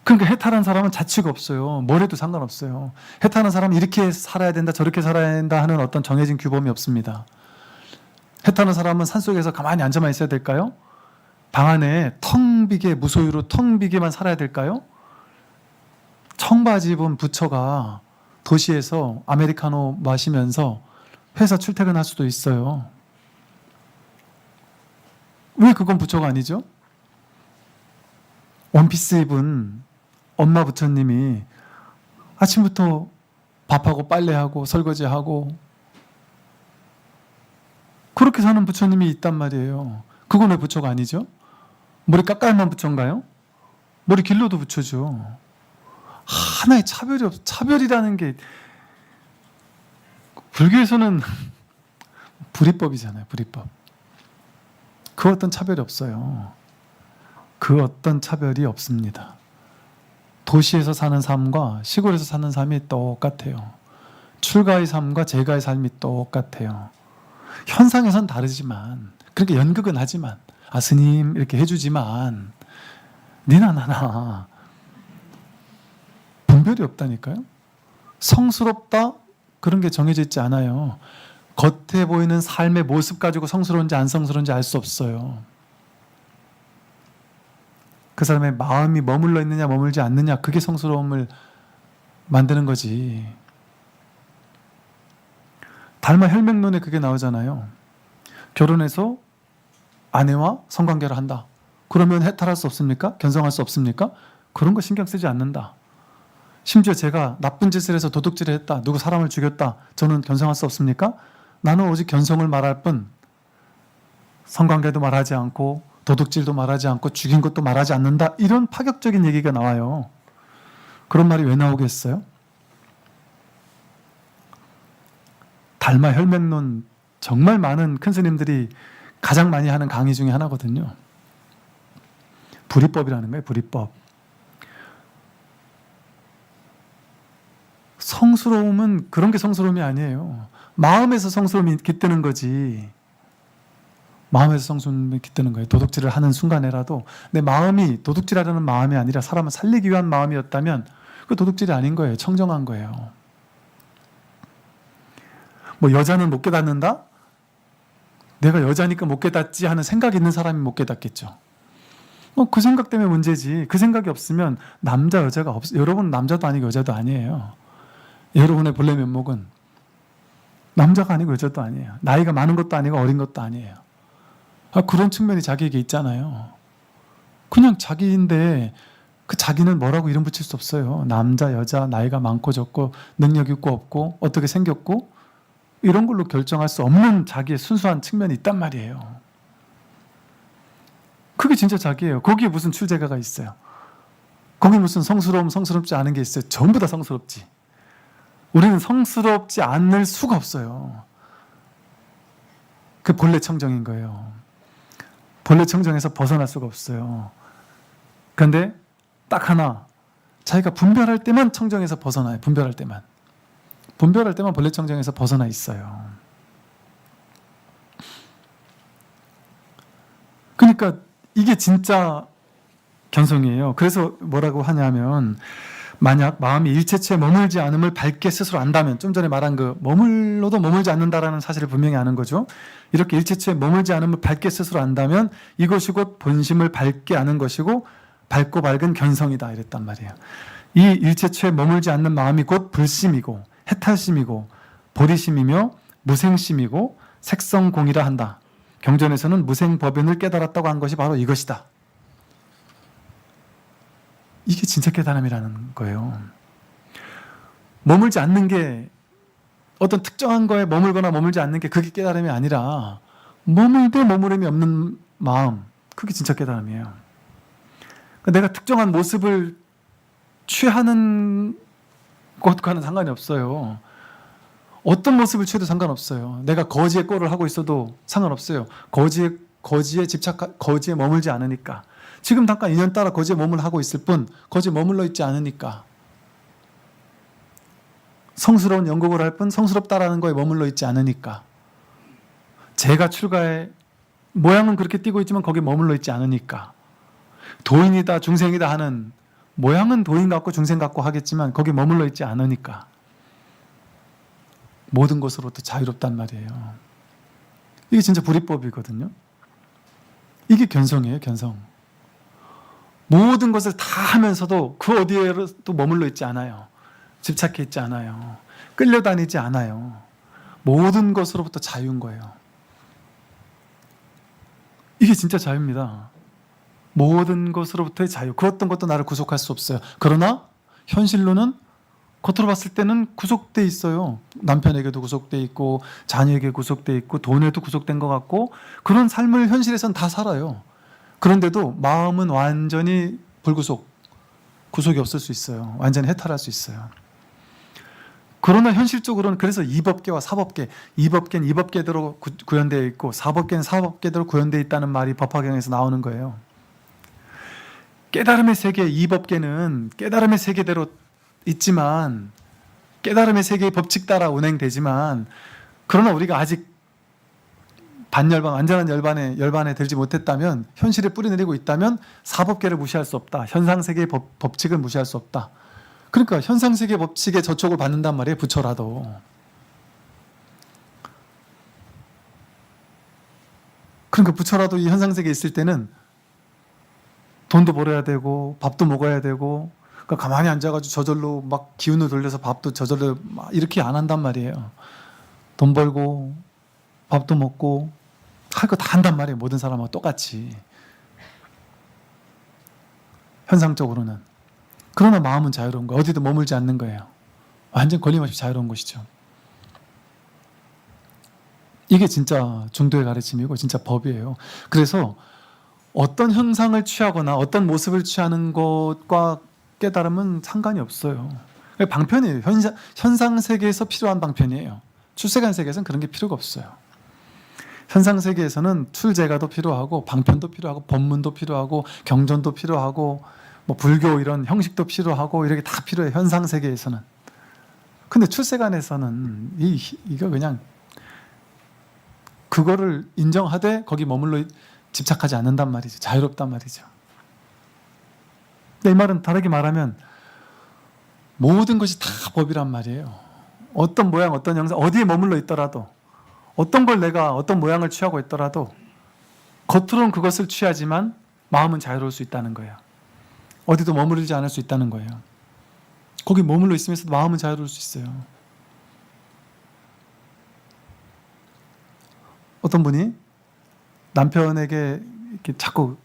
그러니까 해탈한 사람은 자취가 없어요. 뭘 해도 상관없어요. 해탈한 사람은 이렇게 살아야 된다 저렇게 살아야 된다 하는 어떤 정해진 규범이 없습니다. 해탈한 사람은 산속에서 가만히 앉아만 있어야 될까요? 방 안에 텅 비게 무소유로 텅 비게만 살아야 될까요? 청바지 입은 부처가 도시에서 아메리카노 마시면서 회사 출퇴근할 수도 있어요. 왜 그건 부처가 아니죠? 원피스 입은 엄마 부처님이 아침부터 밥하고 빨래하고 설거지하고 그렇게 사는 부처님이 있단 말이에요. 그건 왜 부처가 아니죠? 머리 깎아야만 부처인가요? 머리 길러도 부처죠. 하나의 차별이라는 게 불교에서는 불이법이잖아요. 불이법. 그 어떤 차별이 없어요. 그 어떤 차별이 없습니다. 도시에서 사는 삶과 시골에서 사는 삶이 똑같아요. 출가의 삶과 재가의 삶이 똑같아요. 현상에선 다르지만 그렇게 연극은 하지만 스님 이렇게 해주지만 니나 나나 분별이 없다니까요. 성스럽다 그런 게 정해져 있지 않아요. 겉에 보이는 삶의 모습 가지고 성스러운지 안 성스러운지 알 수 없어요. 그 사람의 마음이 머물러 있느냐 머물지 않느냐 그게 성스러움을 만드는 거지. 달마 혈맹론에 그게 나오잖아요. 결혼해서 아내와 성관계를 한다. 그러면 해탈할 수 없습니까? 견성할 수 없습니까? 그런 거 신경 쓰지 않는다. 심지어 제가 나쁜 짓을 해서 도둑질을 했다. 누구 사람을 죽였다. 저는 견성할 수 없습니까? 나는 오직 견성을 말할 뿐 성관계도 말하지 않고 도둑질도 말하지 않고 죽인 것도 말하지 않는다. 이런 파격적인 얘기가 나와요. 그런 말이 왜 나오겠어요? 달마 혈맹론 정말 많은 큰 스님들이 가장 많이 하는 강의 중에 하나거든요. 불이법이라는 거예요. 불이법. 성스러움은 그런 게 성스러움이 아니에요. 마음에서 성스러움이 깃드는 거지. 마음에서 성스러움이 깃드는 거예요. 도둑질을 하는 순간에라도 내 마음이 도둑질하려는 마음이 아니라 사람을 살리기 위한 마음이었다면 그 도둑질이 아닌 거예요. 청정한 거예요. 뭐 여자는 못 깨닫는다? 내가 여자니까 못 깨닫지 하는 생각이 있는 사람이 못 깨닫겠죠. 그 생각 때문에 문제지. 그 생각이 없으면 남자 여자가 없어요. 여러분 남자도 아니고 여자도 아니에요. 여러분의 본래 면목은 남자가 아니고 여자도 아니에요. 나이가 많은 것도 아니고 어린 것도 아니에요. 그런 측면이 자기에게 있잖아요. 그냥 자기인데 그 자기는 뭐라고 이름 붙일 수 없어요. 남자, 여자, 나이가 많고 적고 능력 있고 없고 어떻게 생겼고 이런 걸로 결정할 수 없는 자기의 순수한 측면이 있단 말이에요. 그게 진짜 자기예요. 거기에 무슨 출제가가 있어요. 거기 무슨 성스럽지 않은 게 있어요. 전부 다 성스럽지. 우리는 성스럽지 않을 수가 없어요. 그 본래 청정인 거예요. 본래 청정에서 벗어날 수가 없어요. 그런데 딱 하나, 자기가 분별할 때만 청정에서 벗어나요. 분별할 때만 벌레 청정에서 벗어나 있어요. 그러니까 이게 진짜 견성이에요. 그래서 뭐라고 하냐면, 만약 마음이 일체처에 머물지 않음을 밝게 스스로 안다면, 좀 전에 말한 그 머물러도 머물지 않는다라는 사실을 분명히 아는 거죠. 이렇게 일체처에 머물지 않음을 밝게 스스로 안다면 이것이 곧 본심을 밝게 아는 것이고 밝고 밝은 견성이다, 이랬단 말이에요. 이 일체처에 머물지 않는 마음이 곧 불심이고 해탈심이고 보리심이며 무생심이고 색성공이라 한다. 경전에서는 무생법인을 깨달았다고 한 것이 바로 이것이다. 이게 진짜 깨달음이라는 거예요. 머물지 않는 게, 어떤 특정한 거에 머물거나 머물지 않는 게 그게 깨달음이 아니라 머물되 머무름이 없는 마음, 그게 진짜 깨달음이에요. 내가 특정한 모습을 취하는 것과는 상관이 없어요. 어떤 모습을 취해도 상관없어요. 내가 거지의 꼴을 하고 있어도 상관없어요. 거지에 머물지 않으니까. 지금 잠깐 인연 따라 거지에 머물하고 있을 뿐, 거지에 머물러 있지 않으니까. 성스러운 연극을 할 뿐 성스럽다라는 거에 머물러 있지 않으니까. 제가 출가해, 모양은 그렇게 띄고 있지만 거기에 머물러 있지 않으니까. 도인이다 중생이다 하는, 모양은 도인 같고 중생 같고 하겠지만 거기에 머물러 있지 않으니까. 모든 것으로부터 자유롭단 말이에요. 이게 진짜 불이법이거든요. 이게 견성이에요, 견성. 모든 것을 다 하면서도 그 어디에도 머물러 있지 않아요. 집착해 있지 않아요. 끌려다니지 않아요. 모든 것으로부터 자유인 거예요. 이게 진짜 자유입니다. 모든 것으로부터의 자유. 그 어떤 것도 나를 구속할 수 없어요. 그러나 현실로는 겉으로 봤을 때는 구속돼 있어요. 남편에게도 구속돼 있고 자녀에게 구속돼 있고 돈에도 구속된 것 같고, 그런 삶을 현실에서는 다 살아요. 그런데도 마음은 완전히 불구속, 구속이 없을 수 있어요. 완전히 해탈할 수 있어요. 그러나 현실적으로는, 그래서 이법계와 사법계, 이법계는 이법계대로 구현되어 있고 사법계는 사법계대로 구현되어 있다는 말이 법화경에서 나오는 거예요. 깨달음의 세계, 이법계는 깨달음의 세계대로 있지만, 깨달음의 세계의 법칙 따라 운행되지만, 그러나 우리가 아직 반열반, 완전한 열반에 들지 못했다면, 현실에 뿌리내리고 있다면 사법계를 무시할 수 없다. 현상세계의 법칙을 무시할 수 없다. 그러니까 현상세계 법칙에 저촉을 받는단 말이에요, 부처라도. 그러니까 부처라도 이 현상세계에 있을 때는 돈도 벌어야 되고 밥도 먹어야 되고, 그러니까 가만히 앉아가지고 저절로 막 기운을 돌려서 밥도 저절로 막 이렇게 안 한단 말이에요. 돈 벌고 밥도 먹고 할 거 다 한단 말이에요. 모든 사람하고 똑같이. 현상적으로는. 그러나 마음은 자유로운 거예요. 어디도 머물지 않는 거예요. 완전 걸림없이 자유로운 것이죠. 이게 진짜 중도의 가르침이고 진짜 법이에요. 그래서 어떤 현상을 취하거나 어떤 모습을 취하는 것과 깨달음은 상관이 없어요. 방편이에요. 현상 세계에서 필요한 방편이에요. 출세간 세계에서는 그런 게 필요가 없어요. 현상 세계에서는 출제가도 필요하고 방편도 필요하고 법문도 필요하고 경전도 필요하고 뭐 불교 이런 형식도 필요하고 이렇게 다 필요해요. 현상 세계에서는. 근데 출세간에서는 이거 그냥 그거를 인정하되 거기 머물러 집착하지 않는단 말이죠. 자유롭단 말이죠. 근데 이 말은 다르게 말하면 모든 것이 다 법이란 말이에요. 어떤 모양, 어떤 형상, 어디에 머물러 있더라도, 어떤 걸 내가 어떤 모양을 취하고 있더라도 겉으로는 그것을 취하지만 마음은 자유로울 수 있다는 거예요. 어디도 머무르지 않을 수 있다는 거예요. 거기 머물러 있으면서도 마음은 자유로울 수 있어요. 어떤 분이 남편에게 이렇게 자꾸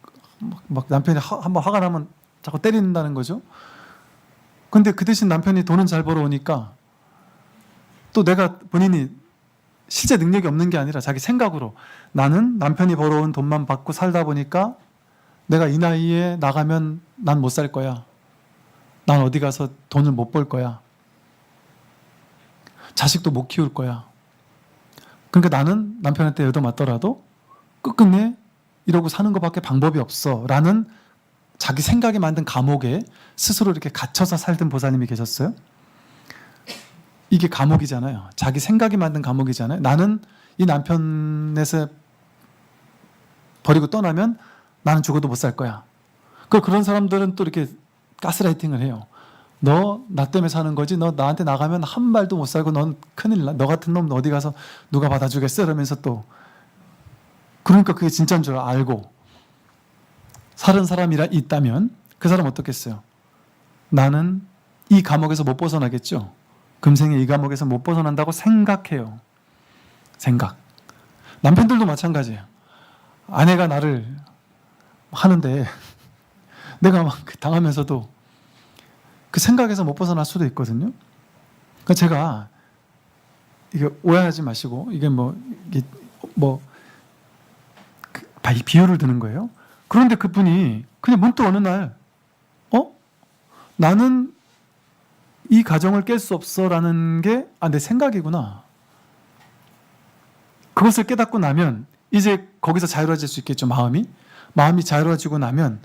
막 남편이 한번 화가 나면 자꾸 때린다는 거죠. 근데 그 대신 남편이 돈은 잘 벌어오니까 또 내가 본인이 실제 능력이 없는 게 아니라 자기 생각으로, 나는 남편이 벌어온 돈만 받고 살다 보니까 내가 이 나이에 나가면 난 못 살 거야. 난 어디 가서 돈을 못 벌 거야. 자식도 못 키울 거야. 그러니까 나는 남편한테 얻어맞더라도 끝끝내 이러고 사는 것밖에 방법이 없어 라는 자기 생각이 만든 감옥에 스스로 이렇게 갇혀서 살던 보살님이 계셨어요. 이게 감옥이잖아요. 자기 생각이 만든 감옥이잖아요. 나는 이 남편에서 버리고 떠나면 나는 죽어도 못 살 거야. 그런 사람들은 또 이렇게 가스라이팅을 해요. 너 나 때문에 사는 거지. 너 나한테 나가면 한 발도 못 살고 넌 큰일 나. 너 같은 놈 어디 가서 누가 받아주겠어? 이러면서 또 그러니까 그게 진짜인 줄 알고 살은 사람이라 있다면 그 사람 어떻겠어요? 나는 이 감옥에서 못 벗어나겠죠. 금생에 이 감옥에서 못 벗어난다고 생각해요. 생각. 남편들도 마찬가지예요. 아내가 나를 하는데 내가 막 당하면서도 그 생각에서 못 벗어날 수도 있거든요. 그러니까 제가 이게 오해하지 마시고 이게 비유를 드는 거예요. 그런데 그분이 그냥 문득 어느 날 나는 이 가정을 깰 수 없어라는 게 내 생각이구나. 그것을 깨닫고 나면 이제 거기서 자유로워질 수 있겠죠. 마음이 자유로워지고 나면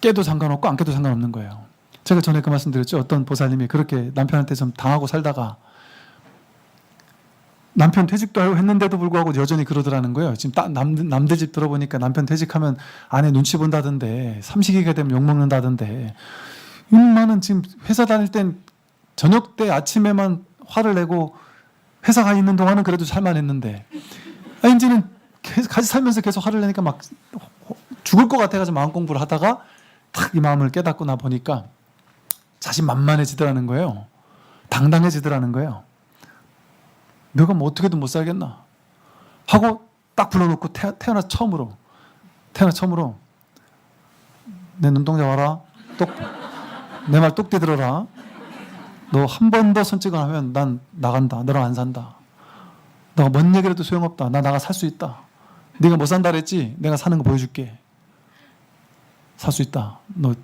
깨도 상관없고 안 깨도 상관없는 거예요. 제가 전에 그 말씀 드렸죠. 어떤 보살님이 그렇게 남편한테 좀 당하고 살다가 남편 퇴직도 하고 했는데도 불구하고 여전히 그러더라는 거예요. 지금 남들 집 들어보니까 남편 퇴직하면 아내 눈치 본다던데, 삼식이가 되면 욕먹는다던데, 인마는 지금 회사 다닐 땐 저녁 때 아침에만 화를 내고 회사 가 있는 동안은 그래도 살만했는데, 이제는 같이 살면서 계속 화를 내니까 막 죽을 것 같아가지고 마음 공부를 하다가 딱 이 마음을 깨닫고 나 보니까 자신만만해지더라는 거예요. 당당해지더라는 거예요. 내가 뭐 어떻게든 못 살겠나 하고 딱 불러놓고 태어나 처음으로 내 눈동자 와라. 내 말 똑 되들어라. 너 한 번 더 손짓을 하면 난 나간다. 너랑 안 산다. 너가 뭔 얘기를 해도 소용없다. 나 나가 살 수 있다. 네가 못 산다 그랬지? 내가 사는 거 보여줄게. 살 수 있다. 너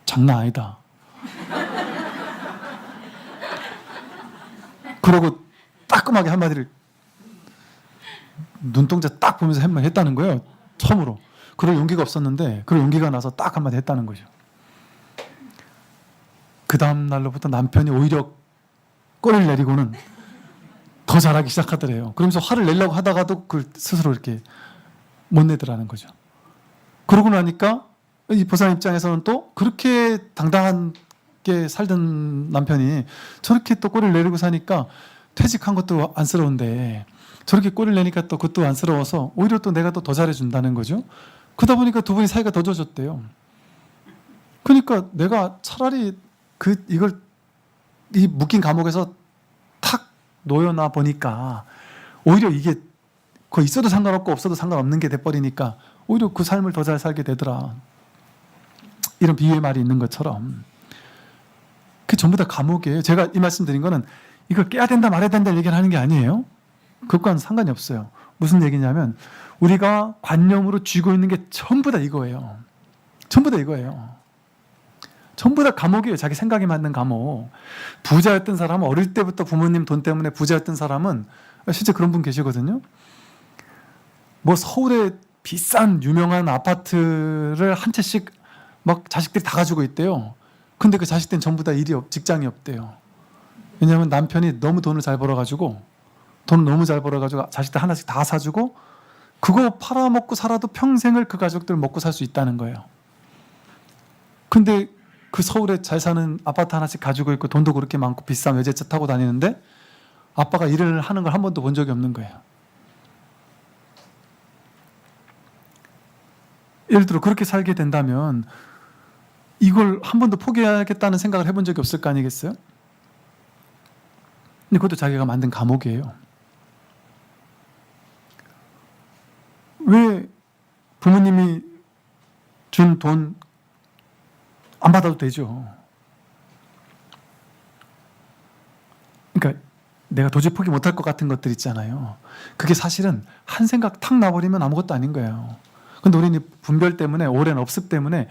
장난 아니다. 그러고 따끔하게 한마디를 눈동자 딱 보면서 했다는 거예요. 처음으로. 그럴 용기가 없었는데 그럴 용기가 나서 딱 한마디 했다는 거죠. 그 다음 날로부터 남편이 오히려 꼬리를 내리고는 더 잘하기 시작하더래요. 그러면서 화를 내려고 하다가도 그걸 스스로 이렇게 못 내더라는 거죠. 그러고 나니까 이 보살님 입장에서는 또 그렇게 당당하게 살던 남편이 저렇게 또 꼬리를 내리고 사니까 퇴직한 것도 안쓰러운데 저렇게 꼬리를 내니까 또 그것도 안쓰러워서 오히려 또 내가 또 더 잘해준다는 거죠. 그러다 보니까 두 분이 사이가 더 좋아졌대요. 그러니까 내가 차라리 이 묶인 감옥에서 탁 놓여나 보니까 오히려 이게 거의 있어도 상관없고 없어도 상관없는 게 돼버리니까 오히려 그 삶을 더 잘 살게 되더라. 이런 비유의 말이 있는 것처럼 그게 전부 다 감옥이에요. 제가 이 말씀 드린 거는 이걸 깨야 된다 말아야 된다 얘기를 하는 게 아니에요. 그것과는 상관이 없어요. 무슨 얘기냐면 우리가 관념으로 쥐고 있는 게 전부 다 이거예요. 전부 다 이거예요. 전부 다 감옥이에요. 자기 생각이 맞는 감옥. 부자였던 사람은 어릴 때부터 부모님 돈 때문에 부자였던 사람은 실제 그런 분 계시거든요. 뭐 서울에 비싼 유명한 아파트를 한 채씩 막 자식들이 다 가지고 있대요. 근데 그 자식들은 전부 다 직장이 없대요. 왜냐하면 남편이 너무 돈을 잘 벌어가지고 자식들 하나씩 다 사주고 그거 팔아먹고 살아도 평생을 그 가족들 먹고 살 수 있다는 거예요. 근데 그 서울에 잘 사는 아파트 하나씩 가지고 있고 돈도 그렇게 많고 비싼 외제차 타고 다니는데 아빠가 일을 하는 걸 한 번도 본 적이 없는 거예요. 예를 들어 그렇게 살게 된다면 이걸 한 번도 포기하겠다는 생각을 해본 적이 없을 거 아니겠어요? 근데 그것도 자기가 만든 감옥이에요. 왜 부모님이 준 돈 안 받아도 되죠? 그러니까 내가 도저히 포기 못할 것 같은 것들 있잖아요. 그게 사실은 한 생각 탁 나버리면 아무것도 아닌 거예요. 근데 우리는 분별 때문에 오랜 업습 때문에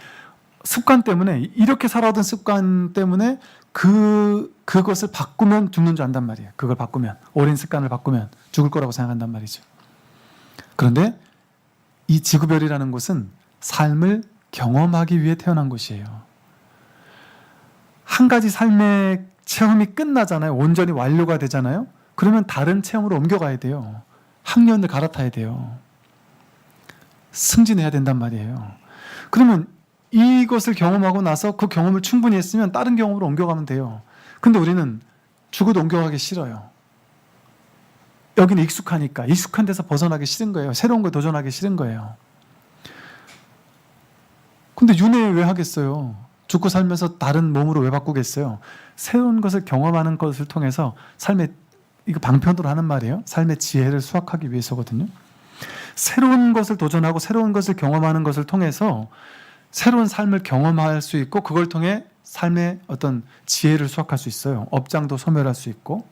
습관 때문에 이렇게 살아오던 습관 때문에 그것을 바꾸면 죽는 줄 안단 말이에요. 그걸 바꾸면 오랜 습관을 바꾸면 죽을 거라고 생각한단 말이죠. 그런데 이 지구별이라는 곳은 삶을 경험하기 위해 태어난 곳이에요. 한 가지 삶의 체험이 끝나잖아요. 온전히 완료가 되잖아요. 그러면 다른 체험으로 옮겨가야 돼요. 학년을 갈아타야 돼요. 승진해야 된단 말이에요. 그러면 이것을 경험하고 나서 그 경험을 충분히 했으면 다른 경험으로 옮겨가면 돼요. 근데 우리는 죽어도 옮겨가기 싫어요. 여기는 익숙하니까. 익숙한 데서 벗어나기 싫은 거예요. 새로운 거 도전하기 싫은 거예요. 근데 윤회 왜 하겠어요? 죽고 살면서 다른 몸으로 왜 바꾸겠어요? 새로운 것을 경험하는 것을 통해서 삶의, 이거 방편으로 하는 말이에요. 삶의 지혜를 수확하기 위해서거든요. 새로운 것을 도전하고 새로운 것을 경험하는 것을 통해서 새로운 삶을 경험할 수 있고 그걸 통해 삶의 어떤 지혜를 수확할 수 있어요. 업장도 소멸할 수 있고.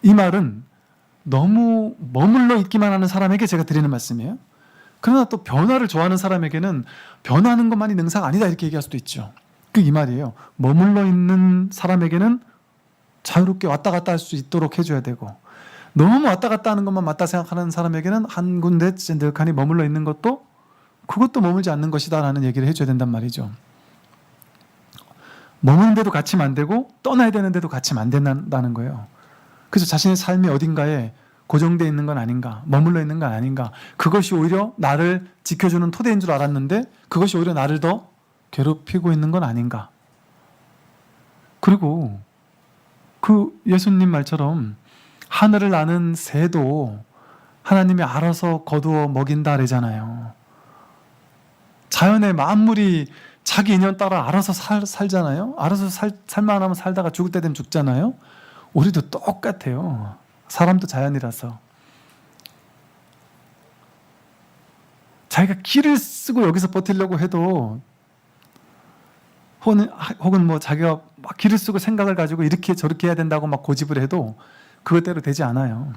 이 말은 너무 머물러 있기만 하는 사람에게 제가 드리는 말씀이에요. 그러나 또 변화를 좋아하는 사람에게는 변화하는 것만이 능사가 아니다 이렇게 얘기할 수도 있죠. 그 이 말이에요. 머물러 있는 사람에게는 자유롭게 왔다 갔다 할 수 있도록 해줘야 되고 너무 왔다 갔다 하는 것만 맞다 생각하는 사람에게는 한 군데 찐득하니 머물러 있는 것도 그것도 머물지 않는 것이다 라는 얘기를 해줘야 된단 말이죠. 머무는 데도 갇히면 안 되고 떠나야 되는데도 갇히면 안 된다는 거예요. 그래서 자신의 삶이 어딘가에 고정되어 있는 건 아닌가, 머물러 있는 건 아닌가, 그것이 오히려 나를 지켜주는 토대인 줄 알았는데 그것이 오히려 나를 더 괴롭히고 있는 건 아닌가. 그리고 그 예수님 말처럼 하늘을 나는 새도 하나님이 알아서 거두어 먹인다 그러잖아요. 자연의 만물이 자기 인연 따라 알아서 살잖아요. 알아서 살만 하면 살다가 죽을 때 되면 죽잖아요. 우리도 똑같아요. 사람도 자연이라서. 자기가 기를 쓰고 여기서 버티려고 해도 혹은 뭐 자기가 막 기를 쓰고 생각을 가지고 이렇게 저렇게 해야 된다고 막 고집을 해도 그것대로 되지 않아요.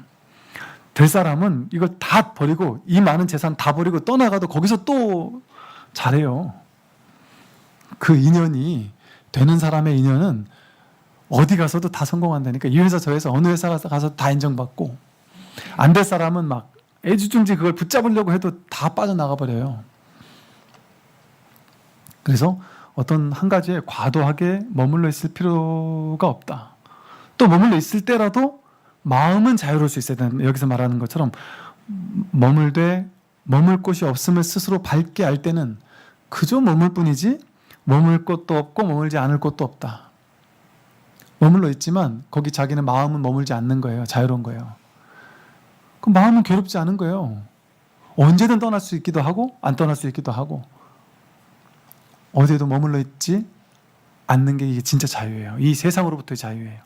될 사람은 이걸 다 버리고 이 많은 재산 다 버리고 떠나가도 거기서 또 잘해요. 그 인연이 되는 사람의 인연은 어디 가서도 다 성공한다니까. 이 회사 저 회사 어느 회사 가서 다 인정받고 안 될 사람은 막 애지중지 그걸 붙잡으려고 해도 다 빠져나가 버려요. 그래서 어떤 한 가지에 과도하게 머물러 있을 필요가 없다. 또 머물러 있을 때라도 마음은 자유로울 수 있어야 된다. 여기서 말하는 것처럼 머물 곳이 없음을 스스로 밝게 알 때는 그저 머물 뿐이지 머물 곳도 없고 머물지 않을 곳도 없다. 머물러 있지만 거기 자기는 마음은 머물지 않는 거예요. 자유로운 거예요. 그 마음은 괴롭지 않은 거예요. 언제든 떠날 수 있기도 하고 안 떠날 수 있기도 하고 어디에도 머물러 있지 않는 게 이게 진짜 자유예요. 이 세상으로부터의 자유예요.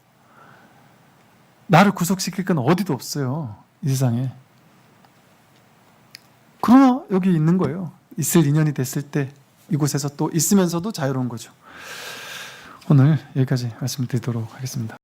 나를 구속시킬 건 어디도 없어요. 이 세상에. 그러나 여기 있는 거예요. 있을 인연이 됐을 때 이곳에서 또 있으면서도 자유로운 거죠. 오늘 여기까지 말씀드리도록 하겠습니다.